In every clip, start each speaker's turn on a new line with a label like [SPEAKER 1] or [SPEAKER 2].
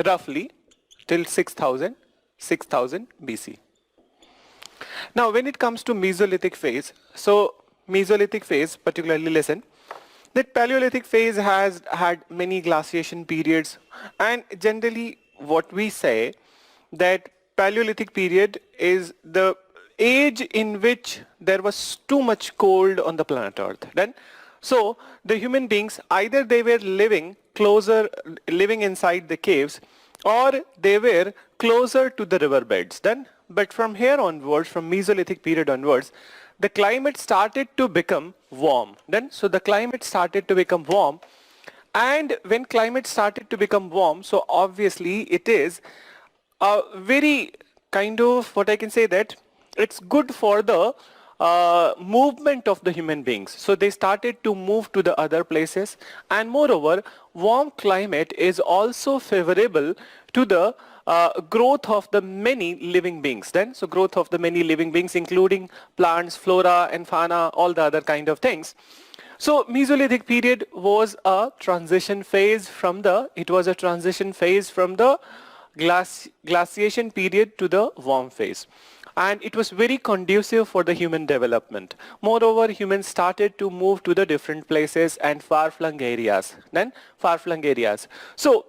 [SPEAKER 1] roughly till 6000 BC. Now when it comes to Mesolithic phase, so Mesolithic phase particularly, listen, that Paleolithic phase has had many glaciation periods, and generally what we say that Paleolithic period is the age in which there was too much cold on the planet Earth. Then, so the human beings, either they were living inside the caves, or they were closer to the riverbeds. Then, but from here onwards, from Mesolithic period onwards, the climate started to become warm. Then, so the climate started to become warm, and when climate started to become warm, so obviously it is a very kind of, what I can say, that it's good for the movement of the human beings. So they started to move to the other places, and moreover, warm climate is also favorable to the growth of the many living beings. Then, so growth of the many living beings, including plants, flora and fauna, all the other kind of things. So Mesolithic period was a transition phase from the glaciation period to the warm phase, and it was very conducive for the human development. Moreover, humans started to move to the different places and far-flung areas. So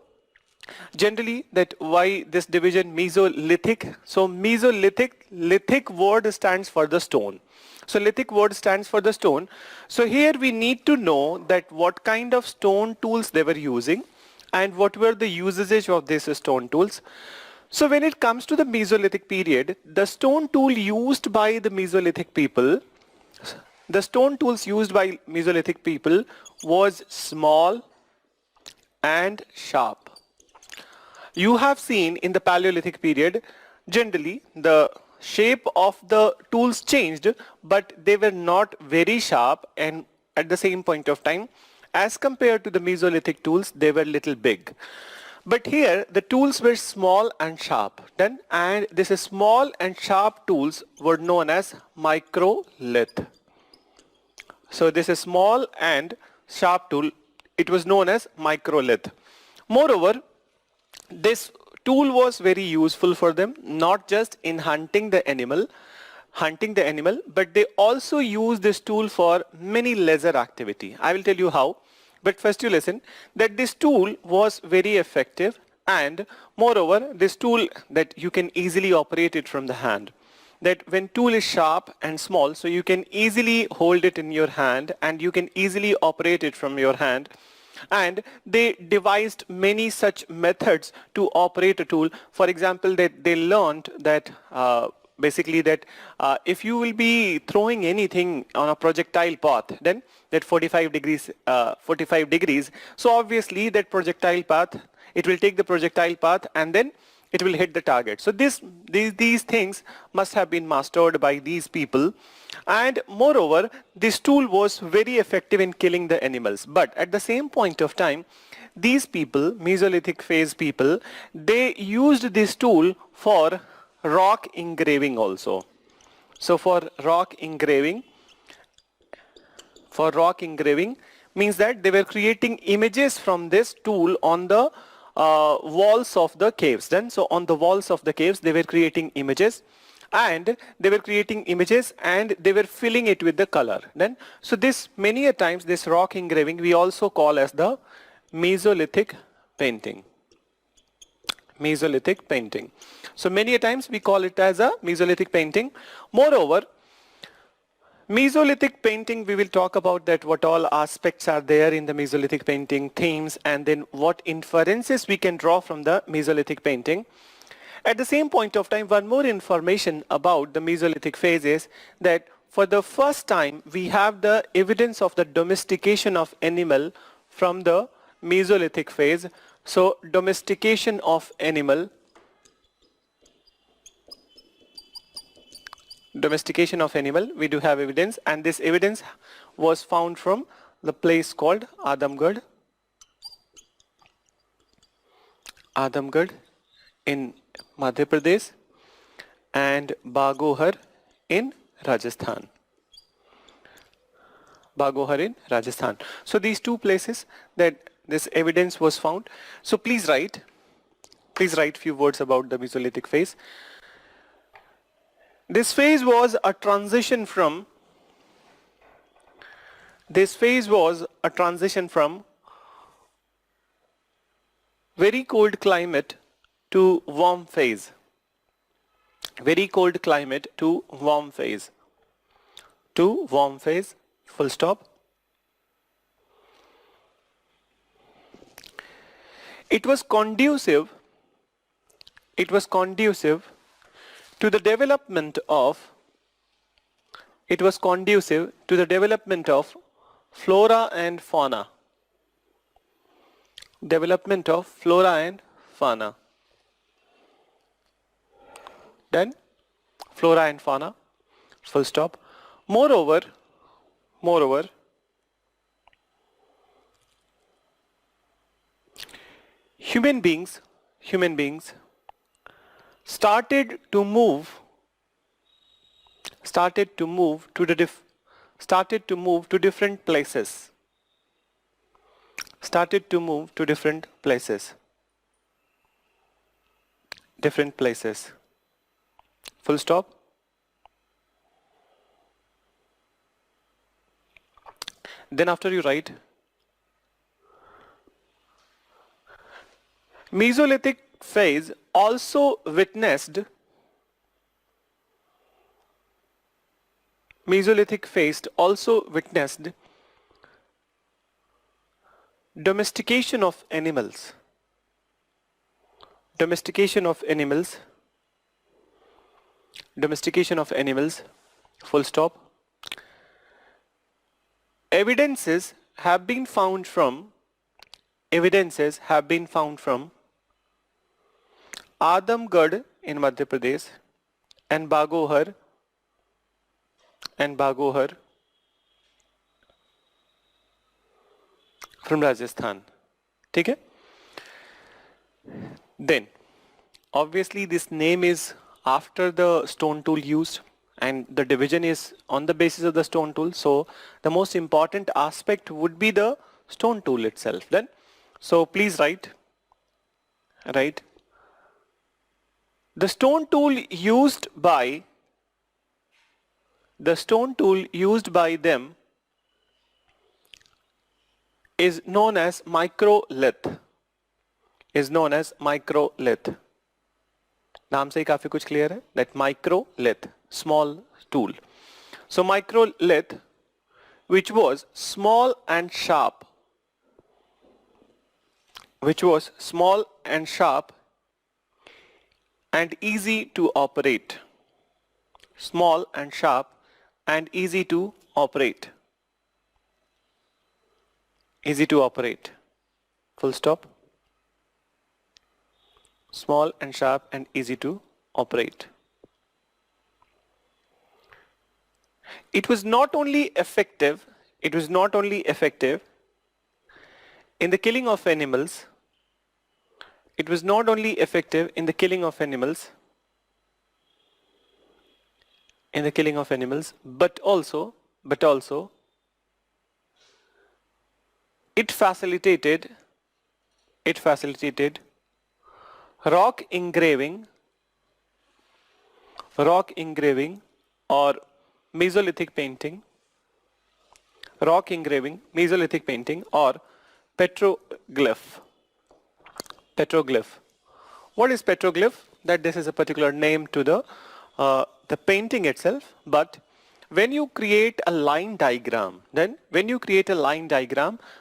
[SPEAKER 1] generally, that why this division Mesolithic? So lithic word stands for the stone. So lithic word stands for the stone. So here we need to know that what kind of stone tools they were using and what were the usages of these stone tools. So when it comes to the Mesolithic period, the stone tool used by the Mesolithic people, was small and sharp. You have seen in the Paleolithic period, generally the shape of the tools changed, but they were not very sharp, and at the same point of time, as compared to the Mesolithic tools, they were little big. But here the tools were small and sharp. And this small and sharp tools were known as microlith. So this is small and sharp tool, it was known as microlith. Moreover, this tool was very useful for them, not just in hunting the animal, but they also use this tool for many leisure activity. I will tell you how, but first you listen that this tool was very effective, and moreover this tool that you can easily operate it from the hand. That when tool is sharp and small, so you can easily hold it in your hand and you can easily operate it from your hand. And they devised many such methods to operate a tool. For example, that they learned that basically that if you will be throwing anything on a projectile path, then that 45 degrees, so obviously that projectile path, it will take the projectile path and then it will hit the target. So these things must have been mastered by these people. And moreover, this tool was very effective in killing the animals. But at the same point of time, these people, Mesolithic phase people, they used this tool for rock engraving also. So for rock engraving means that they were creating images from this tool on the walls of the caves. Then, so on the walls of the caves, they were creating images. And they were creating images and they were filling it with the color. Then, so this many a times, this rock engraving we also call as the Mesolithic painting. Mesolithic painting. So many a times we call it as a Mesolithic painting. Moreover, Mesolithic painting, we will talk about that what all aspects are there in the Mesolithic painting, themes, and then what inferences we can draw from the Mesolithic painting. At the same point of time, one more information about the Mesolithic phase is that for the first time we have the evidence of the domestication of animal from the Mesolithic phase. So domestication of animal, we do have evidence, and this evidence was found from the place called Adamgarh in Madhya Pradesh and Bagohar in Rajasthan. So these two places that this evidence was found. So please write Please write few words about the Mesolithic phase. This phase was a transition from very cold climate to warm phase. Very cold climate to warm phase. To warm phase, full stop. It was conducive to the development of flora and fauna. Development of flora and fauna. Then flora and fauna, full stop. Moreover, human beings started to move to different places. Different places. Full stop. Then after you write, Mesolithic phase also witnessed domestication of animals. Full stop. Evidences have been found from Adamgarh in Madhya Pradesh and Bagohar from Rajasthan. Okay? Then obviously this name is after the stone tool used, and the division is on the basis of the stone tool. So the most important aspect would be the stone tool itself. Then, so please write. The stone tool used by them is known as microlith. नाम से ही काफी कुछ clear है, that microlith, small tool. So microlith, which was small and sharp, and easy to operate. Small and sharp and easy to operate. Full stop. Small and sharp and easy to operate. It was not only effective in the killing of animals. But also it facilitated rock engraving or Mesolithic painting, or petroglyph. What is petroglyph? That this is a particular name to the painting itself. But when you create a line diagram,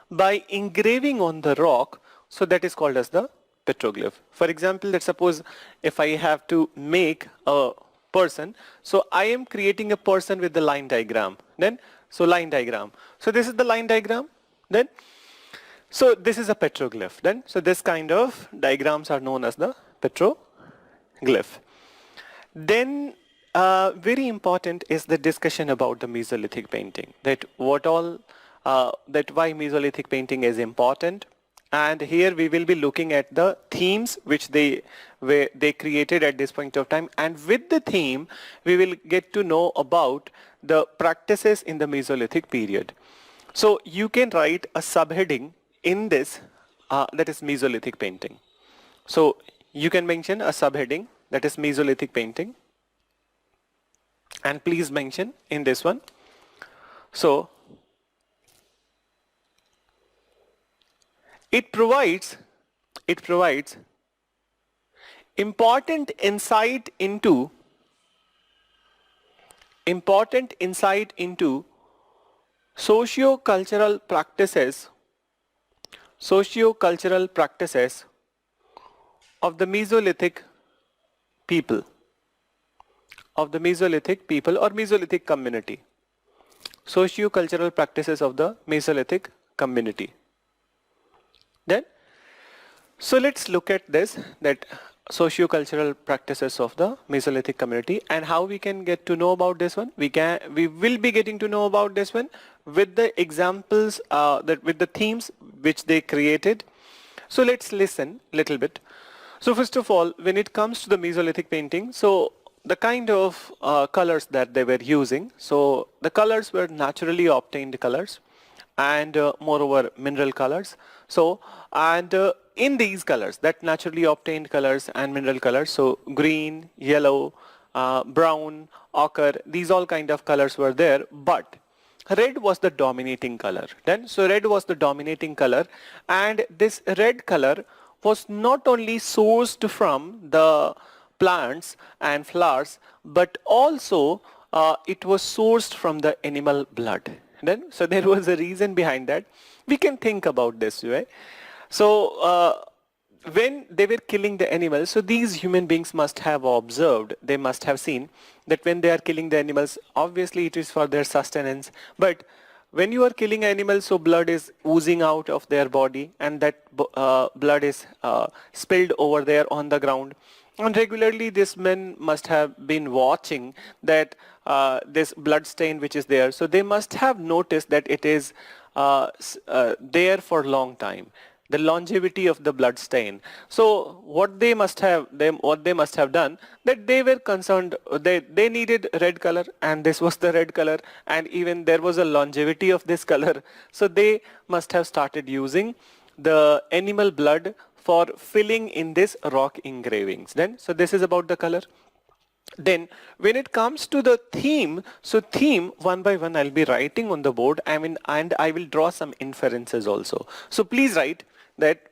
[SPEAKER 1] by engraving on the rock, so that is called as the petroglyph. For example, let's suppose if I have to make a person, so I am creating a person with the line diagram. So this is the line diagram. So this is a petroglyph. So this kind of diagrams are known as the petroglyph. Then very important is the discussion about the Mesolithic painting. That why Mesolithic painting is important. And here we will be looking at the themes which they created at this point of time, and with the theme we will get to know about the practices in the Mesolithic period. So you can write a subheading in this, that is Mesolithic painting. So you can mention a subheading that is Mesolithic painting, and please mention in this one. So it provides important insight into socio-cultural practices of the Mesolithic people or Mesolithic community. Socio-cultural practices of the Mesolithic community. Then, so let's look at this, that socio-cultural practices of the Mesolithic community, and how we can get to know about this one. We will be getting to know about this one with the examples, with the themes which they created. So let's listen a little bit. So first of all, when it comes to the Mesolithic painting, so the kind of colors that they were using, so the colors were naturally obtained colors, and moreover mineral colors. So, and in these colors, that naturally obtained colors and mineral colors, so green, yellow, brown, ochre, these all kind of colors were there, but red was the dominating color. So red was the dominating color, and this red color was not only sourced from the plants and flowers, but also it was sourced from the animal blood. So there was a reason behind that. We can think about this way. So when they were killing the animals, so these human beings must have observed, they must have seen that when they are killing the animals, obviously it is for their sustenance, but when you are killing animals, so blood is oozing out of their body, and that blood is spilled over there on the ground. And regularly these men must have been watching that this blood stain which is there. So they must have noticed that it is there for a long time, the longevity of the blood stain. So what they must have done, that they were concerned, they needed red color, and this was the red color, and even there was a longevity of this color. So they must have started using the animal blood for filling in this rock engravings. So this is about the color. Then when it comes to the theme, so theme one by one I'll be writing on the board, and I will draw some inferences also. So please write that,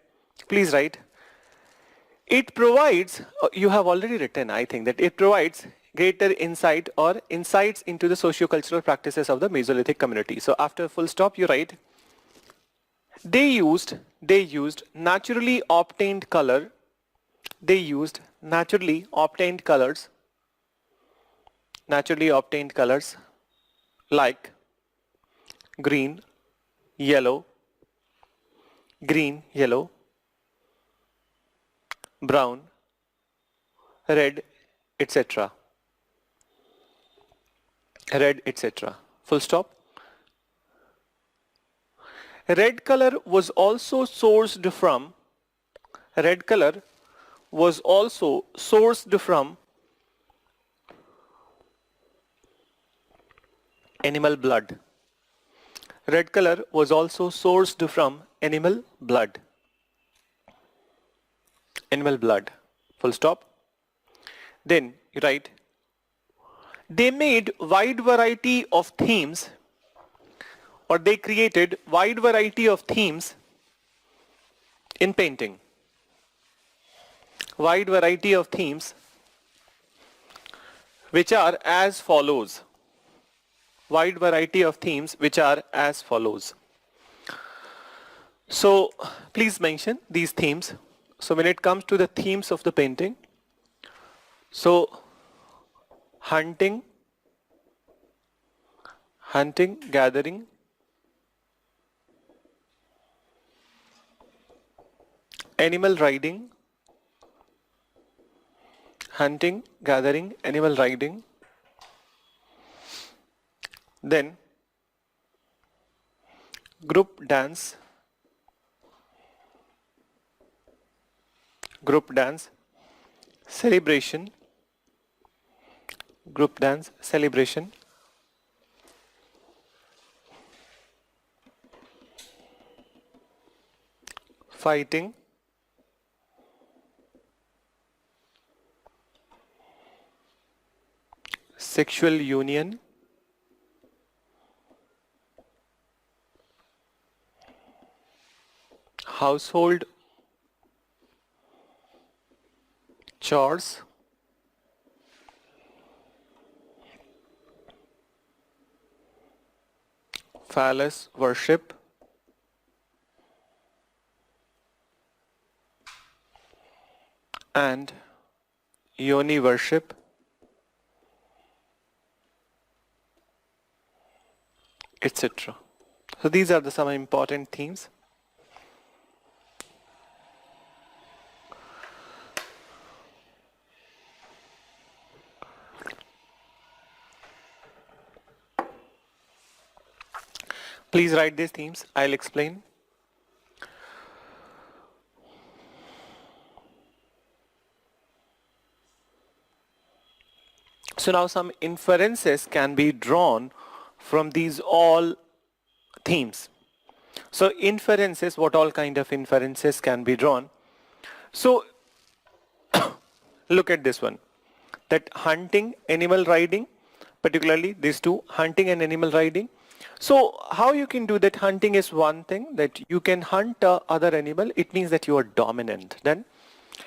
[SPEAKER 1] it provides, you have already written, I think, that it provides greater insight or insights into the socio-cultural practices of the Mesolithic community. So after full stop, you write, they used naturally obtained color, like green, yellow, brown, red, etc. Full stop. Red color was also sourced from animal blood. Red color was also sourced from animal blood. Full stop. Then you write, they made wide variety of themes, or they created wide variety of themes in painting. Wide variety of themes which are as follows. So please mention these themes. So when it comes to the themes of the painting, so hunting, gathering, animal riding, then group dance, celebration, fighting, sexual union, household chores, phallus worship, and yoni worship, etc. So these are the some important themes. Please write these themes. I'll explain. So now some inferences can be drawn from these all themes. So inferences, what all kind of inferences can be drawn? So look at this one, that hunting, animal riding, particularly these two, hunting and animal riding. So how you can do that? Hunting is one thing, that you can hunt other animal. It means that you are dominant. Then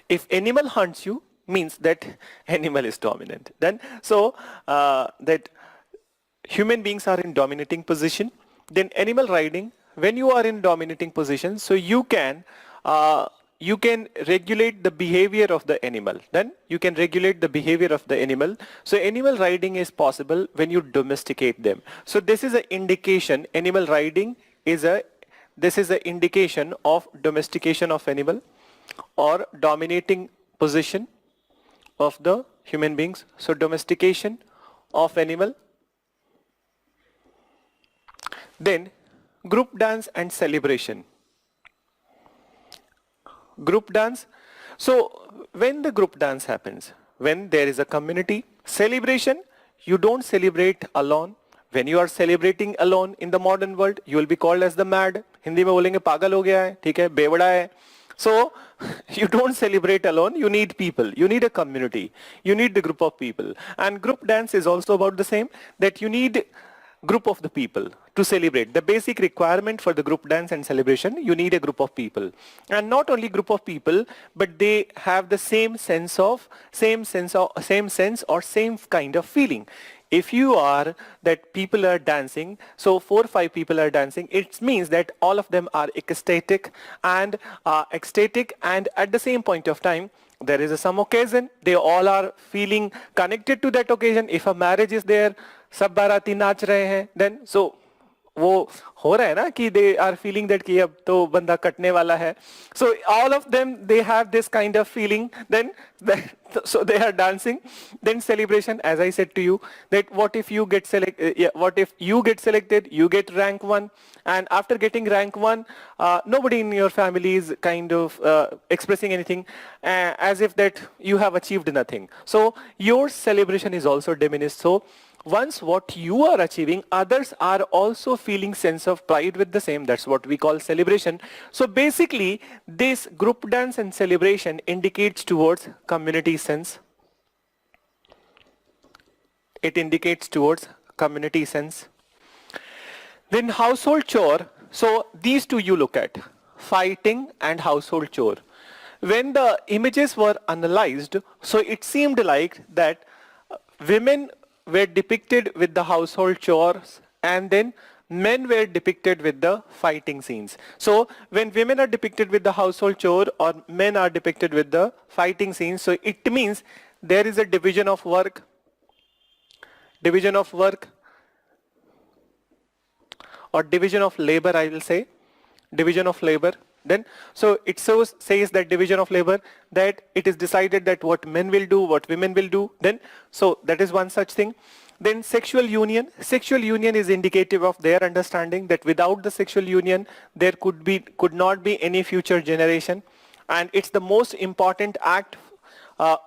[SPEAKER 1] if animal hunts you, means that animal is dominant. Then so that human beings are in dominating position. Then animal riding, when you are in dominating position, so you can regulate the behavior of the animal. Then you can regulate the behavior of the animal. So animal riding is possible when you domesticate them. So this is an indication, animal riding is this is an indication of domestication of animal or dominating position of the human beings. So domestication of animal. Then group dance and celebration. Group dance. So when the group dance happens, when there is a community celebration, you don't celebrate alone. When you are celebrating alone in the modern world, you will be called as the mad. Hindi में बोलेंगे पागल हो गया है, ठीक है, बेवड़ा है. So you don't celebrate alone, you need people, you need a community, you need the group of people. And group dance is also about the same, that you need group of the people to celebrate. The basic requirement for the group dance and celebration, you need a group of people. And not only group of people, but they have the same sense or same kind of feeling. If you are that people are dancing, so 4 or 5 people are dancing, it means that all of them are ecstatic and at the same point of time, there is some occasion, they all are feeling connected to that occasion. If a marriage is there, सब बाराती नाच रहे हैं, then so वो हो रहा है ना कि they are feeling that कि अब तो बंदा कटने वाला है. So all of them, they have this kind of feeling. Then so they are dancing. Then celebration, as I said to you, that what if you get selected, you get rank 1, and after getting rank 1, nobody in your family is kind of expressing anything as if that you have achieved nothing. So your celebration is also diminished. So once what you are achieving, others are also feeling sense of pride with the same. That's what we call celebration. So basically, this group dance and celebration indicates towards community sense. It indicates towards community sense. Then household chore. So these two you look at, fighting and household chore. When the images were analyzed, so it seemed like that women were depicted with the household chores and then men were depicted with the fighting scenes. So when women are depicted with the household chore or men are depicted with the fighting scenes, so it means there is a division of work or division of labor, I will say, division of labor. Then so it says that division of labor, that it is decided that what men will do, what women will do. Then so that is one such thing. Then sexual union is indicative of their understanding that without the sexual union there could not be any future generation, and it's the most important act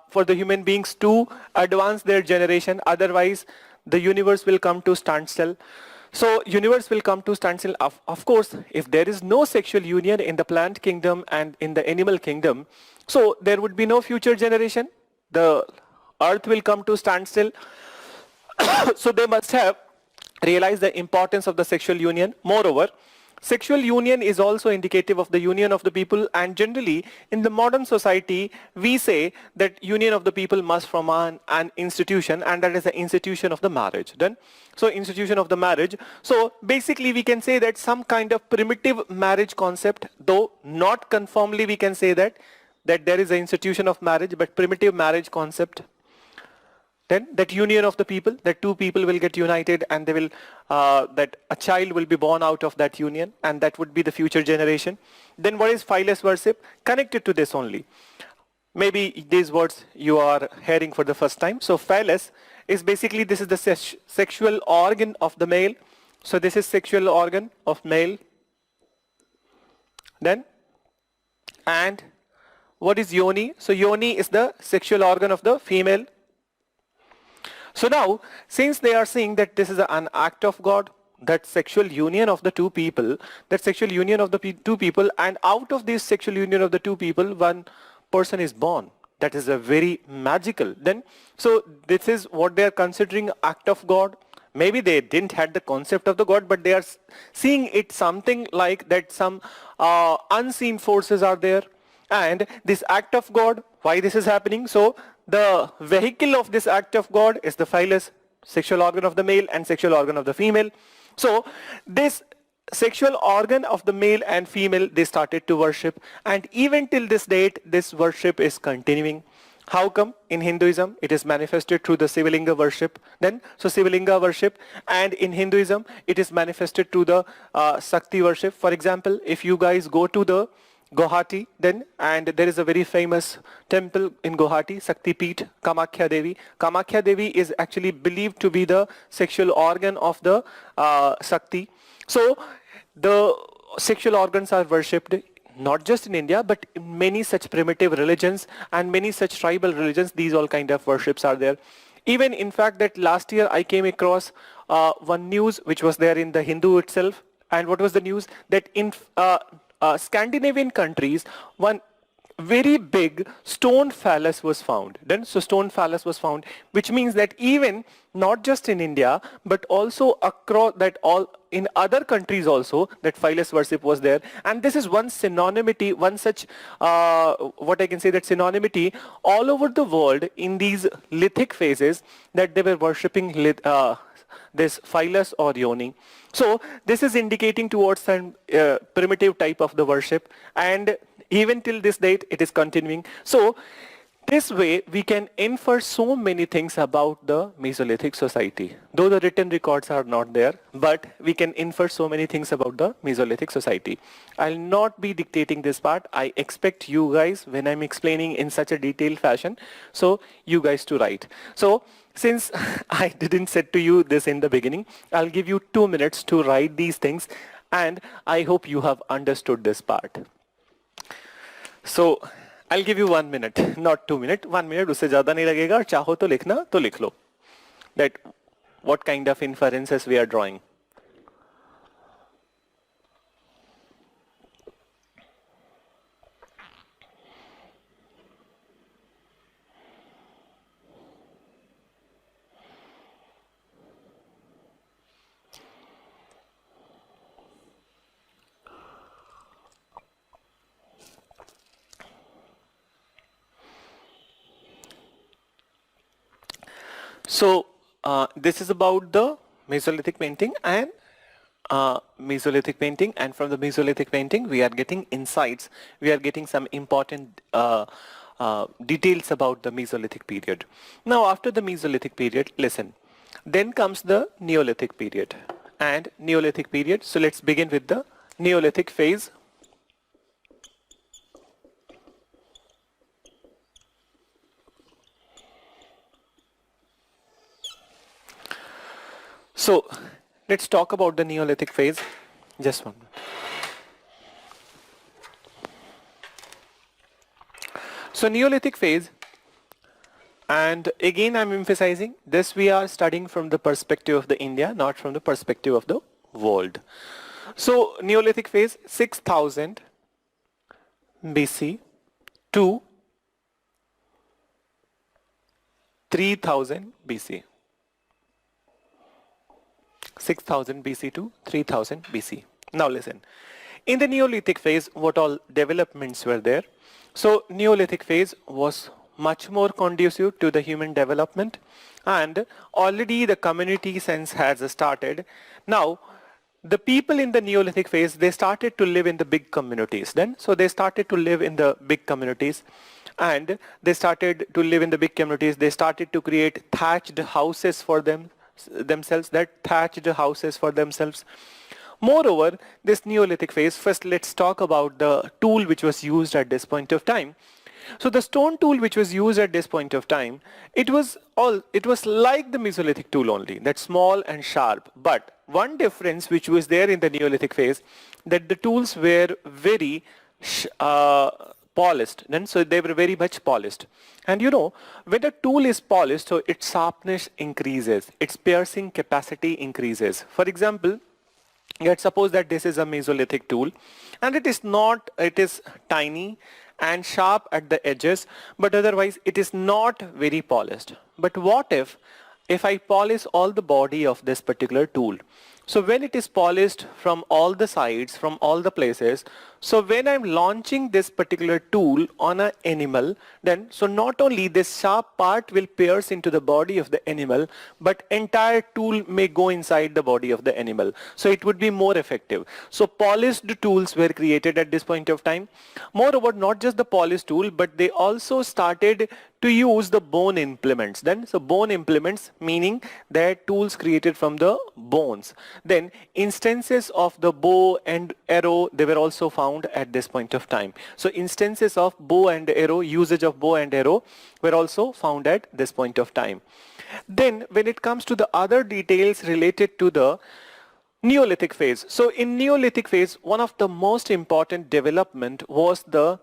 [SPEAKER 1] for the human beings to advance their generation. Otherwise the universe will come to standstill. So universe will come to standstill. Of course, if there is no sexual union in the plant kingdom and in the animal kingdom, so there would be no future generation. The earth will come to standstill. So they must have realized the importance of the sexual union. Moreover, sexual union is also indicative of the union of the people, and generally in the modern society we say that union of the people must form an institution, and that is the institution of the marriage. Then, so institution of the marriage. So basically we can say that some kind of primitive marriage concept, though not conformly we can say that there is an institution of marriage, but primitive marriage concept. Then that union of the people, that two people will get united and they will, that a child will be born out of that union, and that would be the future generation. Then what is phyllis worship? Connected to this only. Maybe these words you are hearing for the first time. So phyllis is basically, this is the sexual organ of the male. So this is sexual organ of male. Then, and what is yoni? So yoni is the sexual organ of the female. So now, since they are saying that this is an act of God, that sexual union of the two people, two people, and out of this sexual union of the two people, one person is born. That is a very magical. Then, so this is what they are considering act of God. Maybe they didn't had the concept of the God, but they are seeing it something like that some unseen forces are there. And this act of God, why this is happening? So the vehicle of this act of God is the phyllis, sexual organ of the male and sexual organ of the female. So this sexual organ of the male and female, they started to worship, and even till this date this worship is continuing. How come? In Hinduism it is manifested through the Sivalinga worship. Then, so Sivalinga worship, and in Hinduism it is manifested through the Shakti worship. For example, if you guys go to the Guwahati, then, and there is a very famous temple in Guwahati, Shakti Peeth, Kamakhya Devi. Kamakhya Devi is actually believed to be the sexual organ of the Shakti. So the sexual organs are worshipped not just in India, but in many such primitive religions and many such tribal religions. These all kind of worships are there. Even in fact that last year I came across one news which was there in the Hindu itself. And what was the news? That in Scandinavian countries, one very big stone phallus was found. Then, so stone phallus was found, which means that even not just in India, but also across that all in other countries also, that phyllis worship was there. And this is one synonymity, one such, what I can say, that synonymity all over the world in these lithic phases, that they were worshipping this phyllis or yoni. So this is indicating towards some primitive type of the worship, and even till this date it is continuing. So this way we can infer so many things about the Mesolithic society. Though the written records are not there, but we can infer so many things about the Mesolithic society. I'll not be dictating this part. I expect you guys, when I'm explaining in such a detailed fashion, so you guys to write. So since I didn't say to you this in the beginning, I'll give you 2 minutes to write these things, and I hope you have understood this part. So I'll give you 1 minute, not 2 minutes. 1 minute, उससे ज़्यादा नहीं लगेगा. चाहो तो लिखना तो लिख लो. That what kind of inferences we are drawing. So this is about the Mesolithic painting and Mesolithic painting, and from the Mesolithic painting we are getting insights, we are getting some important details about the Mesolithic period. Now after the Mesolithic period, listen, then comes the Neolithic period. And Neolithic period, so let's begin with the Neolithic phase. So let's talk about the Neolithic phase. Just 1 minute. So Neolithic phase, and again I'm emphasizing this, we are studying from the perspective of the India, not from the perspective of the world. So Neolithic phase, 6000 BC to 3000 BC. 6000 BC to 3000 BC. Now listen, in the Neolithic phase, what all developments were there? So Neolithic phase was much more conducive to the human development, and already the community sense has started. Now, the people in the Neolithic phase, they started to live in the big communities then. So they started to live in the big communities, and they started to live in the big communities. They started to create thatched houses for themselves, Moreover, this Neolithic phase, first let's talk about the tool which was used at this point of time. So the stone tool which was used at this point of time, it was like the Mesolithic tool only, that small and sharp. But one difference which was there in the Neolithic phase, that the tools were very polished. Then so they were very much polished. And you know, when a tool is polished, so its sharpness increases, its piercing capacity increases. For example, let's suppose that this is a Mesolithic tool, and it is tiny and sharp at the edges, but otherwise it is not very polished. But what if I polish all the body of this particular tool? So when it is polished from all the sides, from all the places, so when I'm launching this particular tool on an animal, then so not only this sharp part will pierce into the body of the animal, but entire tool may go inside the body of the animal. So it would be more effective. So polished tools were created at this point of time. Moreover, not just the polished tool, but they also started to use the bone implements. Then so bone implements, meaning that tools created from the bones. Then instances of the bow and arrow, they were also found at this point of time. So instances of bow and arrow, usage of bow and arrow were also found at this point of time. Then when it comes to the other details related to the Neolithic phase. So in Neolithic phase, one of the most important development was the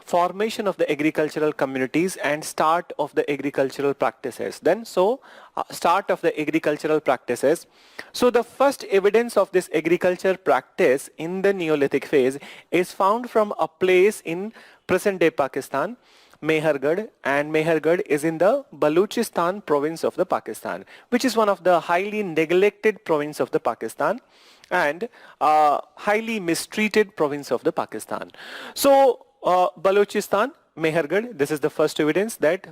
[SPEAKER 1] formation of the agricultural communities and start of the agricultural practices. Then start of the agricultural practices. So the first evidence of this agriculture practice in the Neolithic phase is found from a place in present day Pakistan, Mehergarh, and Mehergarh is in the Baluchistan province of the Pakistan, which is one of the highly neglected province of the Pakistan and highly mistreated province of the Pakistan. So Balochistan, Mehergarh, this is the first evidence that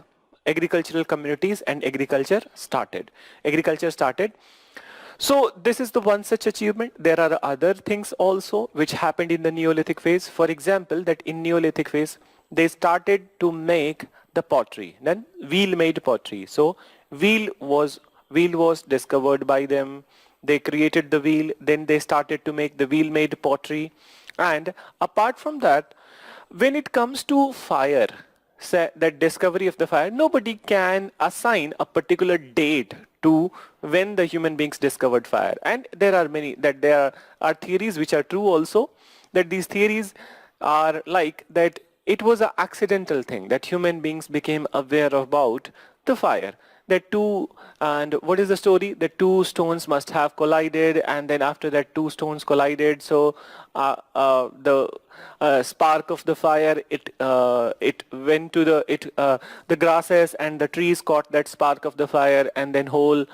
[SPEAKER 1] agricultural communities and agriculture started. So this is the one such achievement. There are other things also which happened in the Neolithic phase. For example, that in Neolithic phase, they started to make the pottery, then wheel-made pottery. So wheel was discovered by them. They created the wheel, then they started to make the wheel-made pottery. And apart from that, when it comes to fire, say that discovery of the fire, nobody can assign a particular date to when the human beings discovered fire. And there are theories which are true also, that these theories are like that it was an accidental thing, that human beings became aware about the fire. And what is the story? The two stones must have collided, and then after that two stones collided, so the spark of the fire, it went to the grasses and the trees caught that spark of the fire, and then whole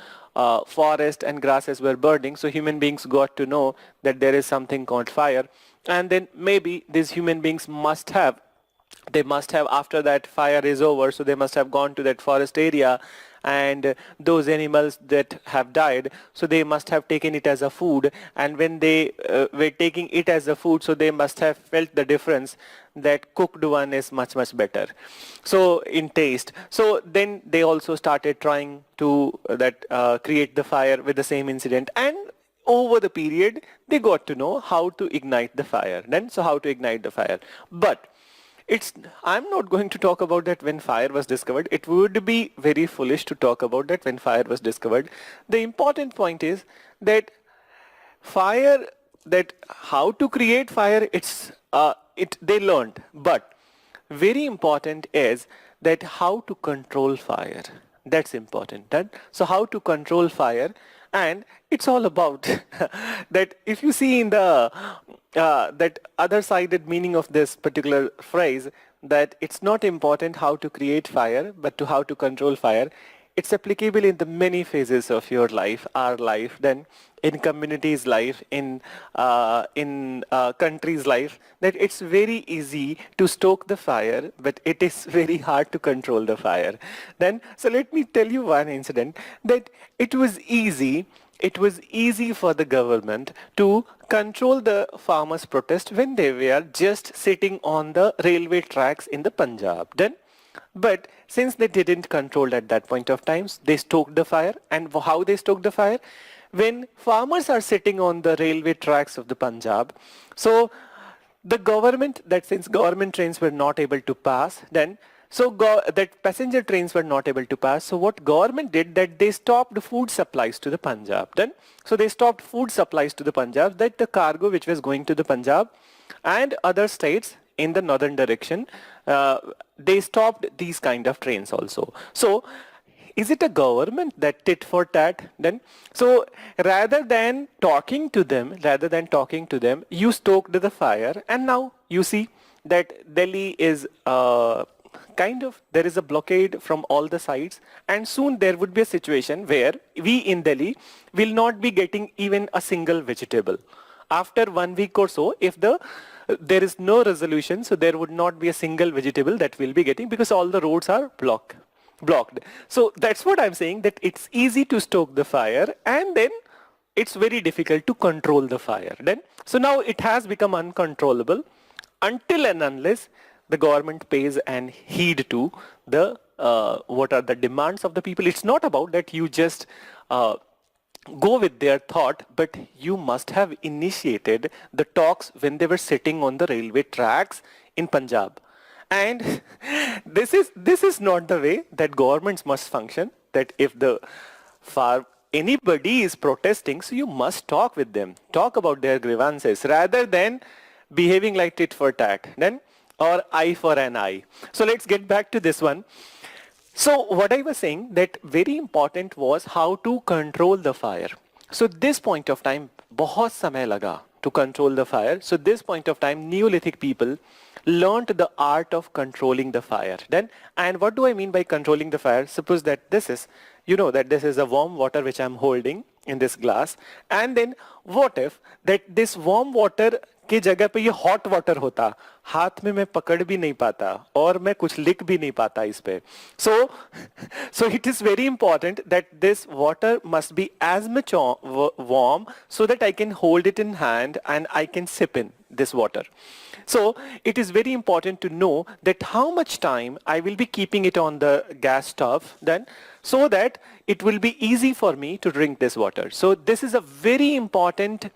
[SPEAKER 1] forest and grasses were burning. So human beings got to know that there is something called fire, and then maybe these human beings must have after that fire is over, so they must have gone to that forest area, and those animals that have died, so they must have taken it as a food, and when they were taking it as a food, so they must have felt the difference that cooked one is much better, so in taste. So then they also started trying to create the fire with the same incident, and over the period they got to know how to ignite the fire. But I'm not going to talk about that when fire was discovered. It would be very foolish to talk about that when fire was discovered. The important point is that how to create fire, they learned. But very important is that how to control fire. That's important. So how to control fire, and it's all about that. If you see in the that other-sided meaning of this particular phrase, that it's not important how to create fire, but to how to control fire. it's applicable in the many phases of your life, our life, then in community's life, in country's life, that it's very easy to stoke the fire, but it is very hard to control the fire. Then, so let me tell you one incident that it was easy for the government to control the farmers' protest when they were just sitting on the railway tracks in the Punjab. Then, but since they didn't control at that point of time, they stoked the fire. And how they stoked the fire? When farmers are sitting on the railway tracks of the Punjab, so the government, that since government trains were not able to pass, then that passenger trains were not able to pass. So what government did, that they stopped food supplies to the Punjab. Then so they stopped food supplies to the Punjab, that the cargo which was going to the Punjab and other states in the northern direction, they stopped these kind of trains also. So is it a government that tit for tat then? So rather than talking to them, you stoked the fire, and now you see that Delhi is there is a blockade from all the sides, and soon there would be a situation where we in Delhi will not be getting even a single vegetable. After 1 week or so, if there is no resolution, so there would not be a single vegetable that we'll be getting, because all the roads are blocked. So that's what I'm saying, that it's easy to stoke the fire, and then it's very difficult to control the fire. Then so now it has become uncontrollable until and unless the government pays and heed to the what are the demands of the people. It's not about that you just go with their thought, but you must have initiated the talks when they were sitting on the railway tracks in Punjab. And this is not the way that governments must function, that if anybody is protesting, so you must talk with them, talk about their grievances, rather than behaving like tit for tat, then, or eye for an eye. So let's get back to this one. So what I was saying, that very important was how to control the fire. So this point of time, बहुत समय लगा to control the fire. So this point of time, Neolithic people learned the art of controlling the fire. Then, and what do I mean by controlling the fire? Suppose that this is, that this is a warm water which I'm holding in this glass, and then what if that this warm water की जगह पे ये hot water होता, हाथ में मैं पकड़ भी नहीं पाता और मैं कुछ लिख भी नहीं पाता इस पे. So it is very important that this water must be as much warm so that I can hold it in hand and I can sip in this water. So it is very important to know that how much time I will be keeping it on the gas stove then, so that it will be easy for me to drink this water. So this is a very important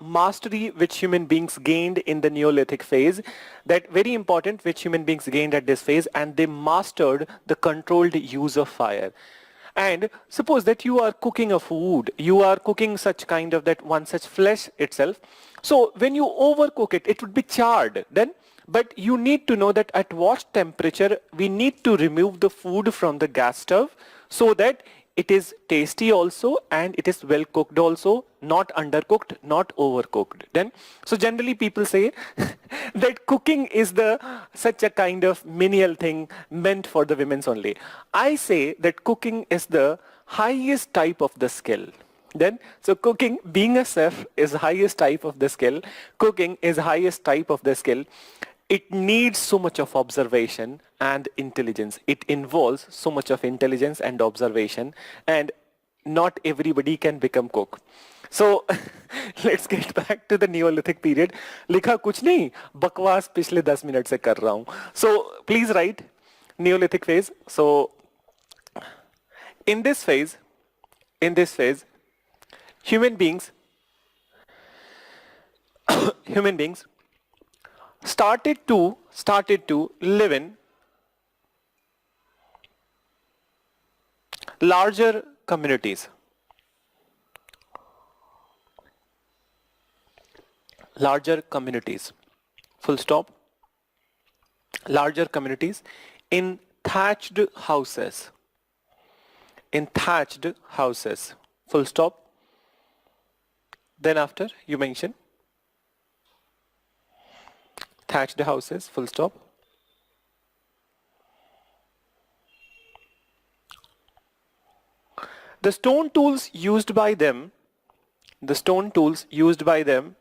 [SPEAKER 1] mastery which human beings gained in the Neolithic phase, that very important which human beings gained at this phase, and they mastered the controlled use of fire. And suppose that you are cooking a food, you are cooking such kind of that one such flesh itself. So when you overcook it, it would be charred then. But you need to know that at what temperature we need to remove the food from the gas stove, so that it is tasty also and it is well cooked also, not undercooked, not overcooked. Then, so generally people say that cooking is such a kind of menial thing meant for the women's only. I say that cooking is the highest type of the skill. Then, so cooking, being a chef, is the highest type of the skill. Cooking is the highest type of the skill. It needs so much of observation and intelligence. It involves so much of intelligence and observation, and not everybody can become cook. So let's get back to the Neolithic period. लिखा कुछ नहीं, बकवास पिछले 10 minute से कर रहा हूँ. So please write Neolithic phase. So in this phase, human beings started to live in larger communities. Full stop. Larger communities in thatched houses. Full stop. Then after you mention thatched houses, full stop. The stone tools used by them, the stone tools used by them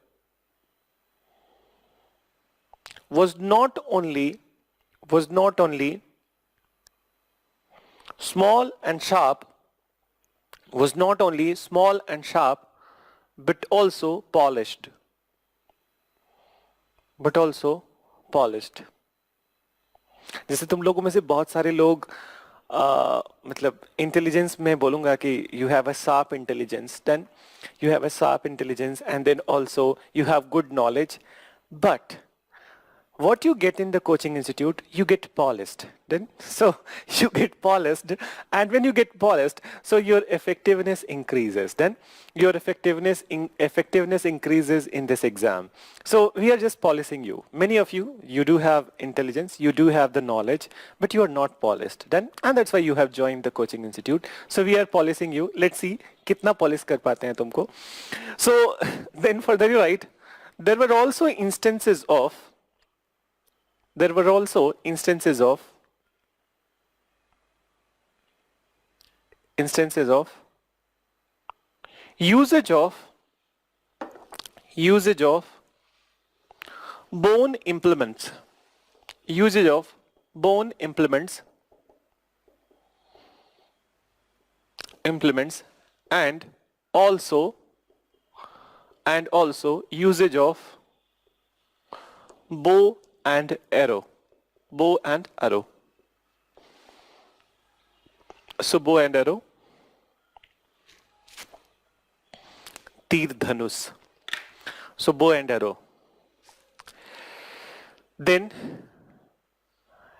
[SPEAKER 1] was not only small and sharp, was not only small and sharp, but also polished. But also polished. जैसे तुम लोगों में से बहुत सारे लोग मतलब intelligence में बोलूँगा कि you have a sharp intelligence, then you have a sharp intelligence and then also you have good knowledge, but what you get in the coaching institute, you get polished. Then, so you get polished, and when you get polished, so your effectiveness increases. Then your effectiveness increases in this exam. So we are just polishing you. Many of you, you do have intelligence, you do have the knowledge, but you are not polished. Then, and that's why you have joined the coaching institute. So we are polishing you. Let's see कितना polish कर पाते हैं तुमको. So then further you write, there were also instances of usage of bone implements, and also usage of bow and arrow. So bow and arrow, तीर धनुष. So bow and arrow. Then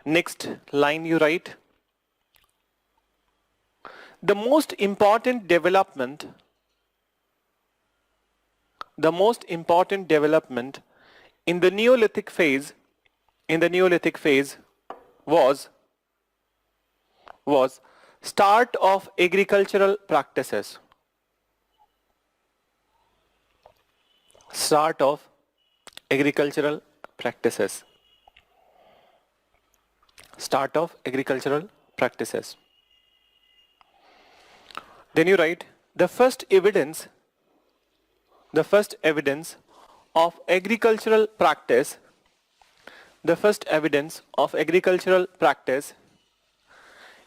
[SPEAKER 1] next line you write, the most important development in the Neolithic phase was start of agricultural practices. Then you write, the first evidence of agricultural practice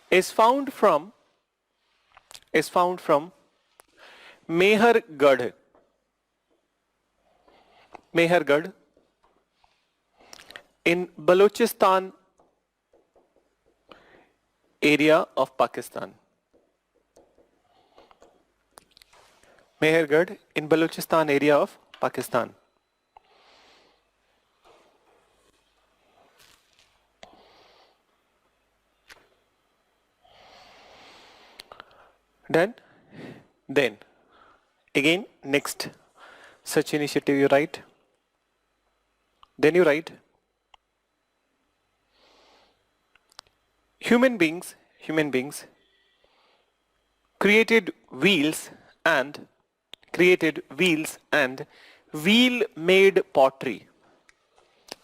[SPEAKER 1] is found from Mehergarh in Balochistan area of Pakistan. Mehergarh in Balochistan area of Pakistan. Then again next such initiative you write. Then you write, human beings created wheels and wheel-made pottery.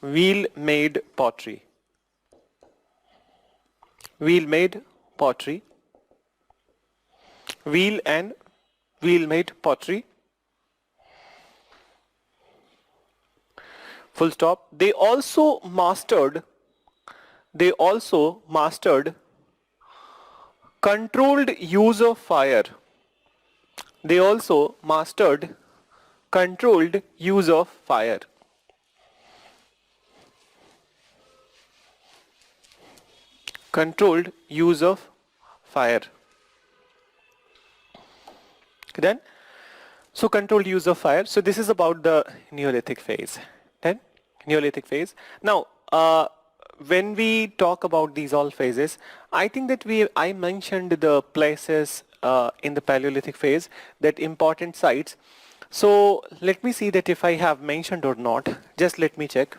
[SPEAKER 1] Wheel-made pottery. Wheel and wheel-made pottery. Full stop. They also mastered controlled use of fire. Controlled use of fire. Then, so controlled use of fire. So this is about the Neolithic phase. Then, Neolithic phase. Now, when we talk about these all phases, I think that I mentioned the places in the Paleolithic phase, that important sites. So let me see that if I have mentioned or not. Just let me check.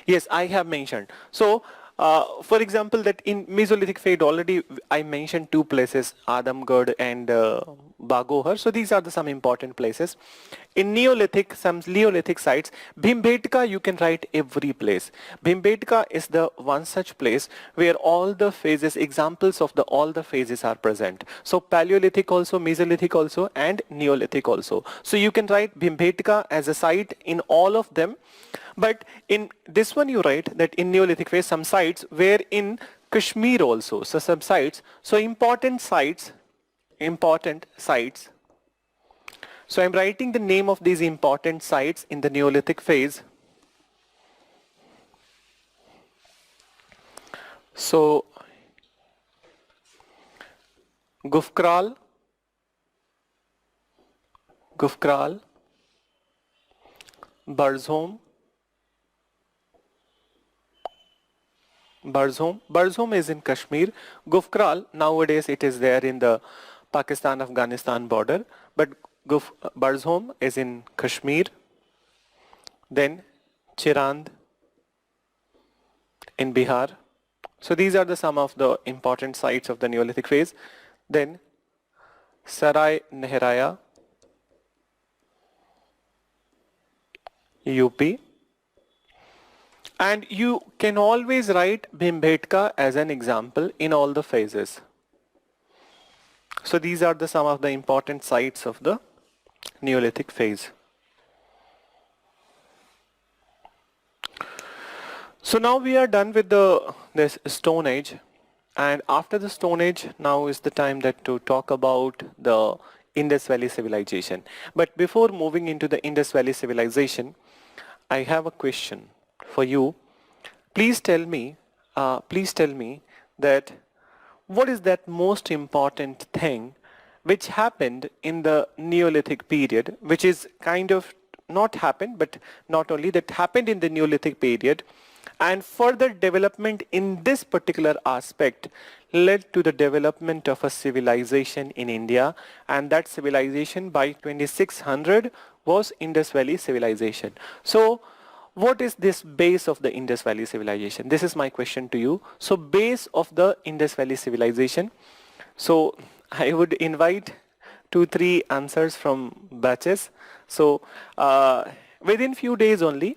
[SPEAKER 1] Yes, I have mentioned. So for example, that in Mesolithic phase already I mentioned two places, Adamgarh and Bagohar. So these are the some important places. In Neolithic, some Neolithic sites, Bhimbetka you can write every place. Bhimbetka is the one such place where all the phases, examples of the all the phases are present. So Paleolithic also, Mesolithic also, and Neolithic also. So you can write Bhimbetka as a site in all of them. But in this one you write that in Neolithic phase some sites where in Kashmir also. So some sites, so important sites. So I'm writing the name of these important sites in the Neolithic phase. So Gufkral, Burzholm. Burzholm is in Kashmir. Gufkral, nowadays it is there in the Pakistan-Afghanistan border, but Burzholm is in Kashmir. Then Chirand in Bihar. So these are the some of the important sites of the Neolithic phase. Then Sarai Nehraya, UP. And you can always write Bhimbetka as an example in all the phases. So these are the some of the important sites of the Neolithic phase. So now we are done with this Stone Age, and after the Stone Age, now is the time that to talk about the Indus Valley civilization. But before moving into the Indus Valley civilization, I have a question for you. Please tell me that what is that most important thing which happened in the Neolithic period, which is kind of not happened, but not only that happened in the Neolithic period, and further development in this particular aspect led to the development of a civilization in India, and that civilization by 2600 was Indus Valley civilization. So what is this base of the Indus Valley civilization? This is my question to you. So base of the Indus Valley civilization. So I would invite 2-3 answers from batches. So within few days only,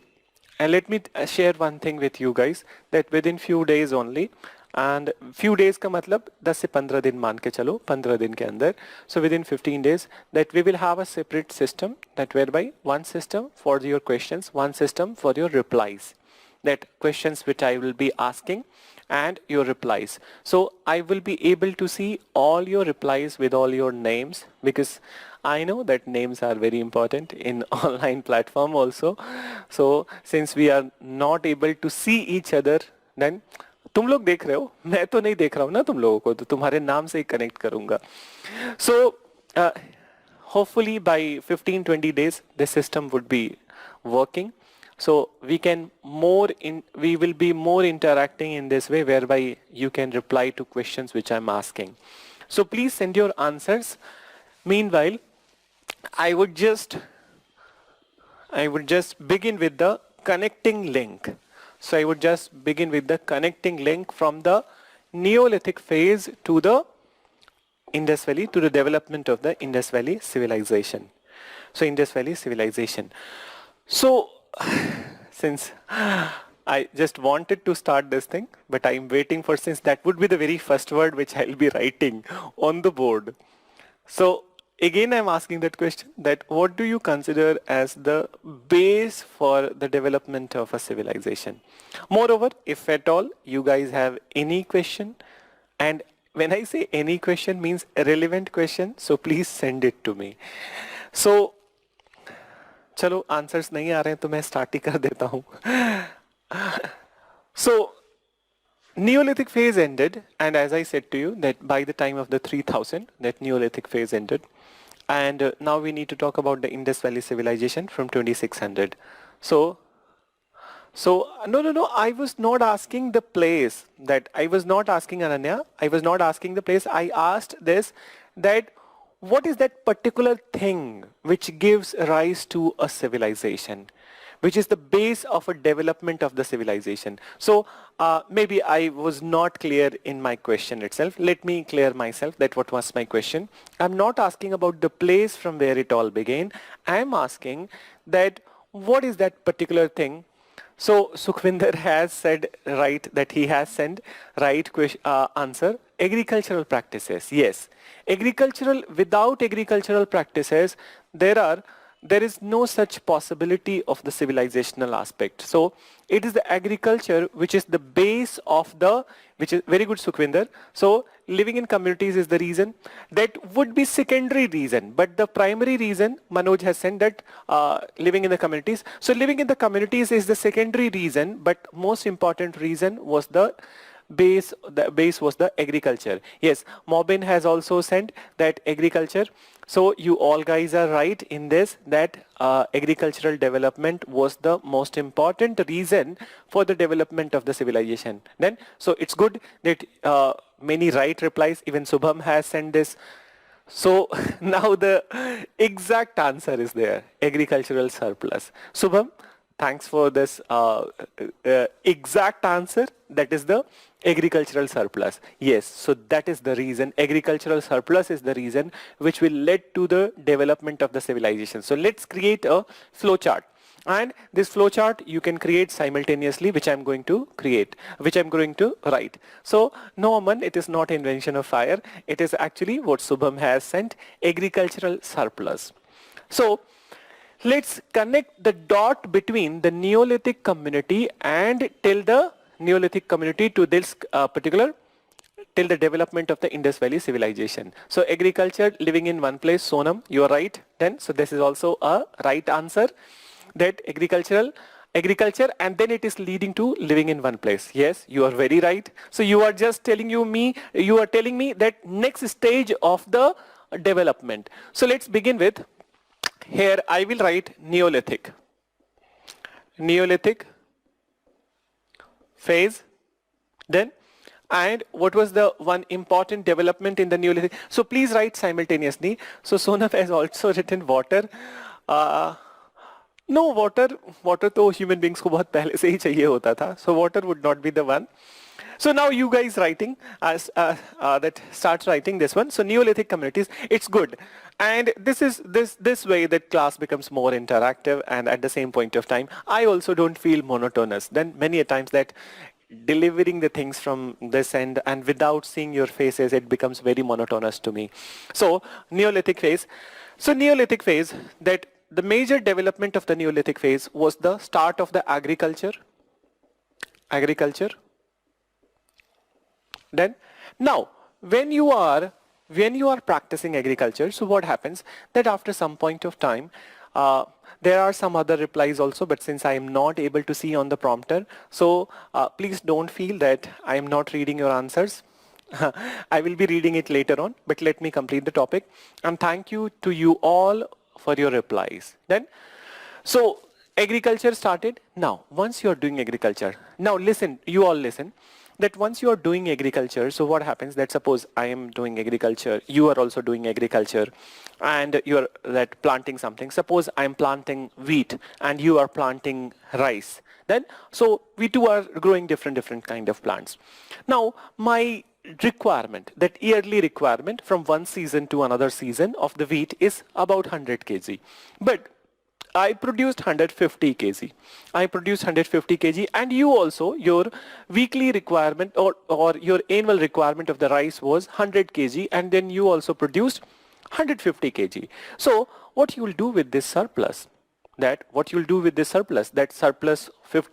[SPEAKER 1] and let me share one thing with you guys, that within few days only, and few days का मतलब 10 से 15 दिन मान के चलो, 15 दिन के अंदर, so within 15 days that we will have a separate system, that whereby one system for your questions, one system for your replies, that questions which I will be asking and your replies. So I will be able to see all your replies with all your names, because I know that names are very important in online platform also. So since we are not able to see each other, then तुम लोग देख रहे हो, मैं तो नहीं देख रहा हूँ ना तुम लोगों को, तो तुम्हारे नाम से ही कनेक्ट करूंगा. So hopefully by 15-20 days the system would be working. So we will be more interacting in this way, whereby you can reply to questions which I'm asking. So please send your answers. Meanwhile, I would just begin with the connecting link. So I would just begin with the connecting link from the Neolithic phase to the Indus Valley, to the development of the Indus Valley civilization. So Indus Valley civilization. So since I just wanted to start this thing, but I'm waiting for, since that would be the very first word which I'll be writing on the board. So again I'm asking that question, that what do you consider as the base for the development of a civilization? Moreover, if at all you guys have any question, and when I say any question means a relevant question, so please send it to me. So चलो answers नहीं आ रहे हैं तो मैं start ही कर देता हूँ. So Neolithic phase ended, and as I said to you that by the time of the 3000 that Neolithic phase ended, and now we need to talk about the Indus Valley civilization from 2600. So no, I was not asking the place, that I was not asking Ananya, I was not asking the place. I asked this, that what is that particular thing which gives rise to a civilization? which is the base of a development of the civilization. So maybe I was not clear in my question itself. Let me clear myself that what was my question. I'm not asking about the place from where it all began. I'm asking that what is that particular thing. So Sukhvinder has said right that he has sent right answer. Agricultural practices. Yes. Without agricultural practices, there is no such possibility of the civilizational aspect. So it is the agriculture which is the base of the, which is very good Sukhvinder. So living in communities is the reason. That would be secondary reason, but the primary reason Manoj has said that living in the communities. So living in the communities is the secondary reason, but most important reason was the base was the agriculture. Yes, Mobin has also sent that agriculture. So you all guys are right in this, that agricultural development was the most important reason for the development of the civilization. Then, so it's good that many right replies, even Subham has sent this. So now the exact answer is there, agricultural surplus. Subham, thanks for this exact answer. That is the agricultural surplus. Yes, so that is the reason. Agricultural surplus is the reason which will lead to the development of the civilization. So let's create a flow chart. And this flow chart you can create simultaneously, which I'm going to create, which I'm going to write. So no, Aman, it is not invention of fire. It is actually what Subham has sent, agricultural surplus. So let's connect the dot between the Neolithic community and till the Neolithic community to this particular, till the development of the Indus Valley civilization. So agriculture, living in one place, Sonam, you are right then. So this is also a right answer, that agriculture, and then it is leading to living in one place. Yes, you are very right. So you are just telling you are telling me that next stage of the development. So let's begin with, here I will write Neolithic phase. Then, and what was the one important development in the Neolithic? So please write simultaneously. So Sonam has also written water. No, water तो human beings को बहुत पहले से ही चाहिए होता था. So water would not be the one. So now you guys writing as that starts writing this one. So Neolithic communities, it's good. And this way that class becomes more interactive, and at the same point of time, I also don't feel monotonous. Then many a times that delivering the things from this end and without seeing your faces, it becomes very monotonous to me. So Neolithic phase. So Neolithic phase, that the major development of the Neolithic phase was the start of the agriculture. Then, now, when you are practicing agriculture, so what happens that after some point of time, there are some other replies also, but since I am not able to see on the prompter, so please don't feel that I am not reading your answers. I will be reading it later on, but let me complete the topic. And thank you to you all for your replies. Then, so agriculture started. Now, once you are doing agriculture, now listen, you all listen, that once you are doing agriculture, so what happens that suppose I am doing agriculture, you are also doing agriculture, and you are that planting something. Suppose I am planting wheat and you are planting rice. Then, so we two are growing different kind of plants. Now, my requirement, that yearly requirement from one season to another season of the wheat is about 100 kg. But I produced 150 kg. And you also, your weekly requirement or your annual requirement of the rice was 100 kg, and then you also produced 150 kg. So what you will do with this surplus? That 50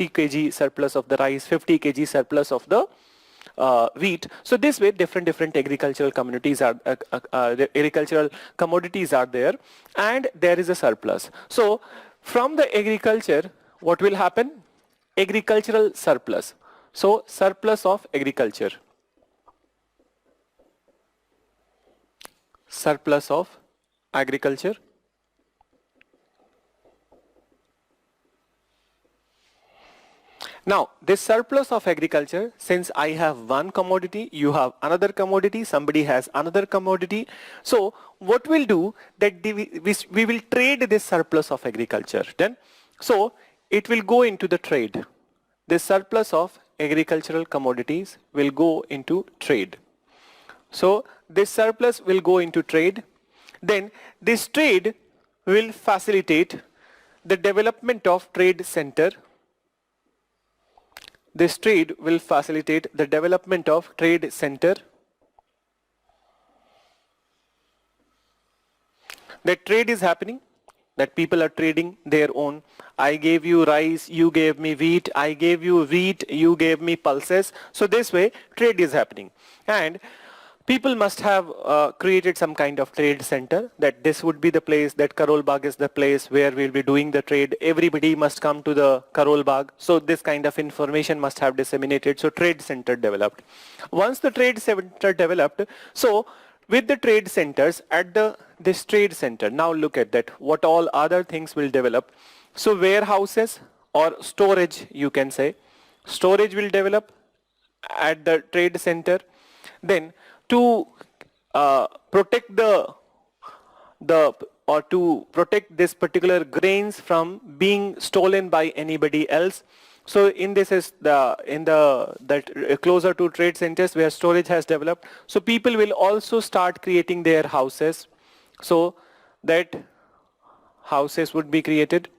[SPEAKER 1] kg surplus of the rice, 50 kg surplus of the wheat. So this way different agricultural communities are agricultural commodities are there, and there is a surplus. So from the agriculture, what will happen? Agricultural surplus. So surplus of agriculture. Surplus of agriculture. Now, this surplus of agriculture, since I have one commodity, you have another commodity, somebody has another commodity. So what we'll do that we will trade this surplus of agriculture. Then, so it will go into the trade. This surplus of agricultural commodities will go into trade. So this surplus will go into trade. Then this trade will facilitate the development of trade center. This trade will facilitate the development of trade center. That trade is happening, that people are trading their own. I gave you rice, you gave me wheat, I gave you wheat, you gave me pulses. So this way trade is happening. And people must have created some kind of trade center, that this would be the place, that Karol Bagh is the place where we'll be doing the trade. Everybody must come to the Karol Bagh. So this kind of information must have disseminated. So trade center developed. Once the trade center developed, so with the trade centers at this trade center, now look at that, what all other things will develop. So warehouses or storage, you can say, storage will develop at the trade center. Then to protect or to protect this particular grains from being stolen by anybody else. So in this is that closer to trade centers where storage has developed. So people will also start creating their houses. So that houses would be created.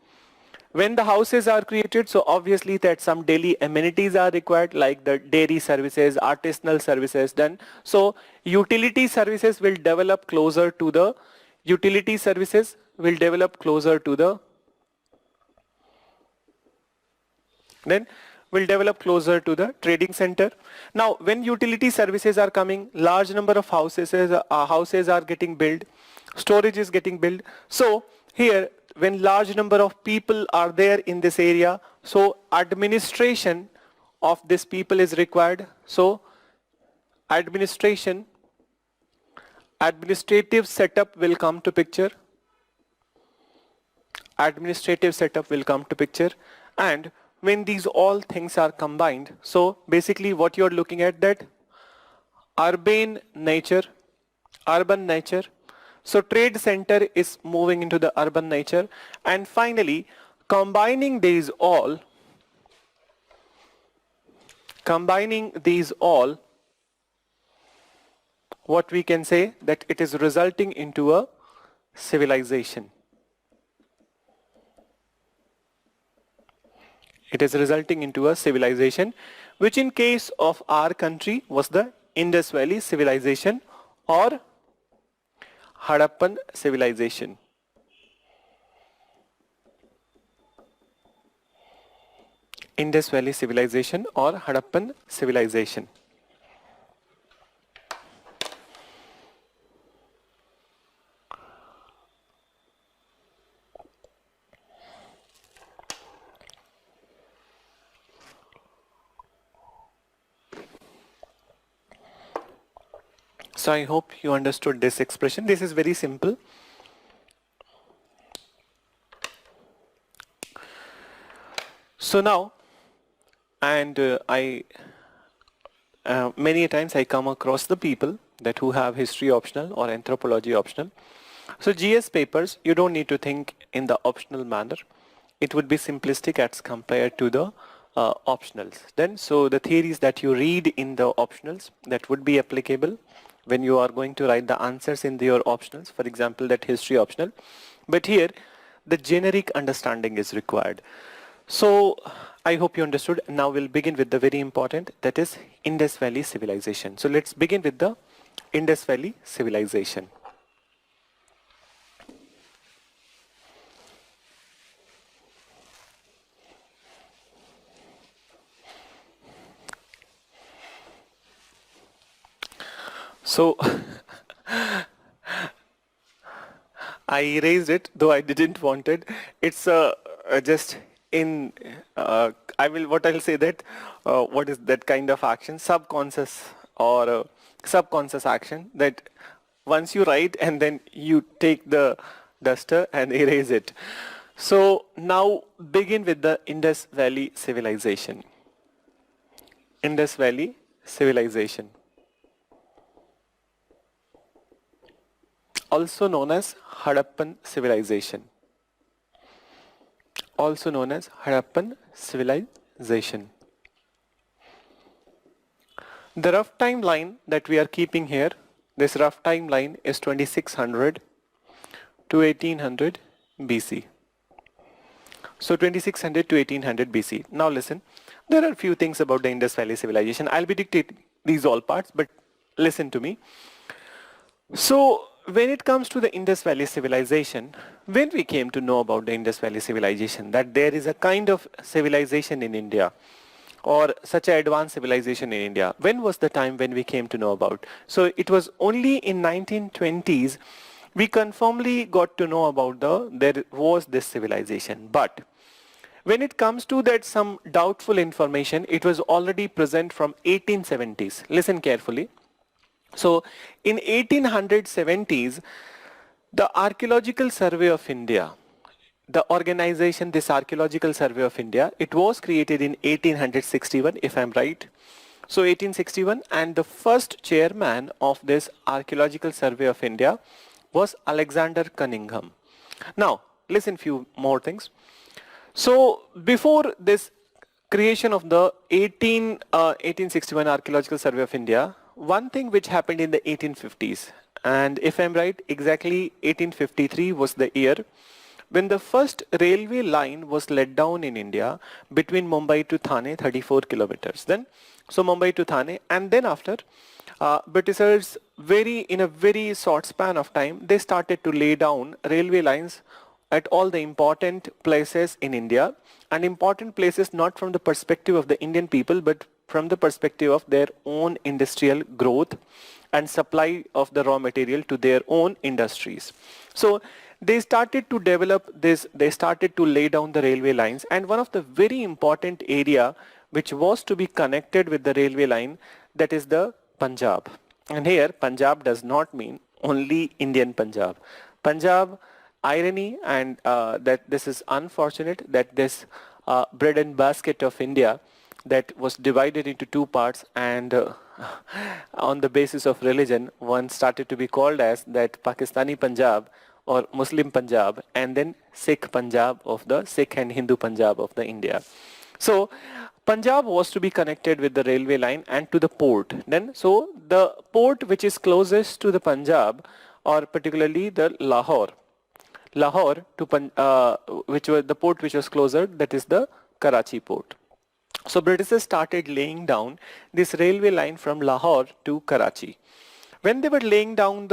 [SPEAKER 1] When the houses are created, so obviously that some daily amenities are required, like the dairy services, artisanal services done. So utility services will develop closer to the then will develop closer to the trading center. Now when utility services are coming, large number of houses are getting built, storage is getting built. So here when large number of people are there in this area, so administration of this people is required. So administrative setup will come to picture. And when these all things are combined, so basically what you're looking at, that urban nature. So trade center is moving into the urban nature, and finally combining these all, what we can say, that it is resulting into a civilization. Which in case of our country was the Indus Valley civilization or Harappan civilization. Indus Valley civilization or Harappan civilization. So I hope you understood this expression. This is very simple. So now, and many times I come across the people that who have history optional or anthropology optional. So GS papers, you don't need to think in the optional manner. It would be simplistic as compared to the optionals. Then, so the theories that you read in the optionals, that would be applicable when you are going to write the answers in your optionals, for example, that history optional. But here, the generic understanding is required. So I hope you understood. Now we'll begin with the very important, that is Indus Valley civilization. So let's begin with the Indus Valley civilization. So I erased it, though I didn't want it. It's just in, what I'll say that, what is that kind of action? Subconscious or subconscious action, that once you write and then you take the duster and erase it. So now begin with the Indus Valley civilization. Indus Valley civilization, also known as Harappan civilization. also known as Harappan civilization. The rough timeline that we are keeping here, this rough timeline is 2600 to 1800 BC. So 2600 to 1800 BC. Now listen, there are a few things about the Indus Valley civilization. I'll be dictating these all parts, but listen to me. So when it comes to the Indus Valley civilization, when we came to know about the Indus Valley civilization, that there is a kind of civilization in India, or such an advanced civilization in India, when was the time when we came to know about? So it was only in 1920s we confirmly got to know about there was this civilization. But when it comes to that some doubtful information, it was already present from 1870s. Listen carefully. So in 1870s, the Archaeological Survey of India, the organization, this Archaeological Survey of India, it was created in 1861, if I'm right. So 1861, and the first chairman of this Archaeological Survey of India was Alexander Cunningham. Now, listen few more things. So before this creation of the 1861 Archaeological Survey of India, one thing which happened in the 1850s, and if I'm right, exactly 1853 was the year when the first railway line was let down in India between Mumbai to Thane, 34 kilometers. Then, so Mumbai to Thane, and then after, Britishers in a very short span of time, they started to lay down railway lines at all the important places in India, and important places not from the perspective of the Indian people, but from the perspective of their own industrial growth and supply of the raw material to their own industries. So they started to develop this, they started to lay down the railway lines, and one of the very important area which was to be connected with the railway line, that is the Punjab. And here Punjab does not mean only Indian Punjab. Punjab, irony, and that this is unfortunate that this bread and basket of India that was divided into two parts, and on the basis of religion, one started to be called as that Pakistani Punjab or Muslim Punjab, and then Sikh Punjab of the Sikh and Hindu Punjab of the India. So Punjab was to be connected with the railway line and to the port. Then, so the port which is closest to the Punjab, or particularly the Lahore to which was the port which was closer, that is the Karachi port. So Britishers started laying down this railway line from Lahore to Karachi. When they were laying down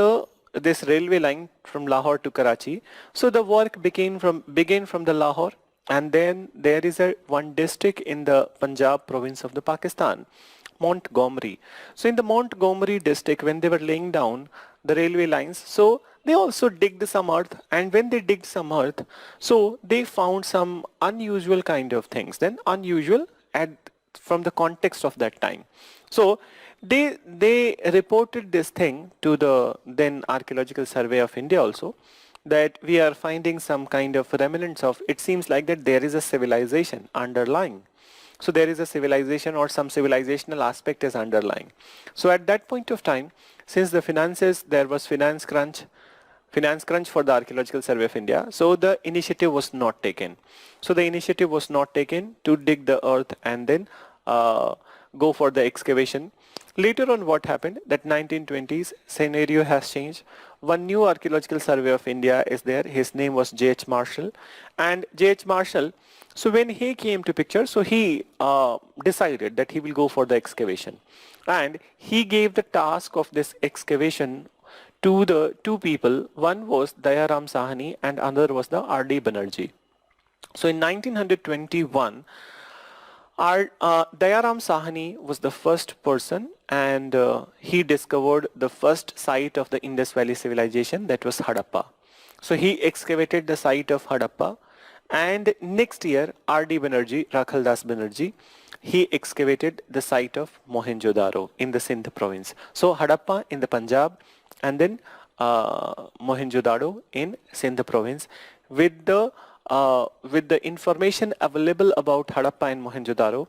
[SPEAKER 1] this railway line from Lahore to Karachi, so the work began from the Lahore, and then there is one district in the Punjab province of the Pakistan, Montgomery. So in the Montgomery district, when they were laying down the railway lines, so they also digged some earth, and when they digged some earth, so they found some unusual kind of things. Then unusual from the context of that time. So they reported this thing to the then Archaeological Survey of India also, that we are finding some kind of remnants of, it seems like that there is a civilization underlying. So there is a civilization or some civilizational aspect is underlying. So at that point of time, since the finances, there was finance crunch for the Archaeological Survey of India, so the initiative was not taken. So the initiative was not taken to dig the earth and then go for the excavation. Later on, what happened, that 1920s scenario has changed. One new Archaeological Survey of India is there. His name was J.H. Marshall. And J.H. Marshall, so when he came to picture, so he decided that he will go for the excavation. And he gave the task of this excavation to the two people. One was Dayaram Sahani and another was the R.D. Banerjee. So in 1921, Dayaram Sahani was the first person, and he discovered the first site of the Indus Valley civilization, that was Harappa. So he excavated the site of Harappa, and next year R.D. Banerjee, Rakhaldas Banerjee, he excavated the site of Mohenjo-daro in the Sindh province. So Harappa in the Punjab, and then Mohenjo-daro in Sindh province. With the information available about Harappa and Mohenjo-daro,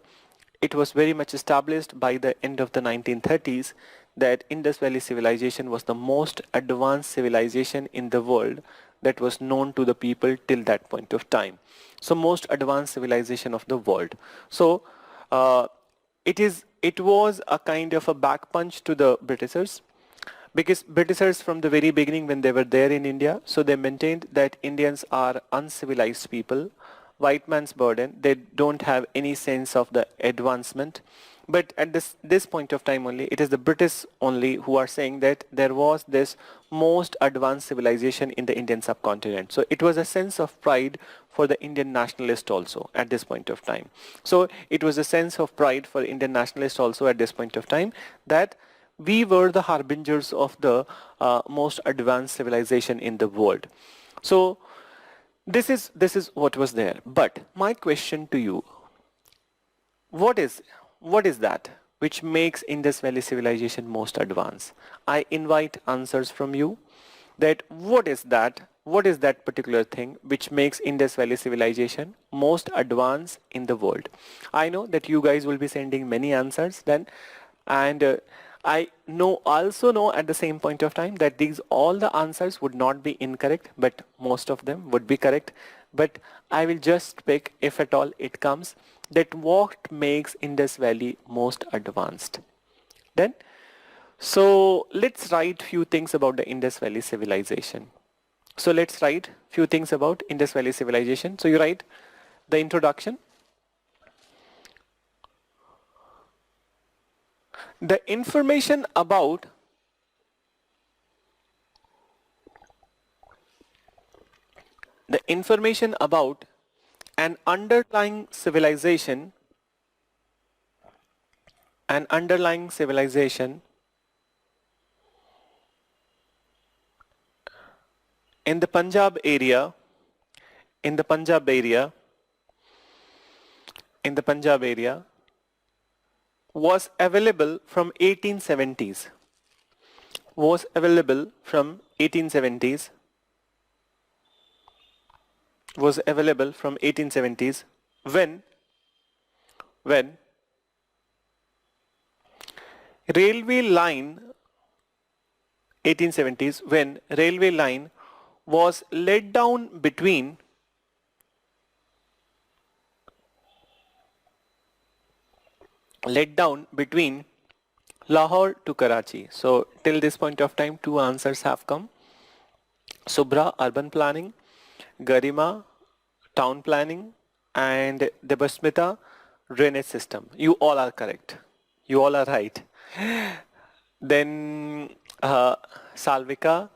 [SPEAKER 1] it was very much established by the end of the 1930s that Indus Valley civilization was the most advanced civilization in the world that was known to the people till that point of time. So most advanced civilization of the world. So uh, it was a kind of a back punch to the Britishers, because Britishers from the very beginning when they were there in India, so they maintained that Indians are uncivilized people, white man's burden, they don't have any sense of the advancement. But at this point of time only, it is the British only who are saying that there was this most advanced civilization in the Indian subcontinent. So it was a sense of pride for the Indian nationalist also at this point of time. So it was a sense of pride for Indian nationalists also at this point of time that we were the harbingers of the most advanced civilization in the world. So this is what was there. But my question to you, what is that which makes Indus Valley civilization most advanced? I invite answers from you that what is that particular thing which makes Indus Valley civilization most advanced in the world? I know that you guys will be sending many answers then, and I also know at the same point of time that these all the answers would not be incorrect, but most of them would be correct. But I will just pick, if at all it comes, that what makes Indus Valley most advanced. Then, so let's write few things about the Indus Valley civilization. So let's write few things about Indus Valley civilization. So you write the introduction. The information about an underlying civilization in the Punjab area in the Punjab area was available from 1870s was available from 1870s was available from 1870s when railway line 1870s when railway line was laid down between Lahore to Karachi. So till this point of time, two answers have come. Subra, urban planning; Garima, town planning; and Debasmita, drainage system. You all are correct. You all are right. Then Salvika,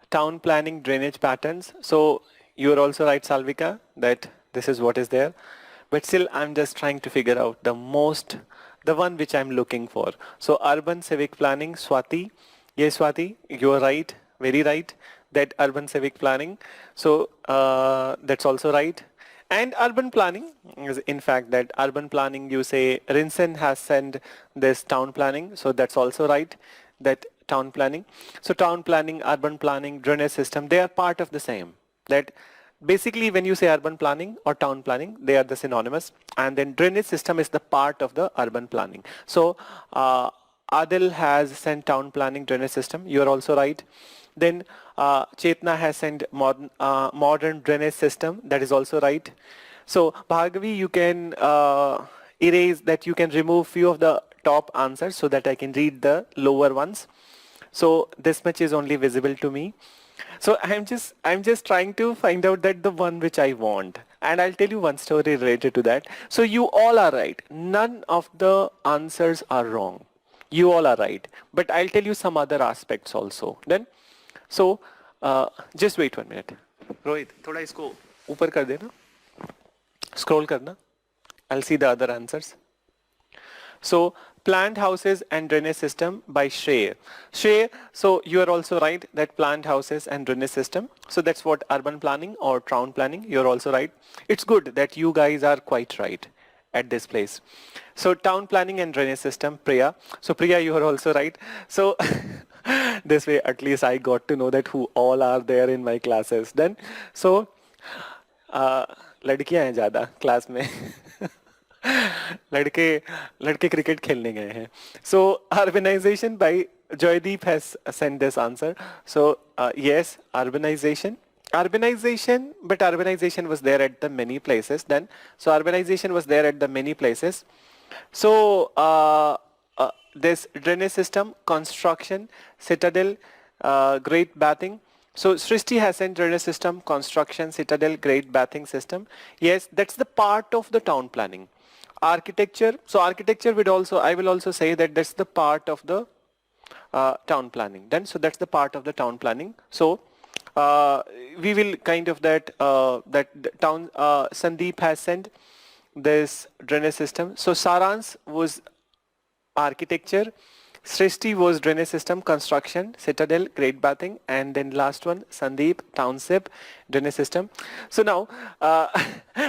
[SPEAKER 1] town planning, drainage patterns. So you are also right, Salvika, that this is what is there. But still, I'm just trying to figure out the one which I'm looking for. So urban civic planning, Swati. Yes, Swati, you are right, very right, that urban civic planning. So that's also right. And urban planning is in fact that urban planning, you say Rinsen has sent this town planning. So that's also right, that town planning. So town planning, urban planning, drainage system, they are part of the same. That basically when you say urban planning or town planning, they are the synonymous, and then drainage system is the part of the urban planning. So Adil has sent town planning, drainage system. You are also right. Then Chetna has sent modern drainage system. That is also right. So Bhargavi, you can erase that. You can remove few of the top answers so that I can read the lower ones. So this much is only visible to me. So I'm just trying to find out that the one which I want. And I'll tell you one story related to that. So you all are right. None of the answers are wrong. You all are right. But I'll tell you some other aspects also. Then, so just wait 1 minute. Rohit, थोड़ा इसको ऊपर कर देना. Scroll करना. I'll see the other answers. So plant houses and drainage system by Shrey. Shrey, so you are also right that plant houses and drainage system. So that's what urban planning or town planning. You're also right. It's good that you guys are quite right at this place. So town planning and drainage system, Priya. So Priya, you are also right. So this way at least I got to know that who all are there in my classes. Then so लड़कियां हैं ज़्यादा class में लड़के लड़के cricket खेलने गए हैं. So urbanization by Joydeep has sent this answer. So yes, urbanization. Urbanization, but urbanization was there at the many places then. So urbanization was there at the many places. So this drainage system, construction, citadel, great bathing. So Srishti has sent drainage system, construction, citadel, great bathing system. Yes, that's the part of the town planning. Architecture. So architecture would also, I will also say that that's the part of the town planning. Then, so that's the part of the town planning. So we will kind of that the town Sandeep has sent this drainage system. So Sarans was architecture, Srishti was drainage system, construction, citadel, great bathing, and then last one Sandeep township drainage system. So now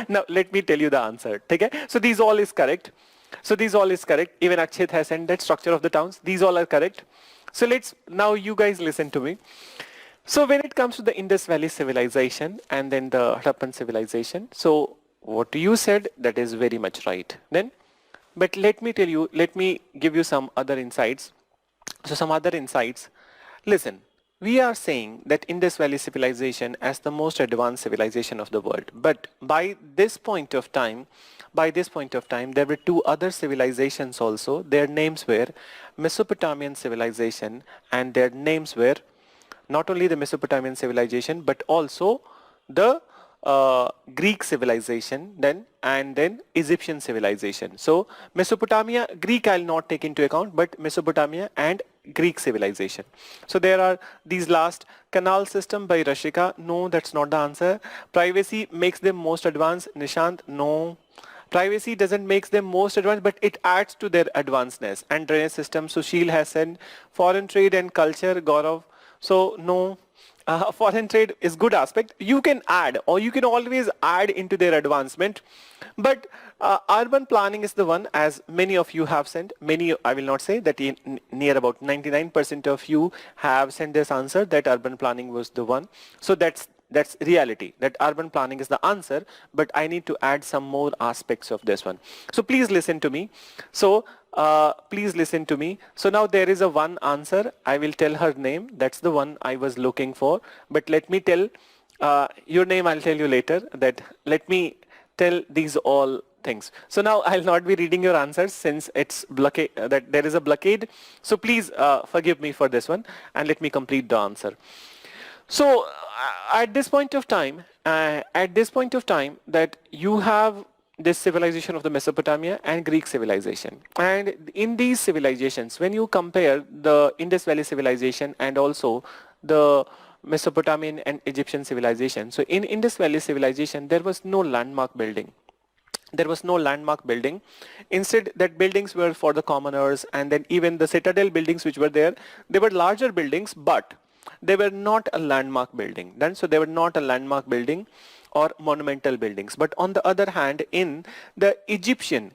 [SPEAKER 1] now let me tell you the answer. Okay? So these all is correct. So these all is correct. Even Akshit has sent that structure of the towns. These all are correct. So let's now you guys listen to me. So when it comes to the Indus Valley civilization and then the Harappan civilization, so what you said, that is very much right. Then, but let me tell you, let me give you some other insights. So some other insights. Listen, we are saying that Indus Valley civilization as the most advanced civilization of the world. But by this point of time, there were two other civilizations also. Their names were Mesopotamian civilization, and their names were not only the Mesopotamian civilization but also the Greek civilization then, and then Egyptian civilization. So Mesopotamia, Greek I'll not take into account, but Mesopotamia and Greek civilization. So there are these last. Canal system by Rashika. No, that's not the answer. Privacy makes them most advanced. Nishant, no. Privacy doesn't make them most advanced, but it adds to their advancedness. And drainage system, Sushil has said. Foreign trade and culture, Gaurav. So no. Foreign trade is good aspect. You can add, or you can always add into their advancement. But urban planning is the one, as many of you have sent. Many, I will not say that near about 99% of you have sent this answer that urban planning was the one. So that's reality, that urban planning is the answer, but I need to add some more aspects of this one. So please listen to me. So please listen to me. So now there is a one answer. I will tell her name. That's the one I was looking for. But let me tell your name. I'll tell you later. That let me tell these all things. So now I'll not be reading your answers since it's blockade. That there is a blockade. So please forgive me for this one, and let me complete the answer. So at this point of time, that you have this civilization of the Mesopotamia and Greek civilization. And in these civilizations, when you compare the Indus Valley civilization and also the Mesopotamian and Egyptian civilization. So in Indus Valley civilization, there was no landmark building. There was no landmark building. Instead, that buildings were for the commoners, and then even the citadel buildings which were there, they were larger buildings, but they were not a landmark building. Then, so they were not a landmark building or monumental buildings. But on the other hand, in the Egyptian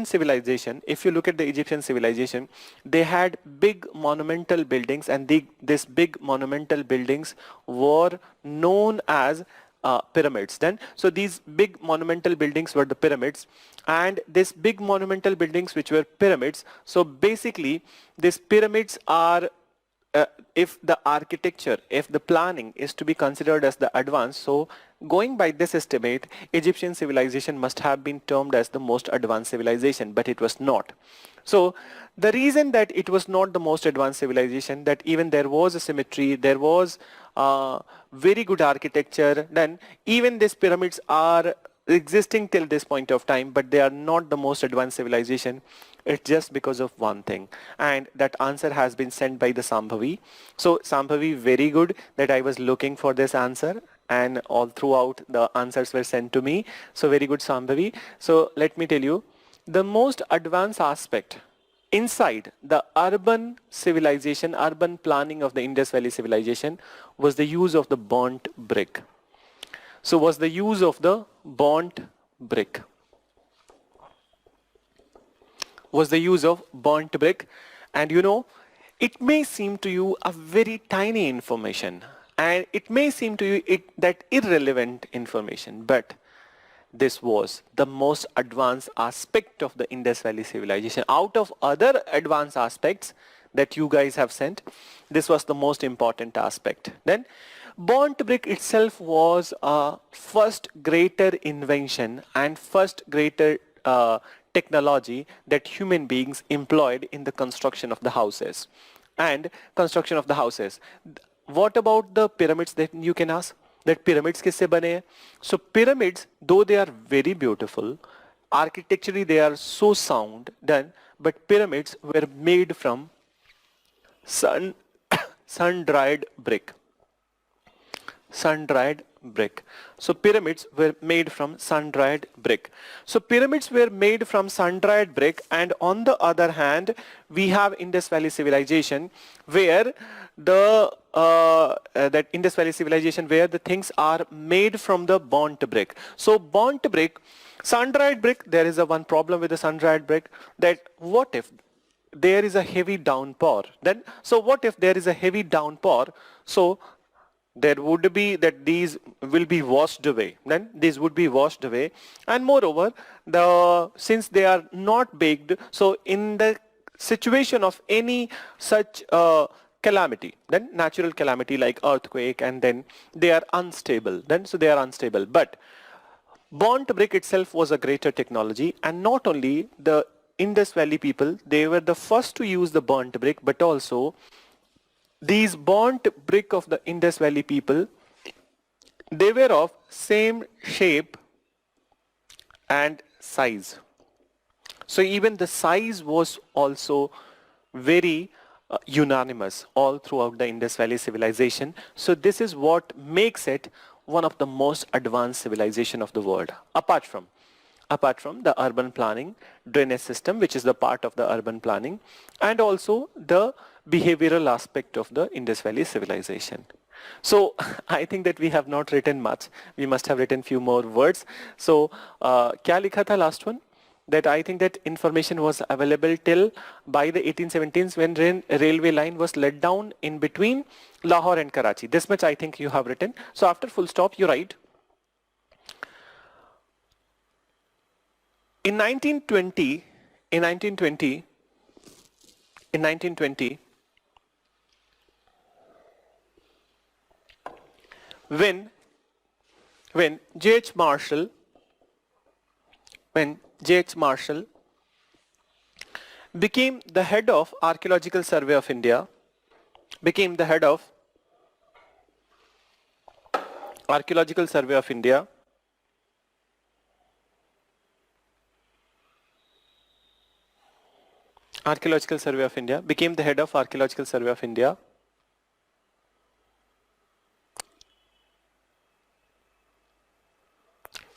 [SPEAKER 1] civilization, if you look at the Egyptian civilization, they had big monumental buildings, and these big monumental buildings were known as pyramids then. So these big monumental buildings were the pyramids, and these big monumental buildings which were pyramids, so basically these pyramids are if the architecture, if the planning is to be considered as the advanced, so going by this estimate, Egyptian civilization must have been termed as the most advanced civilization, but it was not. So the reason that it was not the most advanced civilization, that even there was a symmetry, there was very good architecture, then even these pyramids are existing till this point of time, but they are not the most advanced civilization. It's just because of one thing, and that answer has been sent by the Sambhavi. So Sambhavi, very good that I was looking for this answer, and all throughout the answers were sent to me. So very good, Sambhavi. So let me tell you, the most advanced aspect inside the urban civilization, urban planning of the Indus Valley civilization was the use of the burnt brick. So was the use of the burnt brick. Was the use of burnt brick. And you know, it may seem to you a very tiny information, and it may seem to you that irrelevant information, but this was the most advanced aspect of the Indus Valley civilization. Out of other advanced aspects that you guys have sent, this was the most important aspect. Then burnt brick itself was a first greater invention and first greater technology that human beings employed in the construction of the houses. And construction of the houses. What about the pyramids, that you can ask? That pyramids किससे बने हैं? So pyramids, though they are very beautiful, architecturally they are so sound done, but pyramids were made from sun sun-dried brick. Sun-dried brick. So pyramids were made from sun-dried brick. So pyramids were made from sun-dried brick, and on the other hand, we have Indus Valley civilization where the that Indus Valley civilization where the things are made from the burnt brick. So burnt brick, sun-dried brick, there is a one problem with the sun-dried brick, that what if there is a heavy downpour? Then, so what if there is a heavy downpour? So there would be that these will be washed away. Then these would be washed away, and moreover, since they are not baked, so in the situation of any such calamity, then natural calamity like earthquake, and then they are unstable. Then so they are unstable. But burnt brick itself was a greater technology, and not only the Indus Valley people, they were the first to use the burnt brick, but also these burnt brick of the Indus Valley people, they were of same shape and size. So even the size was also very unanimous all throughout the Indus Valley civilization. So this is what makes it one of the most advanced civilization of the world, apart from the urban planning, drainage system, which is the part of the urban planning, and also the behavioral aspect of the Indus Valley civilization. So I think that we have not written much. We must have written few more words. So क्या लिखा था last one? That I think that information was available till by the 1817s when railway line was let down in between Lahore and Karachi. This much I think you have written. So after full stop, you write. In 1920, when J.H. Marshall became the head of Archaeological Survey of India, Archaeological Survey of India, became the head of Archaeological Survey of India.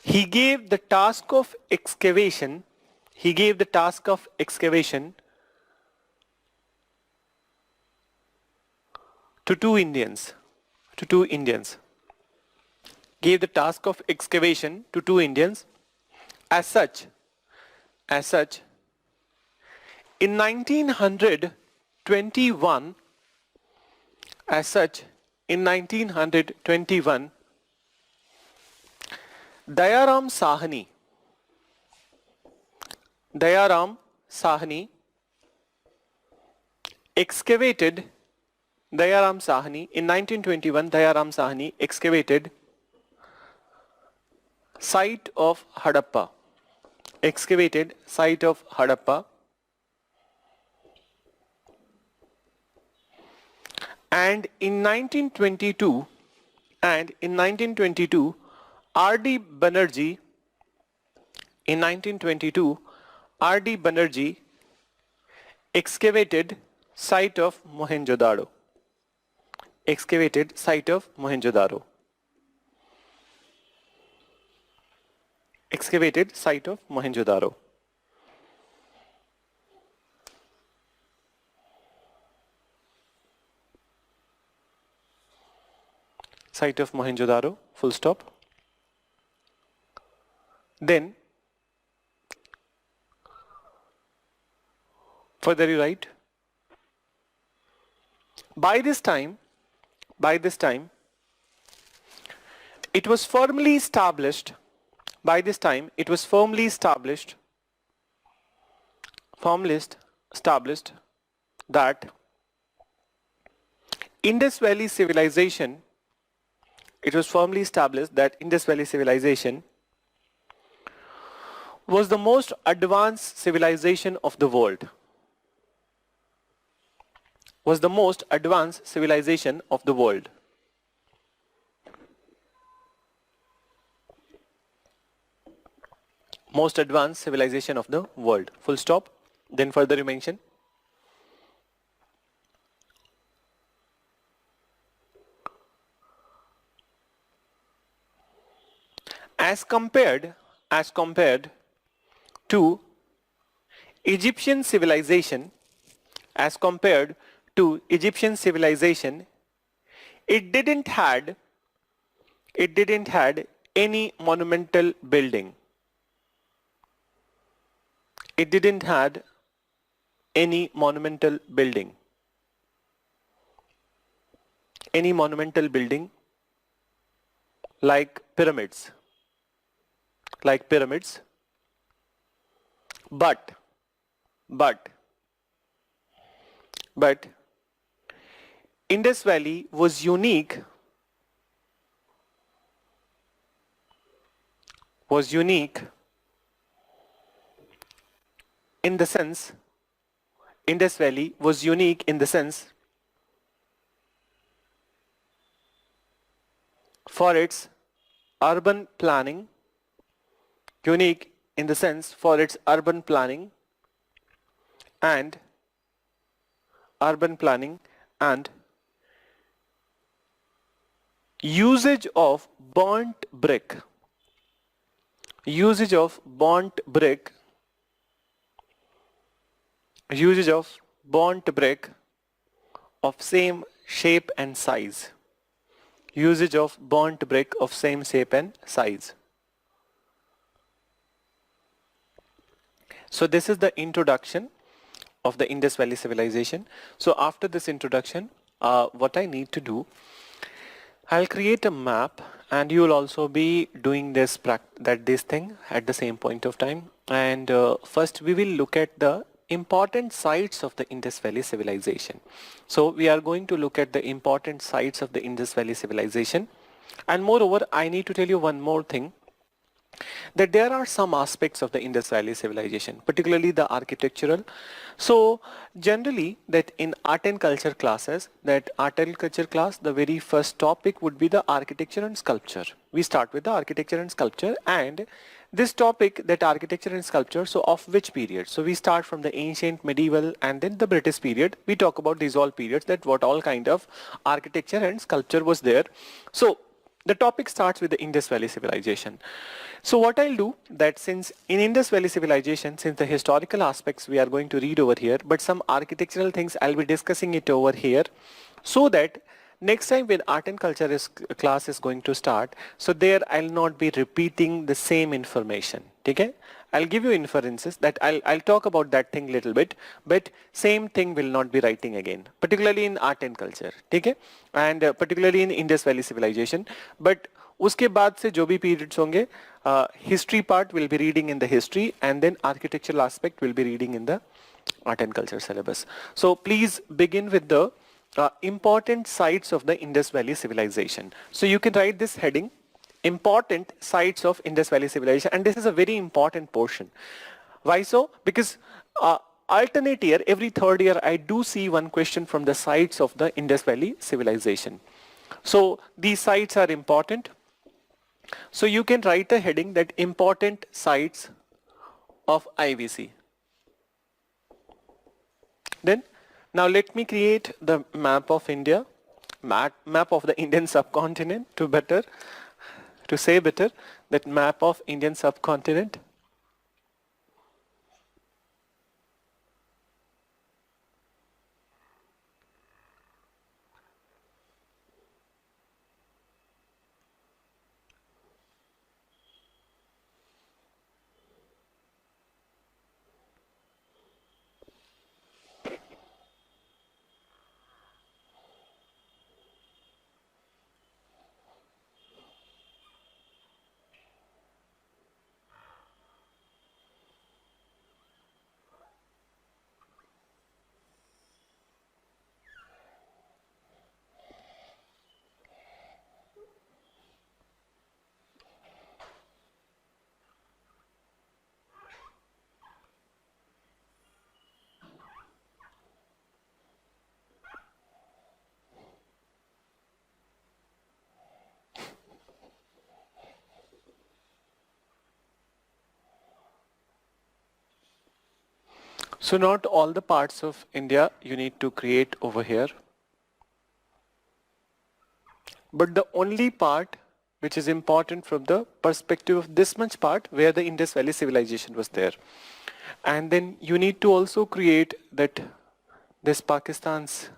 [SPEAKER 1] He gave the task of excavation, to two Indians. Gave the task of excavation to two Indians. As such, in 1921, Dayaram Sahni excavated site of Harappa. And in 1922, R.D. Banerjee excavated site of Mohenjo-daro. Site of Mohenjo-daro, full stop. Then, further you write, by this time, it was firmly established By this time, it was firmly established that Indus Valley civilization, it was firmly established that Indus Valley civilization was the most advanced civilization of the world. Was the most advanced civilization of the world. Most advanced civilization of the world. Full stop. Then further you mention. As compared to Egyptian civilization, as compared to Egyptian civilization, it didn't had any monumental building. It didn't had any monumental building. Any monumental building like pyramids. Like pyramids. But Indus Valley was unique in the sense, Indus Valley was unique in the sense for its urban planning, unique in the sense for its urban planning and usage of burnt brick. Usage of burnt brick of same shape and size. Usage of burnt brick of same shape and size. So this is the introduction of the Indus Valley civilization. So after this introduction, what I need to do, I'll create a map and you will also be doing this thing at the same point of time. And first we will look at the important sites of the Indus Valley civilization. So we are going to look at the important sites of the Indus Valley civilization. And moreover, I need to tell you one more thing, that there are some aspects of the Indus Valley civilization, particularly the architectural. So generally that in art and culture classes, the very first topic would be the architecture and sculpture. We start with the architecture and sculpture, and this topic, that architecture and sculpture, so of which period? So we start from the ancient, medieval, and then the British period. We talk about these all periods, that what all kind of architecture and sculpture was there. So the topic starts with the Indus Valley civilization. So what I'll do, that since in Indus Valley civilization, since the historical aspects we are going to read over here, but some architectural things I'll be discussing it over here, so that next time when art and culture class is going to start, so there I'll not be repeating the same information. Okay? I'll give you inferences that I'll talk about that thing little bit, but same thing will not be writing again, particularly in art and culture. Okay? And particularly in Indus Valley civilization. But उसके बाद से जो भी periods होंगे, history part will be reading in the history, and then architectural aspect will be reading in the art and culture syllabus. So please begin with the important sites of the Indus Valley civilization. So you can write this heading, important sites of Indus Valley civilization, and this is a very important portion. Why so? Because alternate year, every third year, I do see one question from the sites of the Indus Valley civilization. So these sites are important. So you can write a heading that important sites of IVC. Then now let me create the map of India, map of the Indian subcontinent to say better, that map of Indian subcontinent. So not all the parts of India you need to create over here. But the only part which is important from the perspective of this much part where the Indus Valley civilization was there. And then you need to also create that this Pakistan's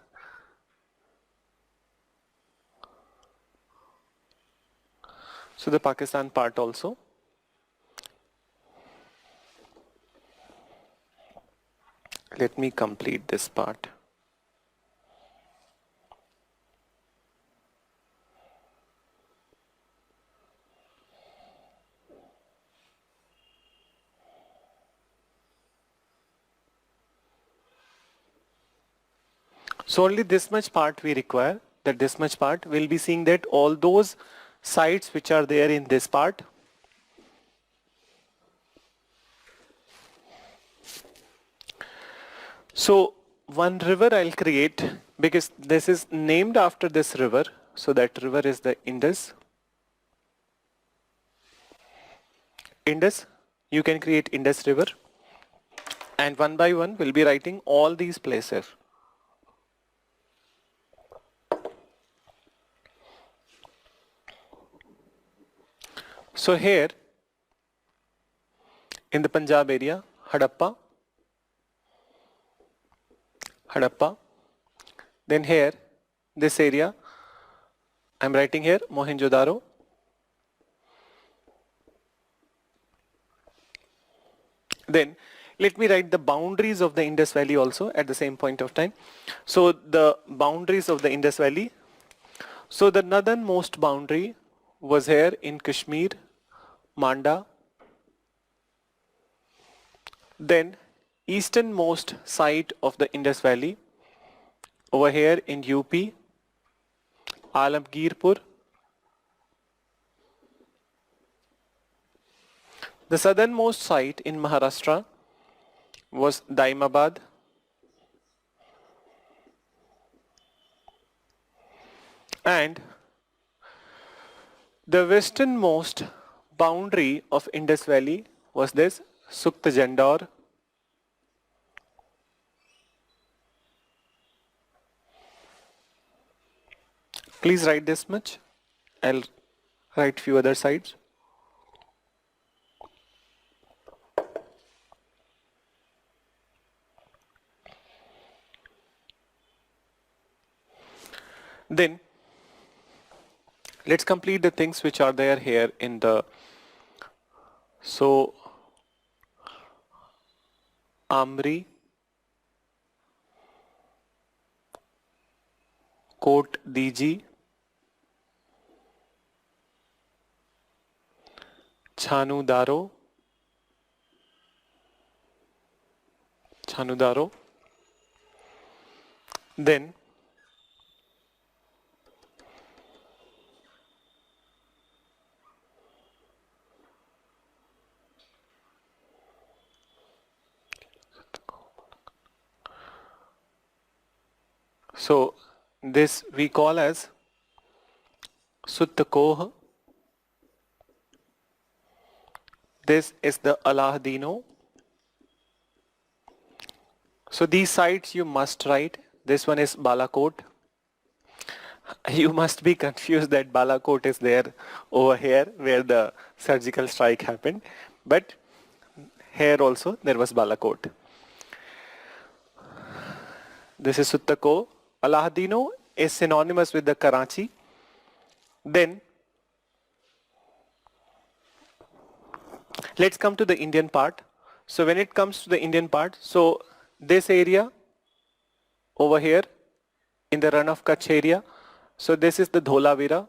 [SPEAKER 1] so the Pakistan part also. Let me complete this part. So only this much part we require, that this much part we'll be seeing that all those sites which are there in this part. So one river I'll create because this is named after this river. So that river is the Indus. Indus, you can create Indus River. And one by one we'll be writing all these places. So here in the Punjab area, Hadappa. Then here, this area, I'm writing here Mohenjo-daro. Then let me write the boundaries of the Indus Valley also at the same point of time. So the boundaries of the Indus Valley. So the northernmost boundary was here in Kashmir, Manda. Then easternmost site of the Indus Valley over here in UP, Alamgirpur. The southernmost site in Maharashtra was Daimabad. And the westernmost boundary of Indus Valley was this Sukta Jandor. Please write this much. I'll write few other sides. Then let's complete the things which are there here in the so Amri, Kot Diji, Chanudaro, then so this we call as Suttakoh. This is the Alahdino. So these sites you must write. This one is Balakot. You must be confused that Balakot is there over here where the surgical strike happened. But here also there was Balakot. This is Suttako. Alahdino is synonymous with the Karachi. Then let's come to the Indian part. So when it comes to the Indian part, so this area over here in the Run of Kutch area, so this is the Dholavira.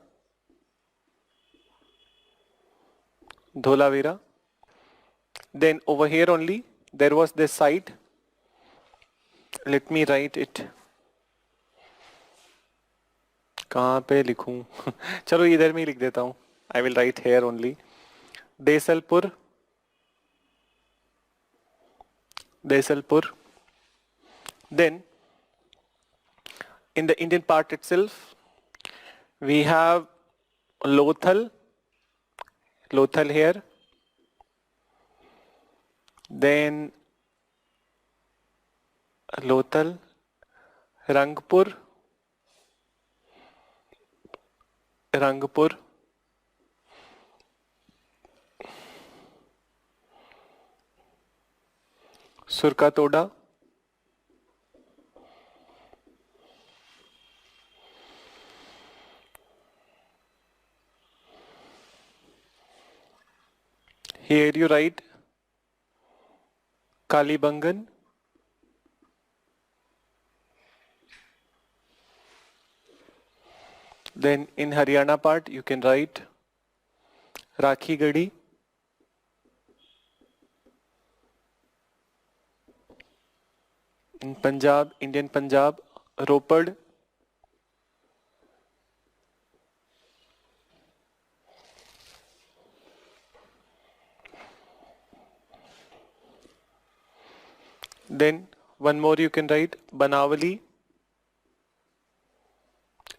[SPEAKER 1] Then over here only there was this site. Let me write it. कहाँ पे लिखूं? चलो इधर में ही लिख देता हूँ. I will write here only. Desalpur. Then in the Indian part itself, we have Lothal here. Then Lothal, Rangpur, Rangpur, Surkatoda, here you write Kalibangan, then in Haryana part you can write Rakhi Gadi, in Punjab, Indian Punjab, Ropad, then one more you can write Banawali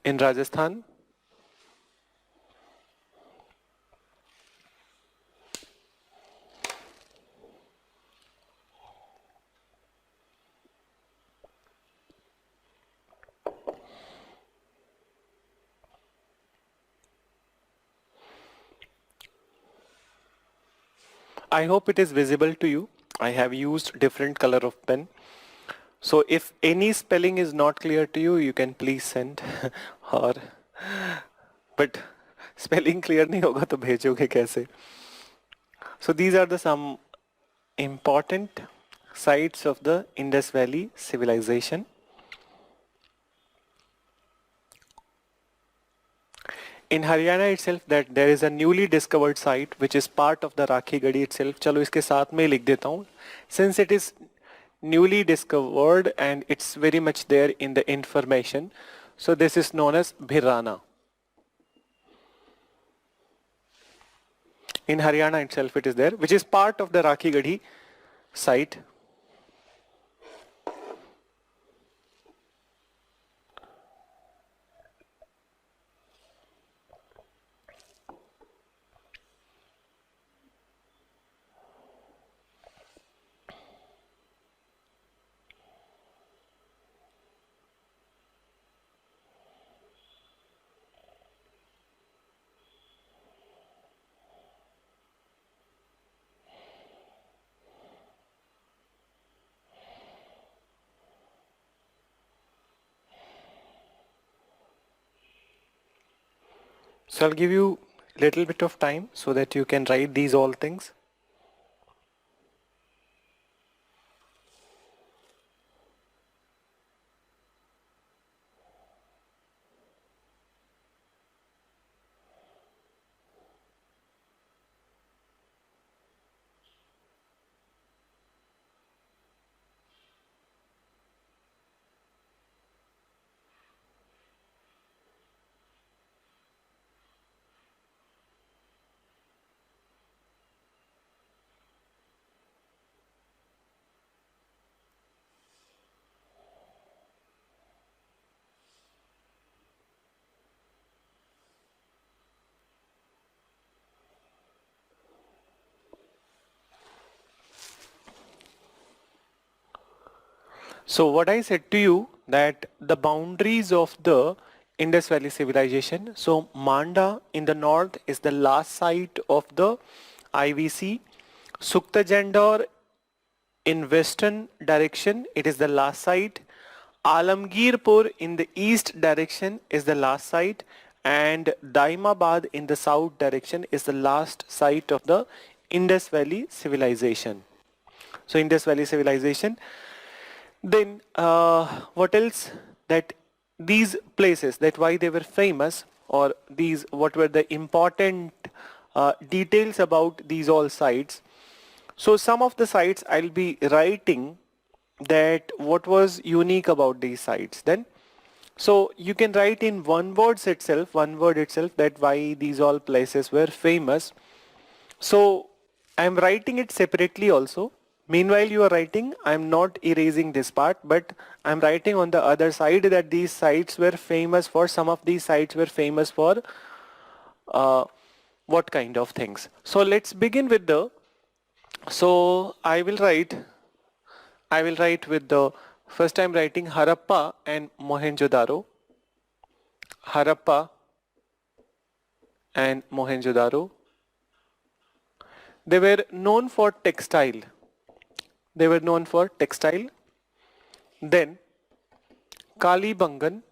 [SPEAKER 1] in Rajasthan, I hope it is visible to you. I have used different color of pen. So if any spelling is not clear to you, you can please send or but spelling clear नहीं होगा तो भेजोगे कैसे? So these are the some important sites of the Indus Valley civilization. In Haryana itself that there is a newly discovered site which is part of the Rakhi Gadi itself. चलो इसके साथ में लिख देता हूँ. Since it is newly discovered and it's very much there in the information. So this is known as Bhirrana. In Haryana itself it is there, which is part of the Rakhi Gadi site. So I'll give you little bit of time so that you can write these all things. So what I said to you that the boundaries of the Indus Valley civilization. So Manda in the north is the last site of the IVC. Sukta Jandor in western direction, it is the last site. Alamgirpur in the east direction is the last site, and Daimabad in the south direction is the last site of the Indus Valley civilization. So Indus Valley civilization. Then what else? That these places, that why they were famous, or these what were the important details about these all sites. So some of the sites I'll be writing that what was unique about these sites. Then so you can write in one word itself that why these all places were famous. So I'm writing it separately also. Meanwhile you are writing, I'm not erasing this part, but I'm writing on the other side that these sites were famous for, some of these sites were famous for what kind of things. So let's begin with the, so I will write with the First I'm writing Harappa and Mohenjo-daro. Harappa and Mohenjo-daro. They were known for textile. They were known for textile. Then Kalibangan.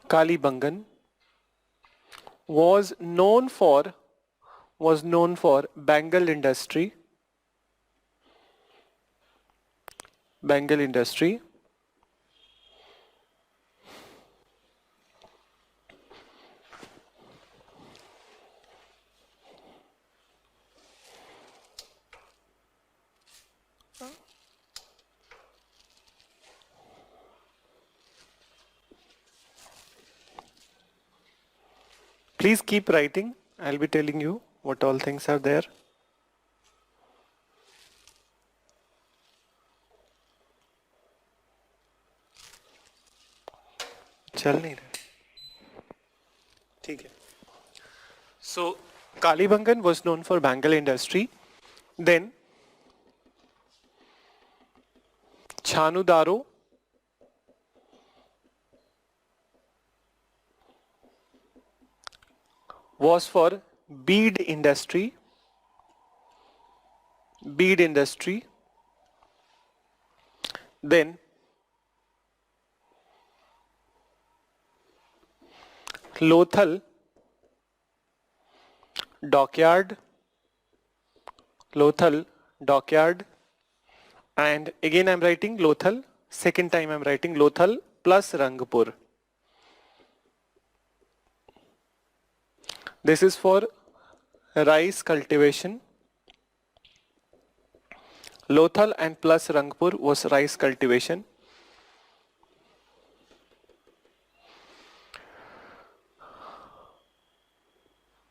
[SPEAKER 1] Kalibangan was known for Bengal industry. Bengal industry. Please keep writing. I'll be telling you what all things are there. चल नहीं रहा ठीक है. So Kalibangan was known for Bengal industry. Then Chanu-daro was for bead industry. Bead industry. Then Lothal dockyard. Lothal dockyard. And again I'm writing Lothal. Second time I'm writing Lothal plus Rangpur. This is for rice cultivation. Lothal and plus Rangpur was rice cultivation.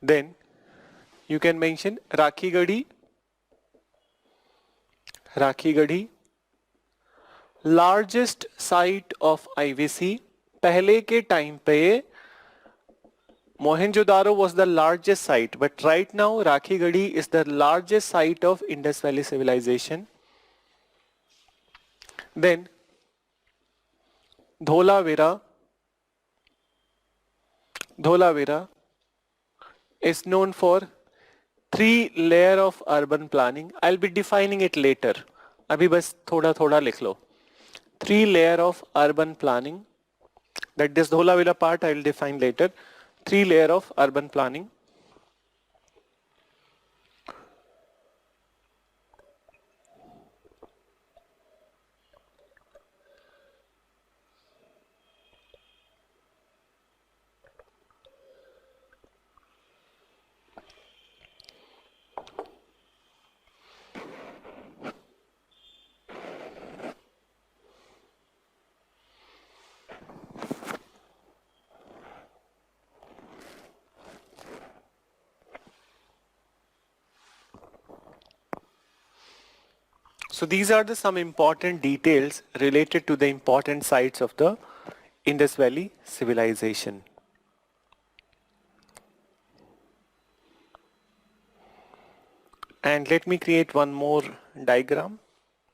[SPEAKER 1] Then you can mention Rakhigadi. Rakhigadi, largest site of IVC. पहले के time पे Mohenjo-daro was the largest site, but right now Rakhigadi is the largest site of Indus Valley civilization. Then Dholavira. Dholavira is known for 3-layer of urban planning. I'll be defining it later. अभी बस थोड़ा थोड़ा लिख लो. 3-layer of urban planning. That this Dholavira part I will define later. 3-layer of urban planning. So these are the some important details related to the important sites of the Indus Valley civilization. And let me create one more diagram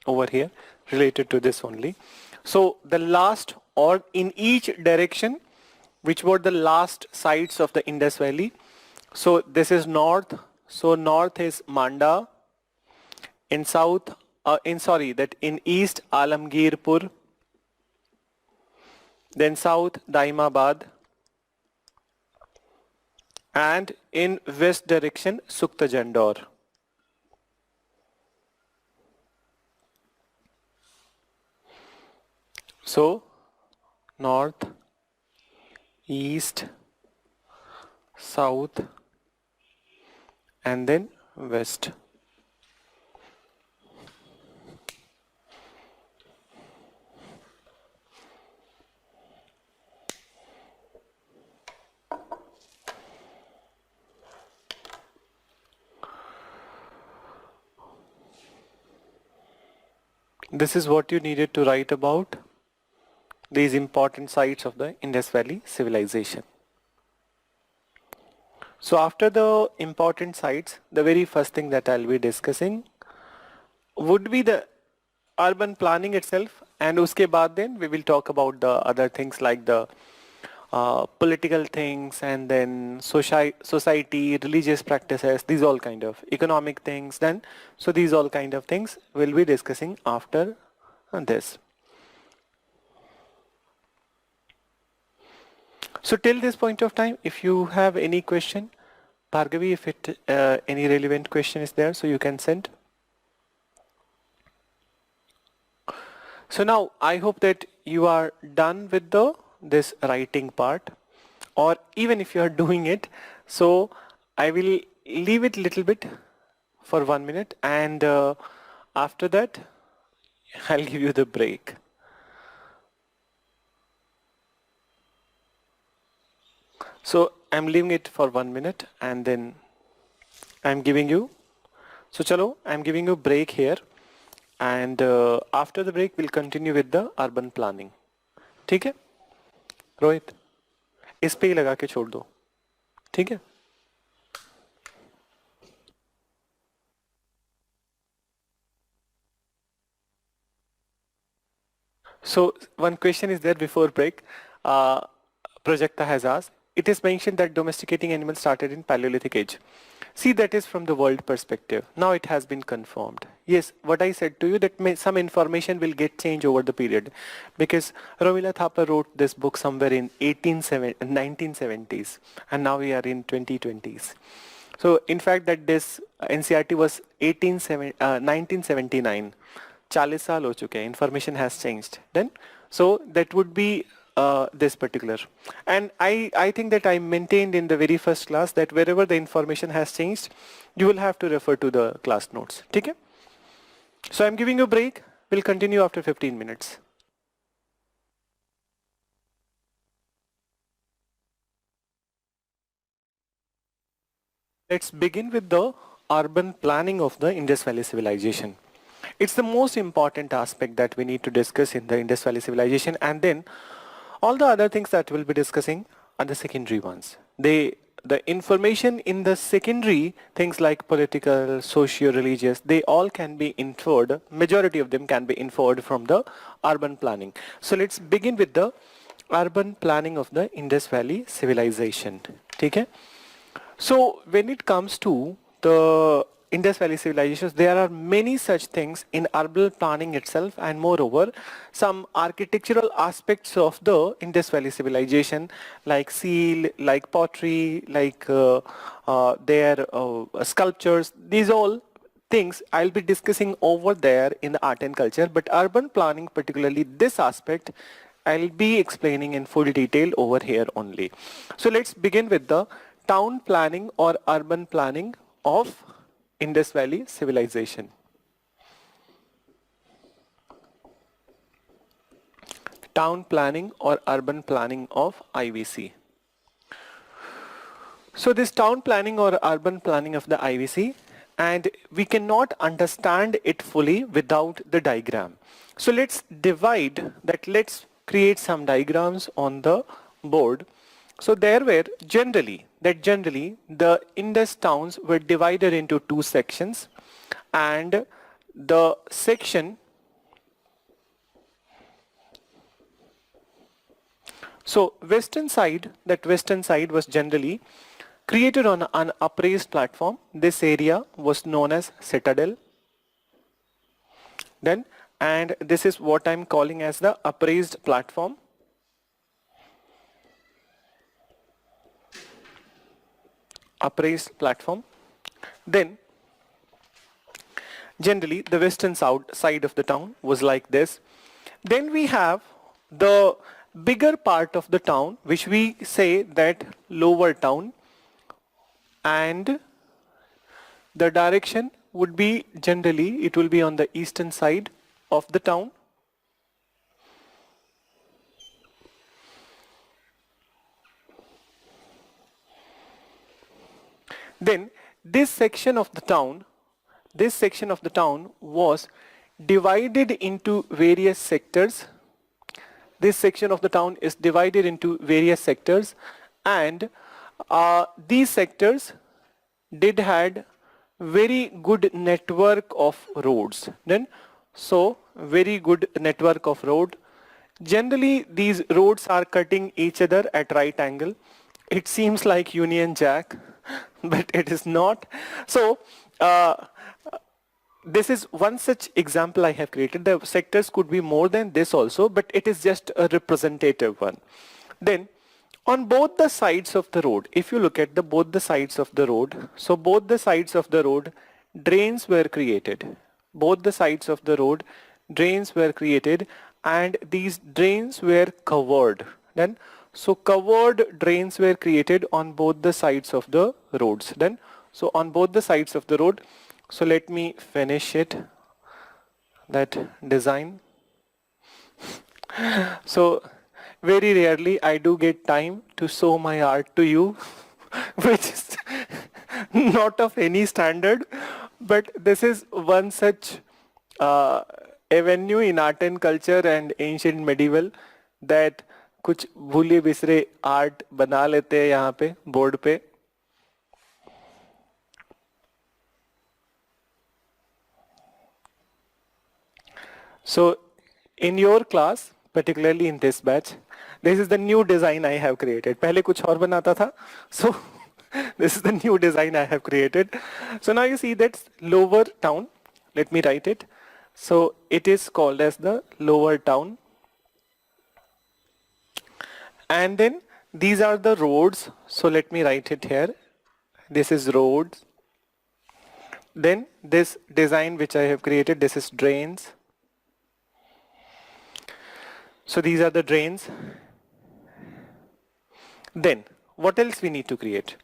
[SPEAKER 1] over here related to this only. So the last, or in each direction, which were the last sites of the Indus Valley. So this is north. So north is Manda. In south, in east Alamgirpur, then south Daimabad, and in west direction Sukta Jandor. So north, east, south, and then west. This is what you needed to write about these important sites of the Indus Valley civilization. So after the important sites, the very first thing that I'll be discussing would be the urban planning itself, and uske baad then we will talk about the other things like the political things, and then society, religious practices, these all kind of economic things then. So these all kind of things we'll be discussing after this. So till this point of time, if you have any question, Bhargavi, if any relevant question is there, so you can send. So now I hope that you are done with this writing part, or even if you are doing it, so I will leave it little bit for 1 minute, and after that I'll give you the break. So I'm leaving it for 1 minute, and then I'm giving you, so chalo, I'm giving you break here, and after the break we'll continue with the urban planning. ठीक है रोहित, इस पे ही लगा के छोड़ दो, ठीक है? So one question is there before break. Prajakta has asked, it is mentioned that domesticating animals started in Paleolithic age. See, that is from the world perspective. Now it has been confirmed. Yes, what I said to you, that some information will get changed over the period, because Romila Thapa wrote this book somewhere in 1970s, and now we are in 2020s. So in fact that this NCERT was 1979. 40 साल हो चुके हैं, information has changed then. So that would be this particular, and I think that I maintained in the very first class that wherever the information has changed, you will have to refer to the class notes. Okay? So I'm giving you a break. We'll continue after 15 minutes. Let's begin with the urban planning of the Indus Valley civilization. It's the most important aspect that we need to discuss in the Indus Valley civilization, and then all the other things that we'll be discussing are the secondary ones. The information in the secondary things like political, socio-religious, they all can be inferred, majority of them can be inferred from the urban planning. So let's begin with the urban planning of the Indus Valley civilization. Okay? So when it comes to the Indus Valley civilizations, there are many such things in urban planning itself, and moreover some architectural aspects of the Indus Valley civilization like seal, like pottery, like their sculptures, these all things I'll be discussing over there in the art and culture, but urban planning, particularly this aspect, I'll be explaining in full detail over here only. So let's begin with the town planning or urban planning of Indus Valley civilization. Town planning or urban planning of IVC. So this town planning or urban planning of the IVC, and we cannot understand it fully without the diagram. So let's divide that, let's create some diagrams on the board. So there were generally the Indus towns were divided into two sections, and the section, so western side was generally created on an upraised platform. This area was known as citadel. Then, and this is what I'm calling as the upraised platform. Upraised platform. Then generally the western side of the town was like this. Then we have the bigger part of the town, which we say that lower town, and the direction would be generally, it will be on the eastern side of the town. Then this section of the town was divided into various sectors. This section of the town is divided into various sectors, and these sectors did had very good network of roads. Then So very good network of road. Generally these roads are cutting each other at right angle. It seems like Union Jack, but it is not. So this is one such example I have created. The sectors could be more than this also, but it is just a representative one. Then on both the sides of the road, if you look at the both the sides of the road, so both the sides of the road, drains were created. Both the sides of the road, drains were created, and these drains were covered. Then so covered drains were created on both the sides of the roads. Then so on both the sides of the road, so let me finish it, that design. So very rarely I do get time to show my art to you, which is not of any standard, but this is one such avenue in art and culture and ancient medieval that कुछ भूले बिसरे art बना लेते हैं यहाँ पे board पे. So in your class, particularly in this batch, this is the new design I have created. पहले कुछ और बनाता था. So this is the new design I have created. So now you see that lower town. Let me write it. So it is called as the lower town. And then these are the roads. So let me write it here. This is roads. Then this design which I have created, this is drains. So these are the drains. Then what else we need to create?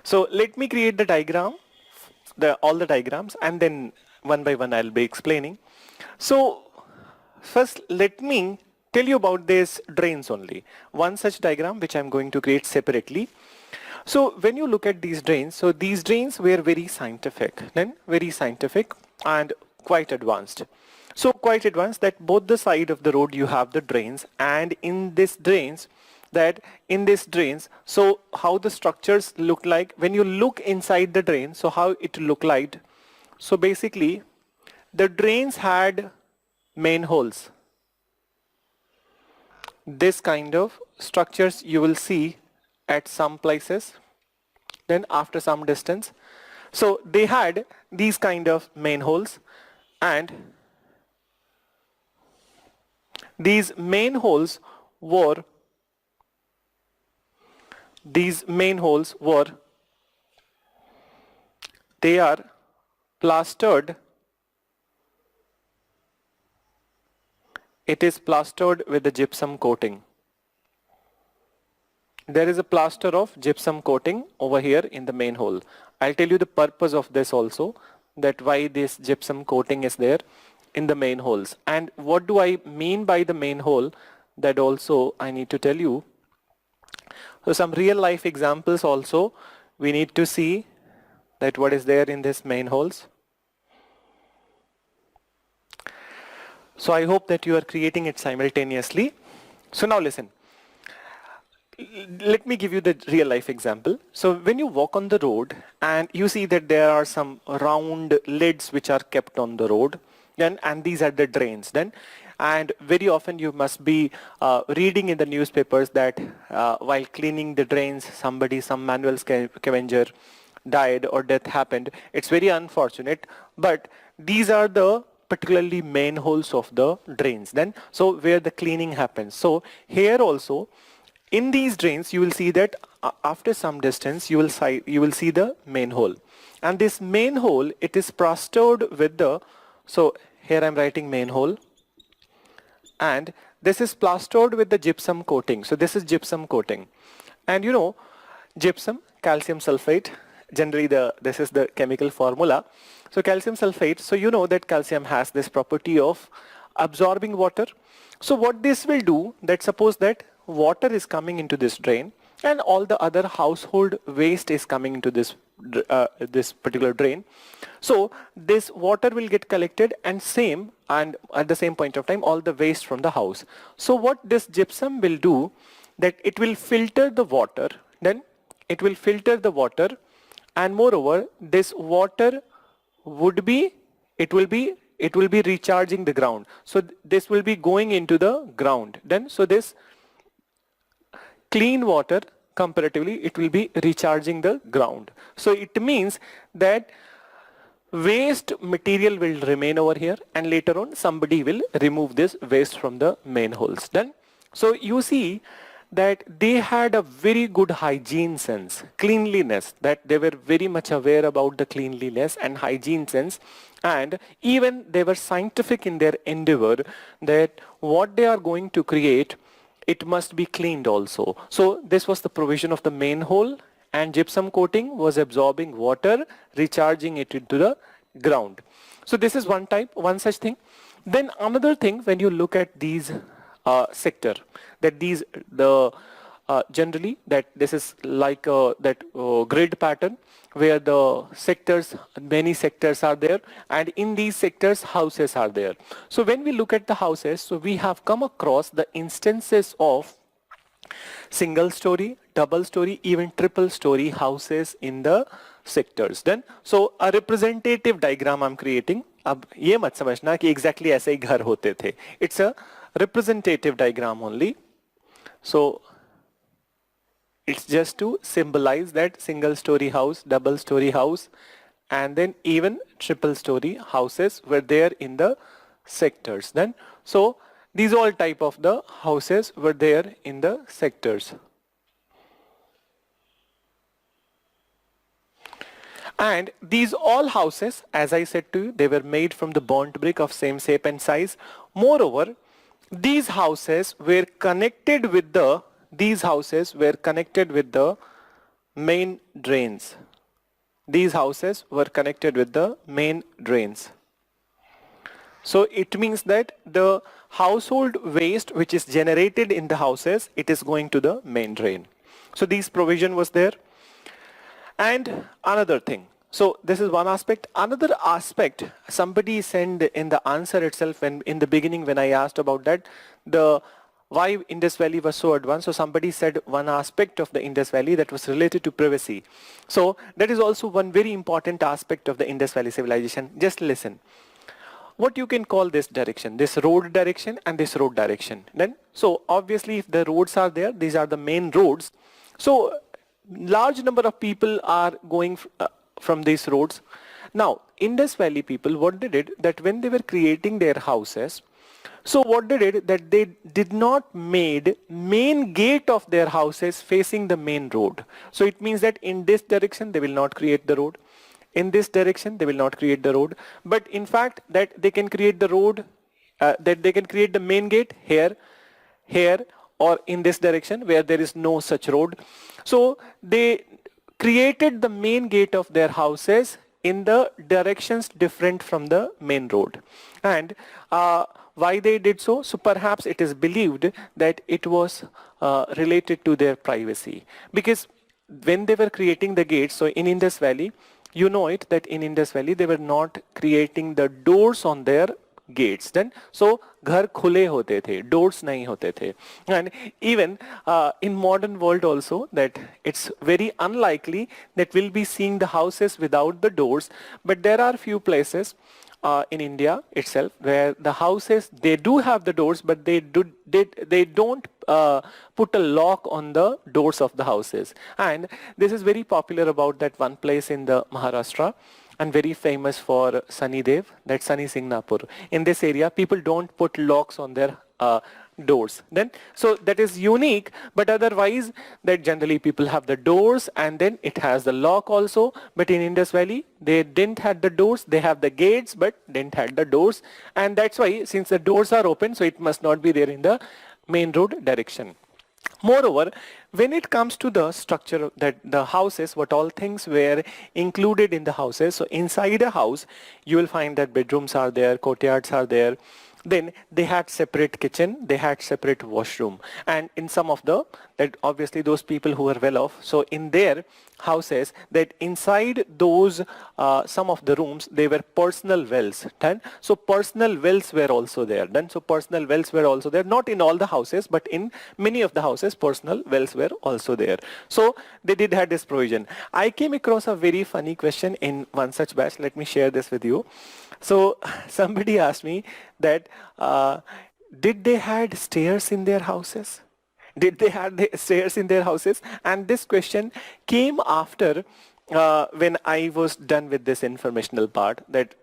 [SPEAKER 1] So let me create the diagram, all the diagrams, and then one by one I'll be explaining. So first let me tell you about this drains only. One such diagram which I'm going to create separately. So when you look at these drains, so these drains were very scientific, then very scientific and quite advanced. So quite advanced that both the side of the road you have the drains, and in this drains, so how the structures look like when you look inside the drain, so how it look like. So basically the drains had manholes. This kind of structures you will see at some places, then after some distance. So they had these kind of manholes, and these manholes were they are plastered. It is plastered with the gypsum coating. There is a plaster of gypsum coating over here in the manhole. I'll tell you the purpose of this also, that why this gypsum coating is there in the manholes. And what do I mean by the manhole, that also I need to tell you. So some real life examples also we need to see, that what is there in this manholes. So I hope that you are creating it simultaneously. So now listen. Let me give you the real life example. So when you walk on the road and you see that there are some round lids which are kept on the road, then, and these are the drains then, and very often you must be reading in the newspapers that while cleaning the drains, some manual scavenger died or death happened. It's very unfortunate, but these are the particularly manholes of the drains then, so where the cleaning happens. So here also in these drains you will see that after some distance you will see the manhole, and this manhole, it is plastered with the, so here I'm writing manhole, and this is plastered with the gypsum coating. So this is gypsum coating, and you know gypsum, calcium sulfate, generally this is the chemical formula. So calcium sulfate, so you know that calcium has this property of absorbing water. So what this will do, that suppose that water is coming into this drain and all the other household waste is coming into this particular drain. So this water will get collected and at the same point of time all the waste from the house. So what this gypsum will do, that it will filter the water, and moreover this water will be it will be recharging the ground. So this will be going into the ground. Then, so this clean water, comparatively, it will be recharging the ground. So it means that waste material will remain over here, and later on somebody will remove this waste from the manholes. Done. So you see that they had a very good hygiene sense, cleanliness, that they were very much aware about the cleanliness and hygiene sense, and even they were scientific in their endeavor that what they are going to create, it must be cleaned also. So this was the provision of the manhole, and gypsum coating was absorbing water, recharging it into the ground. So this is one type, one such thing. Then another thing, when you look at these sector, that these generally that this is like that grid pattern where the sectors, many sectors are there, and in these sectors houses are there. So when we look at the houses, so we have come across the instances of single story, double story, even triple story houses in the sectors. Then so a representative diagram I'm creating. अब ये मत समझना कि exactly ऐसे ही घर होते थे. It's a representative diagram only. So it's just to symbolize that single story house, double story house, and then even triple story houses were there in the sectors. Then so these all type of the houses were there in the sectors. And these all houses, as I said to you, they were made from the burnt brick of same shape and size. Moreover, these houses were connected with the main drains. These houses were connected with the main drains. So it means that the household waste which is generated in the houses, it is going to the main drain. So this provision was there. And another thing, so this is one aspect. Another aspect, somebody sent in the answer itself, when in the beginning when I asked about that, the why Indus Valley was so advanced. So somebody said one aspect of the Indus Valley that was related to privacy. So that is also one very important aspect of the Indus Valley civilization. Just listen. What you can call this direction, this road direction and this road direction. Then, so obviously if the roads are there, these are the main roads. So large number of people are going from these roads. Now, Indus Valley people, what they did, that when they were creating their houses, so what they did, that they did not made main gate of their houses facing the main road. So it means that in this direction, they will not create the road. In this direction, they will not create the road. But in fact, that they can create the road, that they can create the main gate here, here, or in this direction where there is no such road. So they created the main gate of their houses in the directions different from the main road. And why they did so? So perhaps it is believed that it was related to their privacy. Because when they were creating the gates, so in Indus Valley, you know it that in Indus Valley they were not creating the doors on their gates. Then so घर खुले होते थे, doors नहीं होते थे. And even in modern world also, that it's very unlikely that we'll be seeing the houses without the doors. But there are few places in India itself where the houses, they do have the doors, but they don't put a lock on the doors of the houses. And this is very popular about that one place in the Maharashtra, and very famous for Sunny Dev, that's Sunny Singnapur. In this area, people don't put locks on their doors. Then, so that is unique, but otherwise, that generally people have the doors and then it has the lock also. But in Indus Valley, they didn't have the doors, they have the gates, but didn't have the doors. And that's why, since the doors are open, so it must not be there in the main road direction. Moreover, when it comes to the structure, that the houses, what all things were included in the houses. So inside a house, you will find that bedrooms are there, courtyards are there, Then they had separate kitchen, they had separate washroom. And in some of that obviously those people who were well off, so in their houses, that inside those, some of the rooms, they were personal wells. Done. So personal wells were also there. Done. So personal wells were also there, not in all the houses, but in many of the houses, personal wells were also there. So they did have this provision. I came across a very funny question in one such batch. Let me share this with you. So somebody asked me that, did they had stairs in their houses? Did they have the stairs in their houses? And this question came after when I was done with this informational part, that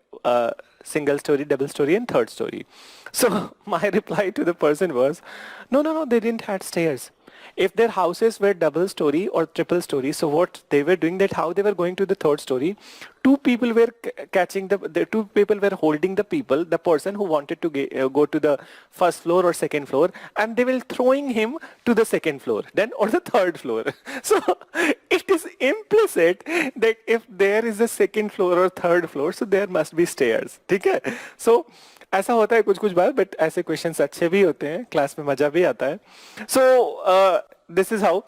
[SPEAKER 1] single story, double story, and third story. So my reply to the person was, no, they didn't have stairs. If their houses were double story or triple story, so what they were doing, that how they were going to the third story, two people were catching the two people were holding the person who wanted to go to the first floor or second floor, and they were throwing him to the second floor then or the third floor. So it is implicit that if there is a second floor or third floor, so there must be stairs. ठीक है? So ऐसा होता है कुछ कुछ बार, but ऐसे questions अच्छे भी होते हैं, क्लास में मजा भी आता है. So this is how.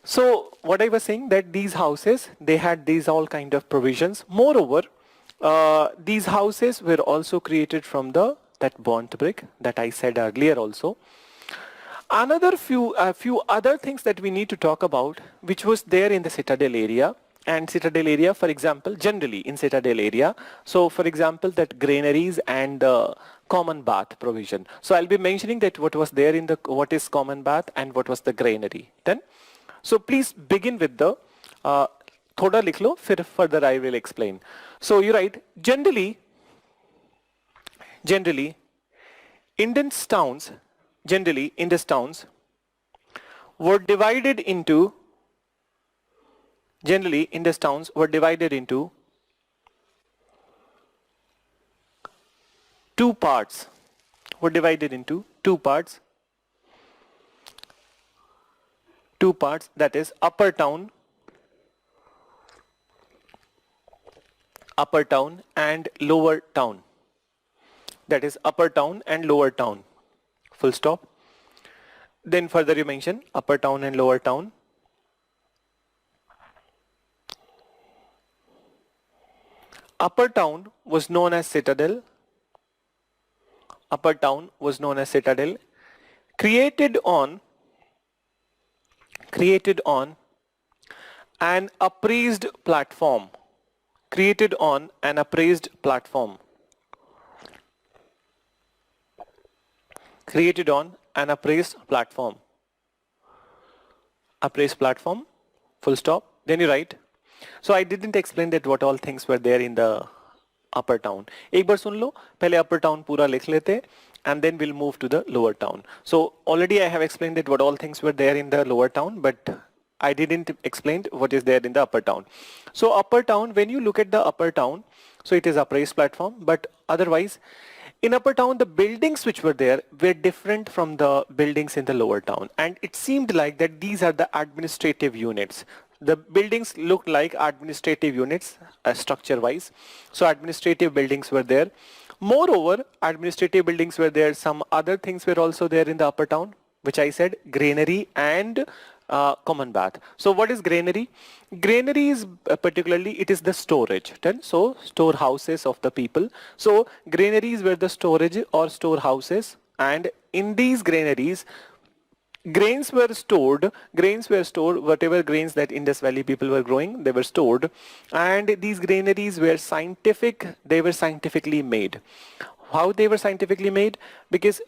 [SPEAKER 1] So what I was saying, that these houses, they had these all kind of provisions. Moreover, these houses were also created from that burnt brick that I said earlier also. Another few other things that we need to talk about, which was there in the Citadel area. And Citadel area, for example, generally in Citadel area, so for example, that granaries and the common bath provision. So I'll be mentioning that what was there in what is common bath and what was the granary. Then, so please begin with the thoda likh lo, fir further I will explain. So you write, generally, Indus towns were divided into two parts. That is upper town and lower town. Full stop. Then further you mention upper town and lower town. Upper town was known as Citadel. Created on an appraised platform. Full stop. Then you write. So I didn't explain that what all things were there in the upper town. एक बार सुन लो, पहले upper town पूरा लिख लेते, and then we'll move to the lower town. So already I have explained that what all things were there in the lower town, but I didn't explain what is there in the upper town. So upper town, when you look at the upper town, so it is appraised platform, but otherwise, in upper town, the buildings which were there were different from the buildings in the lower town. And it seemed like that these are the administrative units. The buildings looked like administrative units structure-wise. So administrative buildings were there. Moreover, administrative buildings were there. Some other things were also there in the upper town, which I said granary and common bath. So what is granary? Granary is particularly, it is the storage. So storehouses of the people. So granaries were the storage or storehouses, and in these granaries, grains were stored, whatever grains that Indus Valley people were growing, they were stored. And these granaries were they were scientifically made. How they were scientifically made? Because,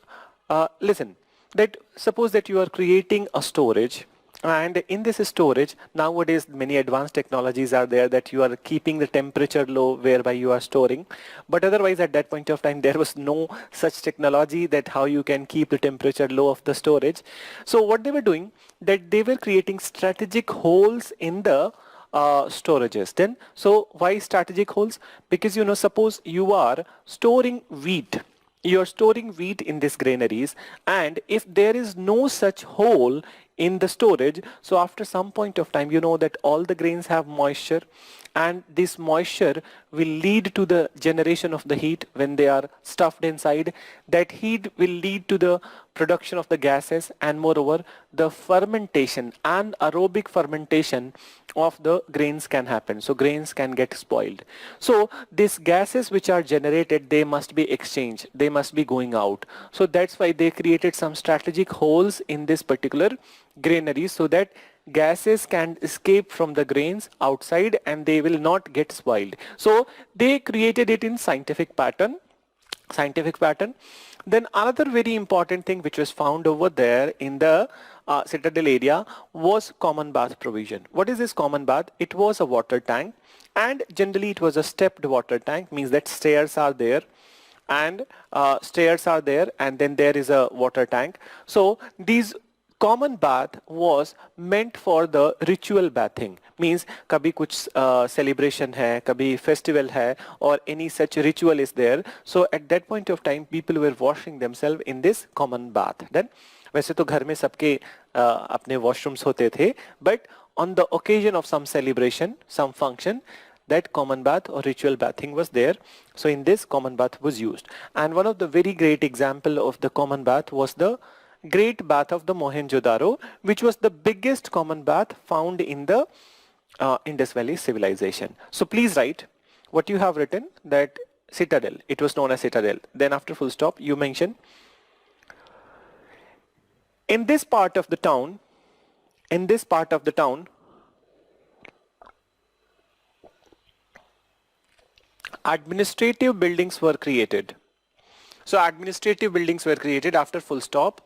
[SPEAKER 1] listen, that suppose that you are creating a storage, and in this storage, nowadays many advanced technologies are there that you are keeping the temperature low whereby you are storing. But otherwise at that point of time, there was no such technology that how you can keep the temperature low of the storage. So what they were doing, that they were creating strategic holes in the storages. Then, so why strategic holes? Because, you know, suppose you are storing wheat. You are storing wheat in these granaries, and if there is no such hole in the storage, so after some point of time, you know that all the grains have moisture, and this moisture will lead to the generation of the heat when they are stuffed inside. That heat will lead to the production of the gases, and moreover the fermentation and aerobic fermentation of the grains can happen. So grains can get spoiled. So these gases which are generated, they must be exchanged, they must be going out. So that's why they created some strategic holes in this particular granary so that gases can escape from the grains outside and they will not get spoiled. So they created it in scientific pattern. Then another very important thing which was found over there in the citadel area was common bath provision. What is this common bath? It was a water tank, and generally it was a stepped water tank, means that stairs are there and then there is a water tank. So these common bath was meant for the ritual bathing, means kabhi kuch celebration hai, kabhi festival hai, or any such ritual is there. So at that point of time people were washing themselves in this common bath. Then वैसे तो घर में सबके अपने washrooms होते थे, but on the occasion of some celebration, some function, that common bath or ritual bathing was there. So in this common bath was used. And one of the very great example of the common bath was the Great Bath of the Mohenjo-daro, which was the biggest common bath found in the Indus Valley civilization. So please write what you have written, that citadel, it was known as citadel. Then after full stop you mention, in this part of the town, administrative buildings were created. So administrative buildings were created after full stop.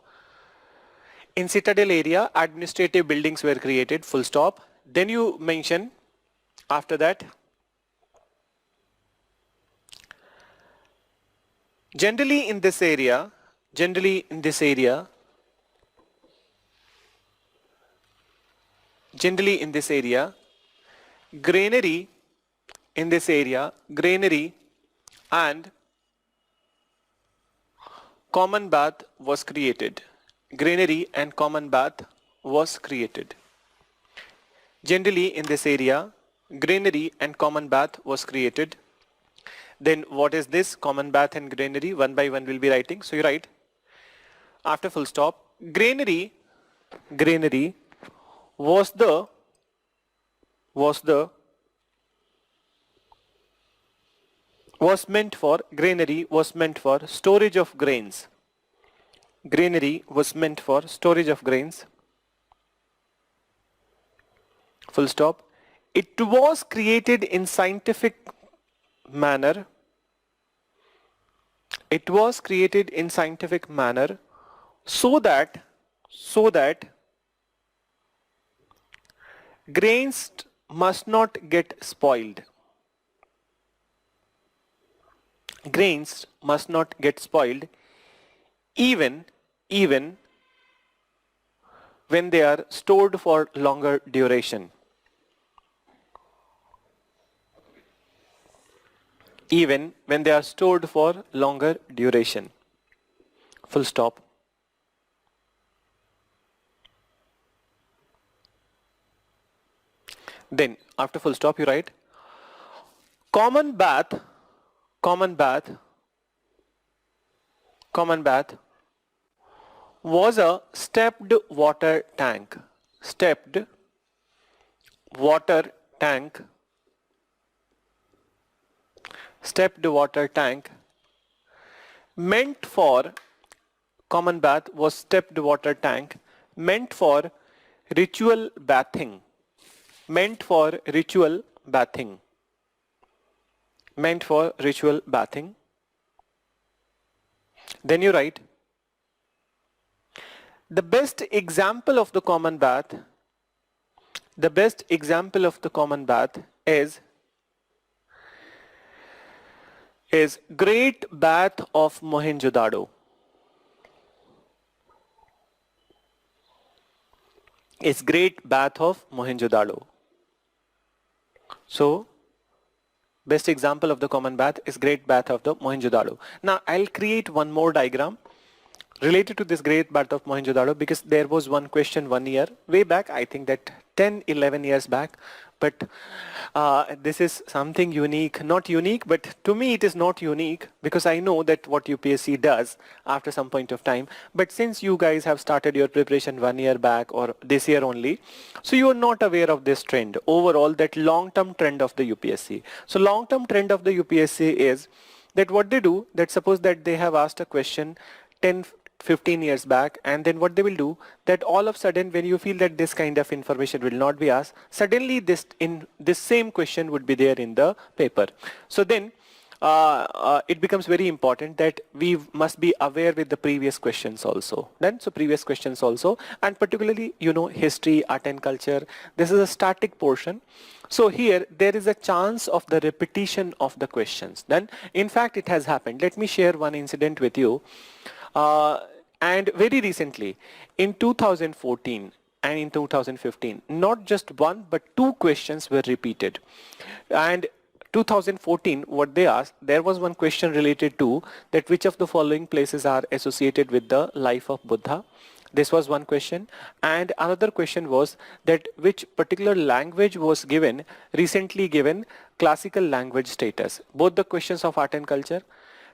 [SPEAKER 1] In citadel area, administrative buildings were created, full stop. Then you mention after that, generally in this area, granary and common bath was created. Granary and common bath was created. Generally in this area, granary and common bath was created. Then what is this common bath and granary? One by one we'll be writing. So you write after full stop, granary was meant for storage of grains. Granary was meant for storage of grains. Full stop. It was created in scientific manner. It was created in scientific manner so that grains must not get spoiled. Grains must not get spoiled even when they are stored for longer duration. Even when they are stored for longer duration. Full stop. Then after full stop you write common bath was a stepped water tank. Stepped water tank meant for, common bath was stepped water tank meant for ritual bathing. Meant for ritual bathing. Then you write the best example of the common bath is Great Bath of Mohenjo-daro. Is Great Bath of Mohenjo-daro. So best example of the common bath is Great Bath of the Mohenjo-daro. Now I'll create one more diagram related to this Great Bath of Mohenjo-daro, because there was one question one year way back, I think that 10-11 years back, but this is something unique, not unique, but to me it is not unique, because I know that what UPSC does after some point of time. But since you guys have started your preparation one year back or this year only, so you are not aware of this trend overall, that long-term trend of the UPSC. So long-term trend of the UPSC is that what they do, that suppose that they have asked a question 10 15 years back, and then what they will do, that all of a sudden when you feel that this kind of information will not be asked, suddenly this same question would be there in the paper. So then it becomes very important that we must be aware with the previous questions also. So previous questions also, and particularly, history, art and culture, this is a static portion. So here there is a chance of the repetition of the questions. Then in fact it has happened. Let me share one incident with you. And very recently, in 2014 and in 2015, not just one but two questions were repeated. And 2014, what they asked, there was one question related to that which of the following places are associated with the life of Buddha. This was one question, and another question was that which particular language was recently given classical language status. Both the questions of art and culture,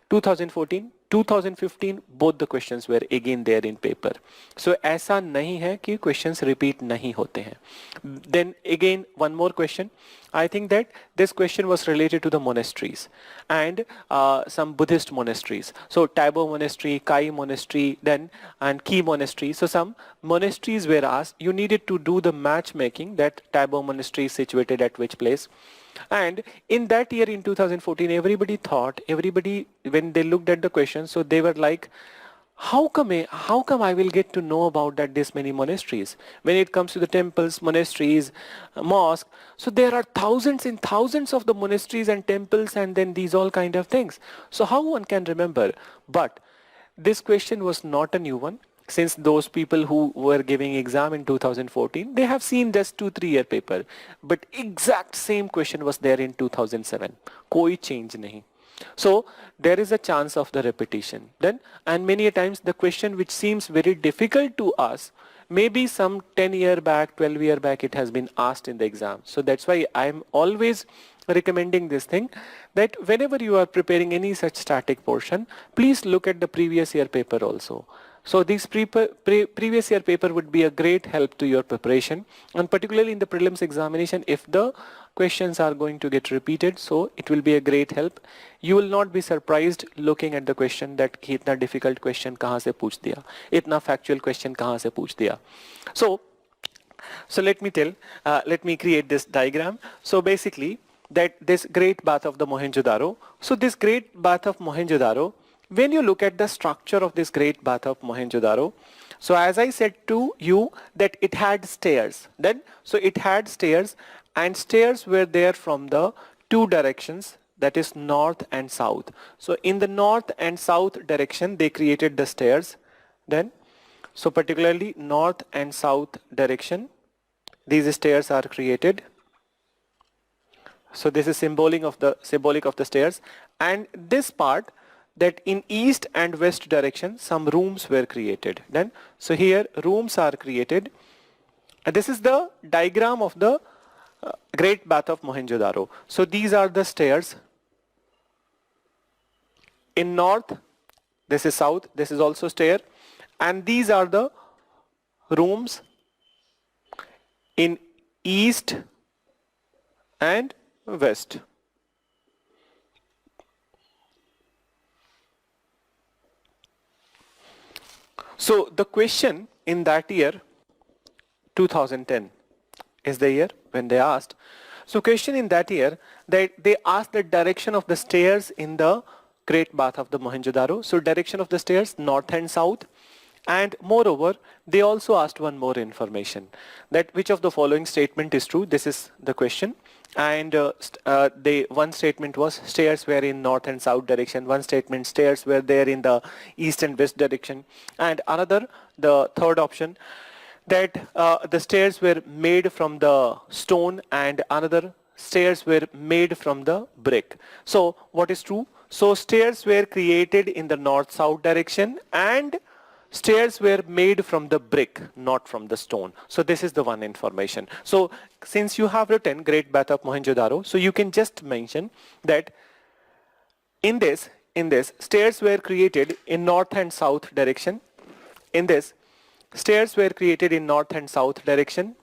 [SPEAKER 1] 2014, 2015, both the questions were again there in paper. So ऐसा नहीं है कि questions repeat नहीं होते हैं. Then again one more question. I think that this question was related to the monasteries and some Buddhist monasteries. So Taibo Monastery, Kai Monastery, then and Ki Monastery. So some monasteries were asked. You needed to do the matchmaking that Taibo Monastery is situated at which place. And in that year, in 2014, everybody, when they looked at the question, so they were like, how come I will get to know about that this many monasteries? When it comes to the temples, monasteries, mosque, so there are thousands and thousands of the monasteries and temples and then these all kind of things. So how one can remember? But this question was not a new one. Since those people who were giving exam in 2014, they have seen just 2-3 year paper. But exact same question was there in 2007. Koi change nahi. So there is a chance of the repetition. Then, and many a times the question which seems very difficult to us, maybe some 10 year back, 12 year back, it has been asked in the exam. So that's why I'm always recommending this thing, that whenever you are preparing any such static portion, please look at the previous year paper also. So this previous year paper would be a great help to your preparation, and particularly in the prelims examination, if the questions are going to get repeated, so it will be a great help. You will not be surprised looking at the question that इतना difficult question कहाँ से पूछ दिया, इतना factual question कहाँ से पूछ दिया. So let me create this diagram. So basically that this Great Bath of the Mohenjo-daro. So this Great Bath of Mohenjo-daro, when you look at the structure of this Great Bath of Mohenjo-daro, so as I said to you that it had stairs. So it had stairs, and stairs were there from the two directions, that is north and south. So in the north and south direction they created the stairs. So particularly north and south direction, these stairs are created. So this is symbolic of the stairs, and this part, that in east and west direction some rooms were created. So here rooms are created, and this is the diagram of the Great Bath of Mohenjo-daro. So these are the stairs. In north, this is south, this is also stair, and these are the rooms in east and west. So the question in that year, 2010 is the year when they asked. So question in that year, that they asked the direction of the stairs in the Great Bath of the Mohenjo-daro. So direction of the stairs, north and south. And moreover, they also asked one more information, that which of the following statement is true. This is the question. And one statement was stairs were in north and south direction. One statement, stairs were there in the east and west direction. And another, the third option, that the stairs were made from the stone, and another, stairs were made from the brick. So what is true? So stairs were created in the north-south direction, and stairs were made from the brick, not from the stone. So this is the one information. So since you have written Great Bath of Mohenjo-daro, so you can just mention that in this stairs were created in north and south direction. In this, stairs were created in north and south direction.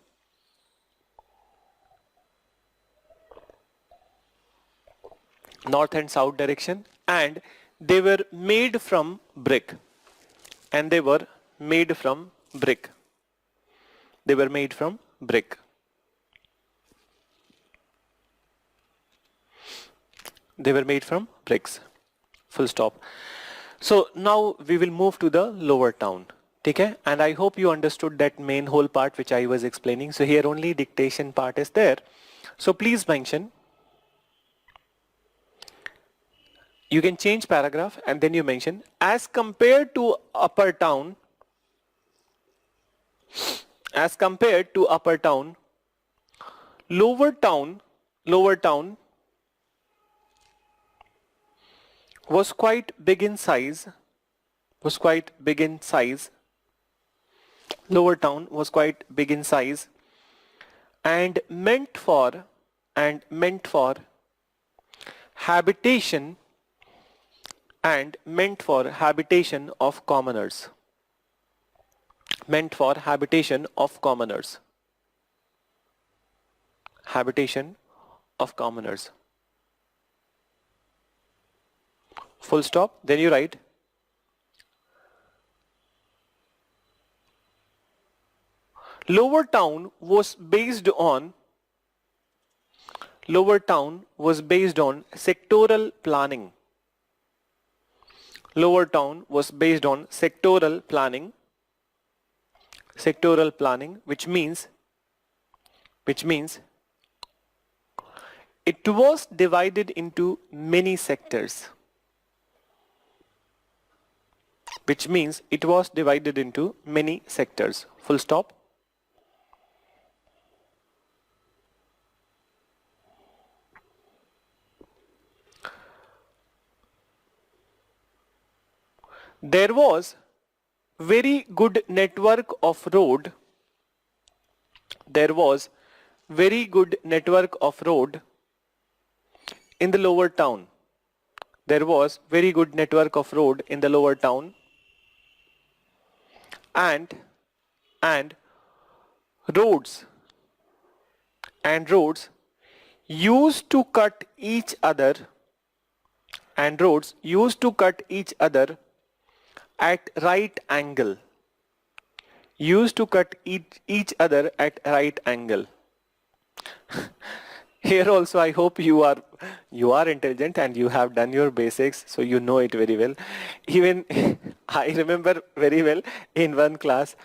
[SPEAKER 1] North and south direction, and they were made from brick. And they were made from brick. They were made from brick. They were made from bricks. Full stop. So now we will move to the lower town. Okay? And I hope you understood that main whole part which I was explaining. So here only dictation part is there. So please mention. You can change paragraph and then you mention as compared to upper town. As compared to upper town, lower town was quite big in size. Lower town was quite big in size and meant for habitation of commoners. Meant for habitation of commoners. Habitation of commoners. Full stop. Then you write lower town was based on sectoral planning. Lower town was based on sectoral planning. Sectoral planning, which means it was divided into many sectors. Which means it was divided into many sectors. Full stop. There was very good network of road. There was very good network of road in the lower town. There was very good network of road in the lower town. And roads used to cut each other at right angle. Used to cut each other at right angle. Here also I hope you are intelligent and you have done your basics, so you know it very well. Even I remember very well in one class,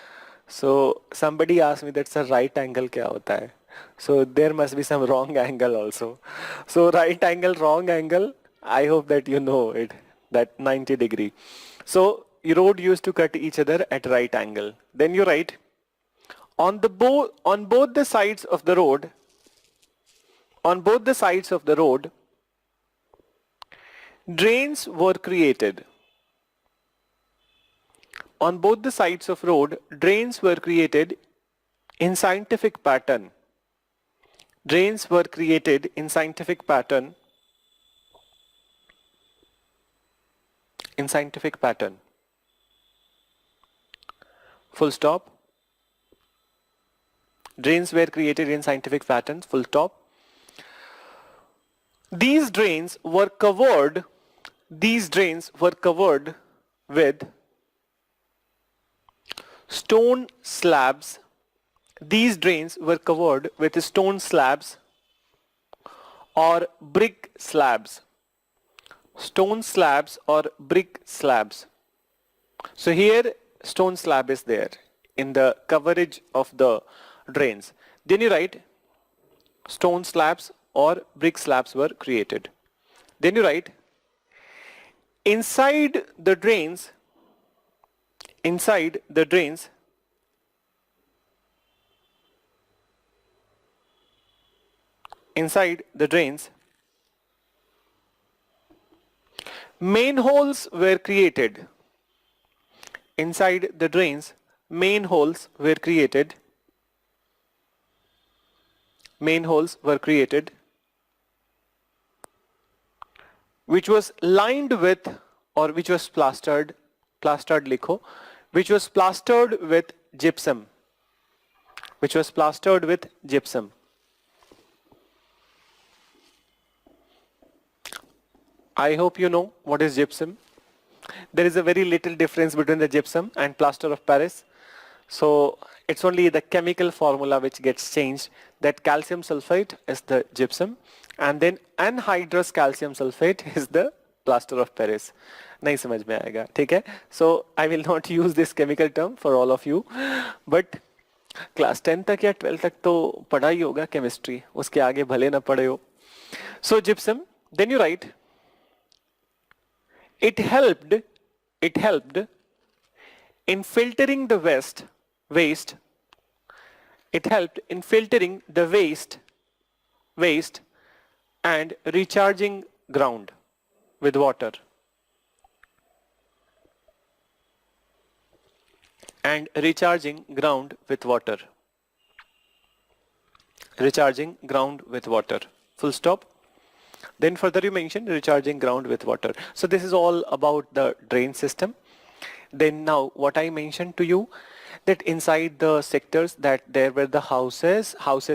[SPEAKER 1] so somebody asked me that's a right angle kya hota hai. So there must be some wrong angle also. So right angle, wrong angle, I hope that you know it, that 90 degree. So road used to cut each other at right angle. Then you write on both the sides of the road. On both the sides of the road, drains were created. On both the sides of road, drains were created in scientific pattern. Drains were created in scientific pattern. In scientific pattern. Full stop. Drains were created in scientific patterns. Full stop. These drains were covered with stone slabs. These drains were covered with stone slabs or brick slabs. Stone slabs or brick slabs. So here stone slab is there in the coverage of the drains. Then you write stone slabs or brick slabs were created. Then you write inside the drains manholes were created. inside the drains, manholes were created. Manholes were created, which was lined with, or which was plastered likho, which was plastered with gypsum. Which was plastered with gypsum. I hope you know what is gypsum. There is a very little difference between the gypsum and plaster of Paris. So it's only the chemical formula which gets changed. That calcium sulfate is the gypsum, and then anhydrous calcium sulfate is the plaster of Paris. नहीं समझ में आएगा, ठीक है? So I will not use this chemical term for all of you, but class 10 तक या 12 तक तो पढ़ा ही होगा केमिस्ट्री, उसके आगे भले ना पढ़े हो. So gypsum, then you write, it helped in filtering the waste. It helped in filtering the waste and recharging ground with water. And recharging ground with water. Recharging ground with water. Full stop. Then further you mentioned recharging ground with water. So this is all about the drain system. Then now what I mentioned to you, that inside the sectors that there were the houses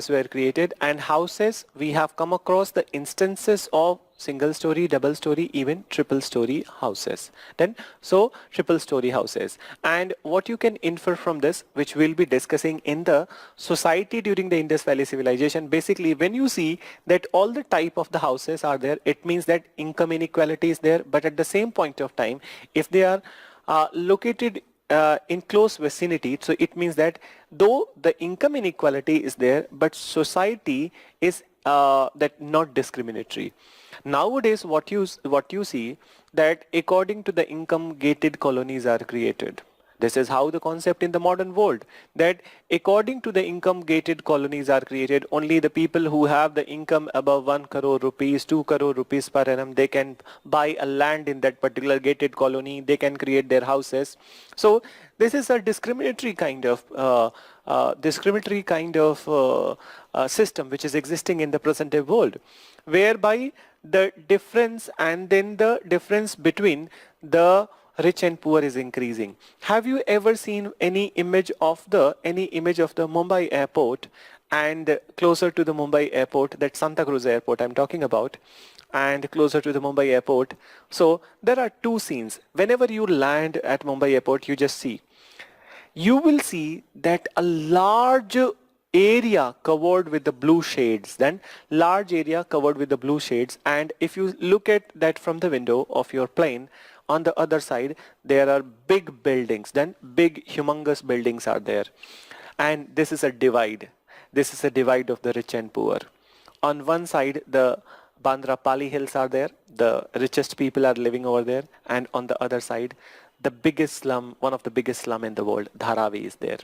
[SPEAKER 1] were created, and houses we have come across the instances of single story, double story, even triple story houses. Then so triple story houses, and what you can infer from this, which we'll be discussing in the society during the Indus Valley civilization, basically when you see that all the type of the houses are there, it means that income inequality is there, but at the same point of time, if they are located in close vicinity, so it means that though the income inequality is there, but society is that not discriminatory. Nowadays what you see, that according to the income gated colonies are created. This is how the concept in the modern world, that according to the income gated colonies are created. Only the people who have the income above 1 crore rupees, 2 crore rupees per annum, they can buy a land in that particular gated colony, they can create their houses. So this is a discriminatory kind of system which is existing in the present day world, whereby the difference and then the difference between the rich and poor is increasing. Have you ever seen any image of the Mumbai airport, and closer to the Mumbai airport, that Santa Cruz airport I'm talking about, and closer to the Mumbai airport? So there are two scenes. Whenever you land at Mumbai airport, you will see that a large area covered with the blue shades, and if you look at that from the window of your plane, on the other side there are big buildings, big humongous buildings are there, and this is a divide of the rich and poor. On one side the Bandra Pali hills are there, the richest people are living over there, and on the other side the biggest slum, one of the biggest slum in the world, Dharavi, is there.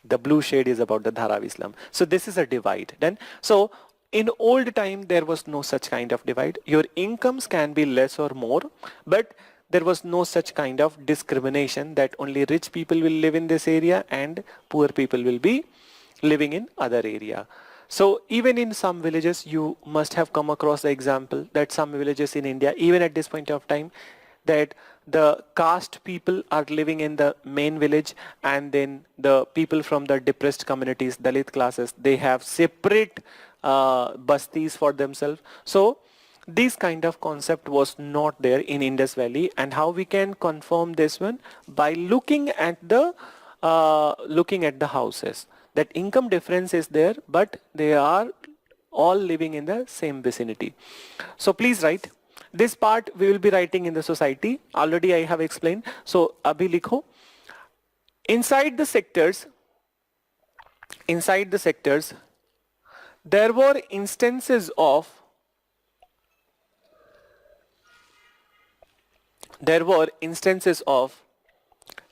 [SPEAKER 1] The blue shade is about the Dharavi slum. So this is a divide. Then so in old time there was no such kind of divide. Your incomes can be less or more, but there was no such kind of discrimination that only rich people will live in this area and poor people will be living in other area. So even in some villages, you must have come across the example that some villages in India, even at this point of time, that the caste people are living in the main village, and then the people from the depressed communities, Dalit classes, they have separate bastis for themselves. So this kind of concept was not there in Indus Valley, and how we can confirm this one? By looking at the houses. That income difference is there, but they are all living in the same vicinity. So please write. This part we will be writing in the society. Already I have explained. So abhi likho. Inside the sectors, there were instances of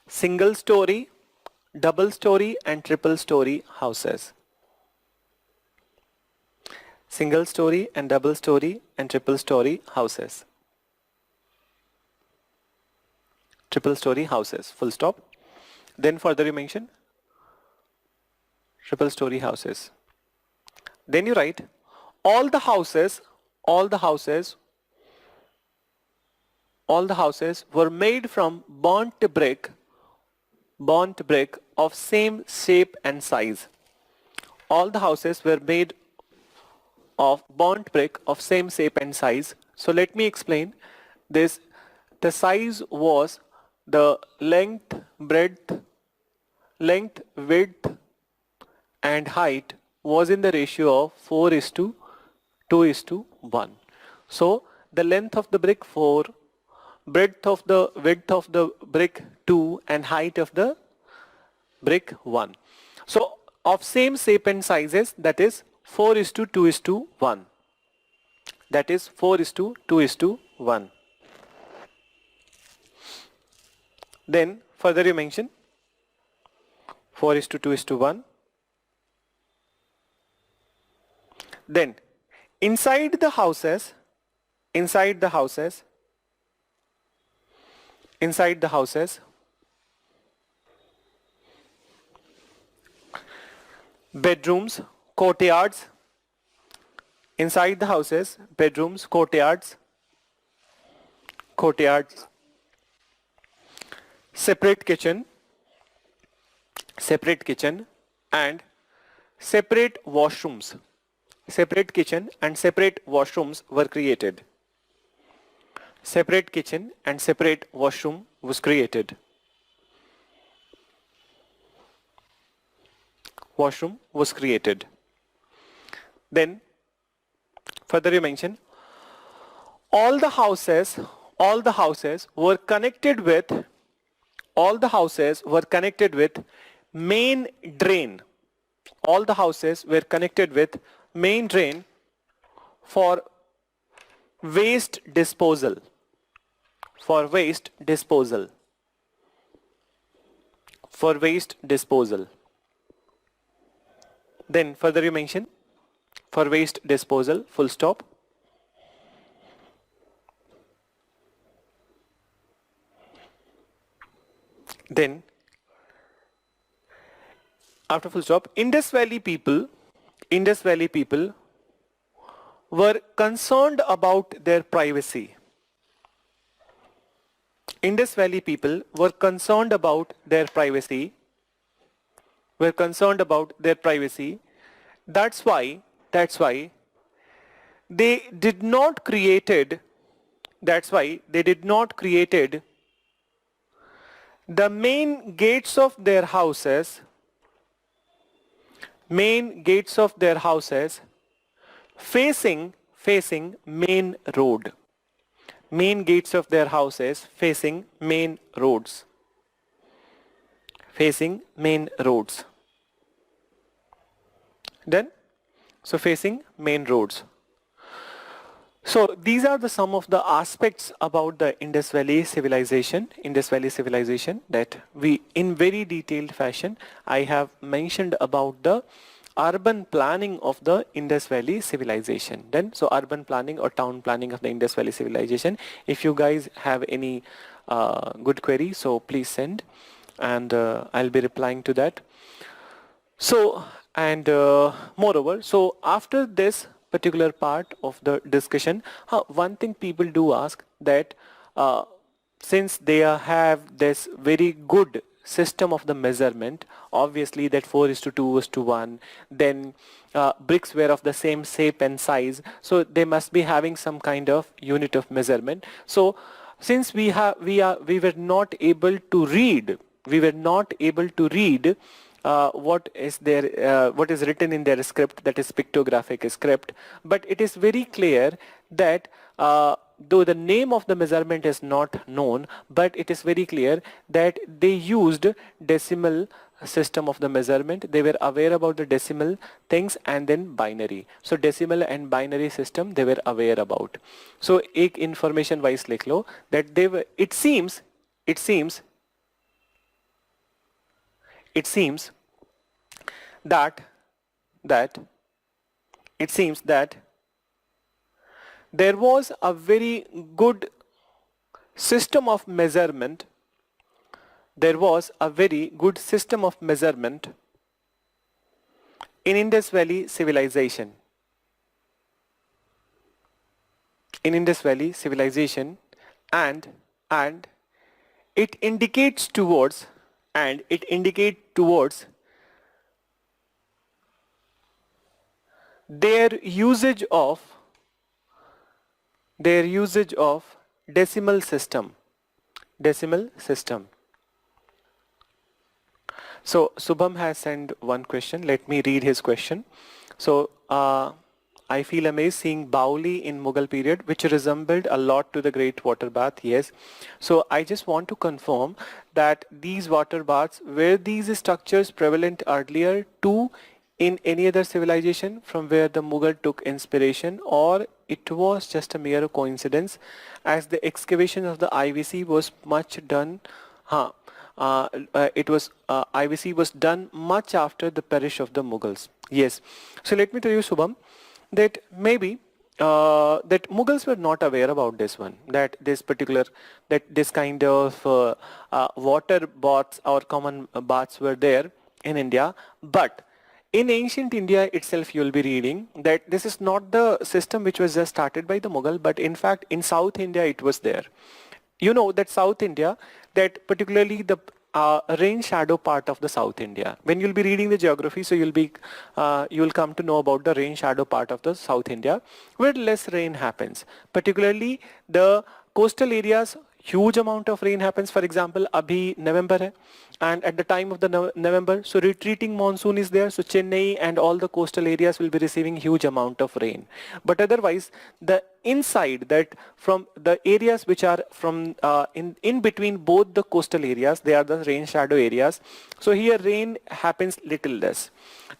[SPEAKER 1] single story, double story and triple story houses. Single story and double story and triple story houses. Triple story houses, full stop. Then further you mention triple story houses. Then you write all the houses, all the houses, all the houses were made from burnt brick of same shape and size. All the houses were made of burnt brick of same shape and size. So let me explain this. The size was the length, breadth, width and height was in the ratio of 4 is to 2 is to 1. So the length of the brick 4, width of the brick 2 and height of the brick 1. So of same shape and sizes, that is 4 is to 2 is to 1. That is 4 is to 2 is to 1. Then further you mention 4 is to 2 is to 1. Then inside the houses, bedrooms, courtyards, inside the houses, bedrooms, courtyards, separate kitchen and separate washrooms. Separate kitchen and separate washrooms were created. Separate kitchen and separate washroom was created. Washroom was created. Then further you mention all the houses were connected with main drain. All the houses were connected with main drain for waste disposal. For waste disposal. Then further you mention for waste disposal, full stop. Then after full stop, Indus Valley people were concerned about their privacy. Indus Valley people were concerned about their privacy. That's why they did not created the main gates of their houses facing main road. Main gates of their houses facing main roads. Then, so facing main roads. So these are the some of the aspects about the Indus Valley civilization that we in very detailed fashion I have mentioned about the urban planning of the Indus Valley civilization. Then so urban planning or town planning of the Indus Valley civilization. If you guys have any good query, so please send and I'll be replying to that. So and moreover, so after this particular part of the discussion, one thing people do ask that since they have this very good system of the measurement, obviously that 4 is to 2 is to 1, then bricks were of the same shape and size, so they must be having some kind of unit of measurement. So since we were not able to read what is written in their script, that is pictographic script, but it is very clear that though the name of the measurement is not known, but it is very clear that they used decimal system of the measurement. They were aware about the decimal things and then binary. So decimal and binary system they were aware about. So एक information wise लिख लो that they were, it seems that there was a very good system of measurement there was a very good system of measurement in Indus Valley civilization. In Indus Valley civilization, and it indicates towards their usage of decimal system. So Subham has sent one question. Let me read his question. So I feel amazed seeing Bauli in Mughal period, which resembled a lot to the Great Water Bath. Yes. So I just want to confirm that these water baths, were these structures prevalent earlier too in any other civilization from where the Mughal took inspiration, or it was just a mere coincidence as the excavation of the IVC was much done. IVC was done much after the perish of the Mughals. Yes. So let me tell you, Subham, that maybe that Mughals were not aware about this one, that this kind of water baths or common baths were there in India. But in ancient India itself, you will be reading that this is not the system which was just started by the Mughal, but in fact in South India it was there. You know that South India, that particularly the rain shadow part of the South India. When you'll be reading the geography, so you will come to know about the rain shadow part of the South India, where less rain happens. Particularly the coastal areas, huge amount of rain happens. For example, abhi November hai, and at the time of the November, so retreating monsoon is there. So Chennai and all the coastal areas will be receiving huge amount of rain. But otherwise, the inside, that from the areas which are from in between both the coastal areas, they are the rain shadow areas. So here rain happens little less.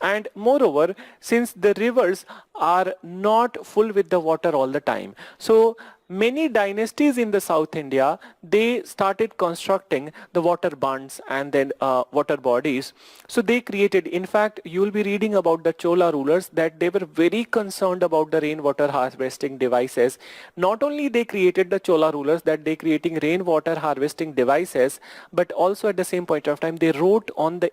[SPEAKER 1] And moreover, since the rivers are not full with the water all the time, so many dynasties in the South India, they started constructing the water bunds and then water bodies. So they created, in fact, you will be reading about the Chola rulers, that they were very concerned about the rainwater harvesting devices. Not only they created, the Chola rulers, that they creating rainwater harvesting devices, but also at the same point of time, they wrote on the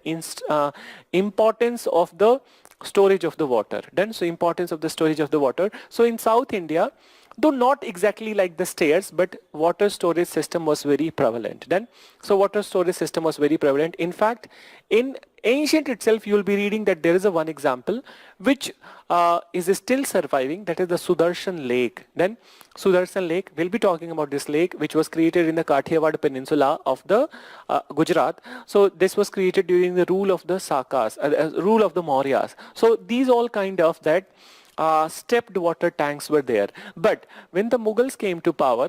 [SPEAKER 1] importance of the storage of the water. Then, so importance of the storage of the water. So in South India, though not exactly like the stairs, but water storage system was very prevalent then. So water storage system was very prevalent. In fact, in ancient itself, you will be reading that there is a one example which is still surviving, that is the Sudarshan Lake. Then Sudarshan Lake, we'll be talking about this lake, which was created in the Kathiawar Peninsula of the Gujarat. So this was created during the rule of the Sakas, rule of the Mauryas. So these all kind of that stepped water tanks were there. But when the Mughals came to power,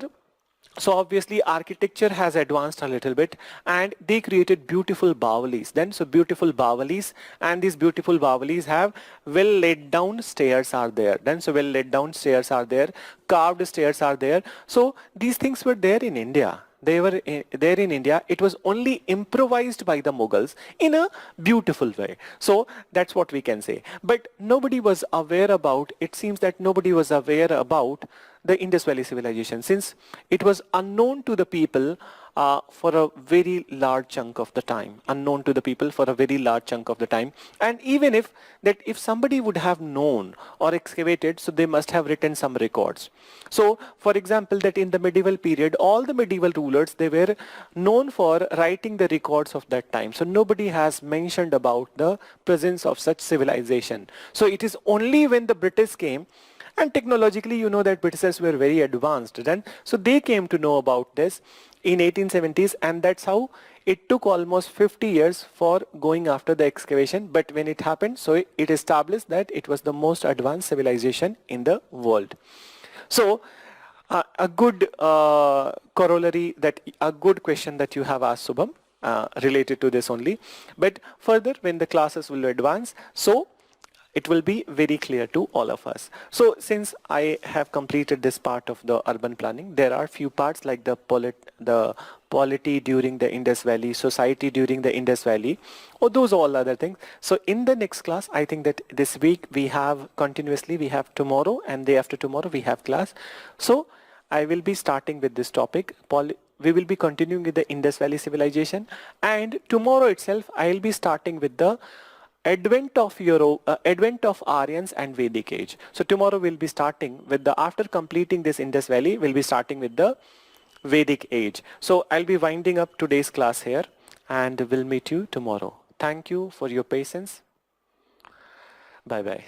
[SPEAKER 1] so obviously architecture has advanced a little bit, and they created beautiful Bawalis. Then, so beautiful Bawalis, and these beautiful Bawalis have well laid down stairs are there. Then, so well laid down stairs are there, carved stairs are there. So these things were there in India. They were there in India. It was only improvised by the Mughals in a beautiful way. So that's what we can say. But nobody was aware about, it seems that nobody was aware about the Indus Valley civilization, since it was unknown to the people for a very large chunk of the time. Unknown to the people for a very large chunk of the time. And even if somebody would have known or excavated, so they must have written some records. So for example, that in the medieval period, all the medieval rulers, they were known for writing the records of that time. So nobody has mentioned about the presence of such civilization. So it is only when the British came, and technologically, you know that Britishers were very advanced then. So they came to know about this in 1870s, and that's how it took almost 50 years for going after the excavation. But when it happened, so it established that it was the most advanced civilization in the world. So a good corollary, that a good question that you have asked, Subham, related to this only. But further, when the classes will advance, so it will be very clear to all of us. So since I have completed this part of the urban planning, there are few parts like the polity during the Indus Valley, society during the Indus Valley, or those all other things. So in the next class, I think that this week we have continuously, we have tomorrow and day after tomorrow we have class. So I will be starting with this topic, we will be continuing with the Indus Valley civilization, and tomorrow itself I will be starting with the advent of Aryans and Vedic age. So tomorrow we'll be starting with the, after completing this Indus Valley, we'll be starting with the Vedic age. So I'll be winding up today's class here, and we'll meet you tomorrow. Thank you for your patience. Bye bye.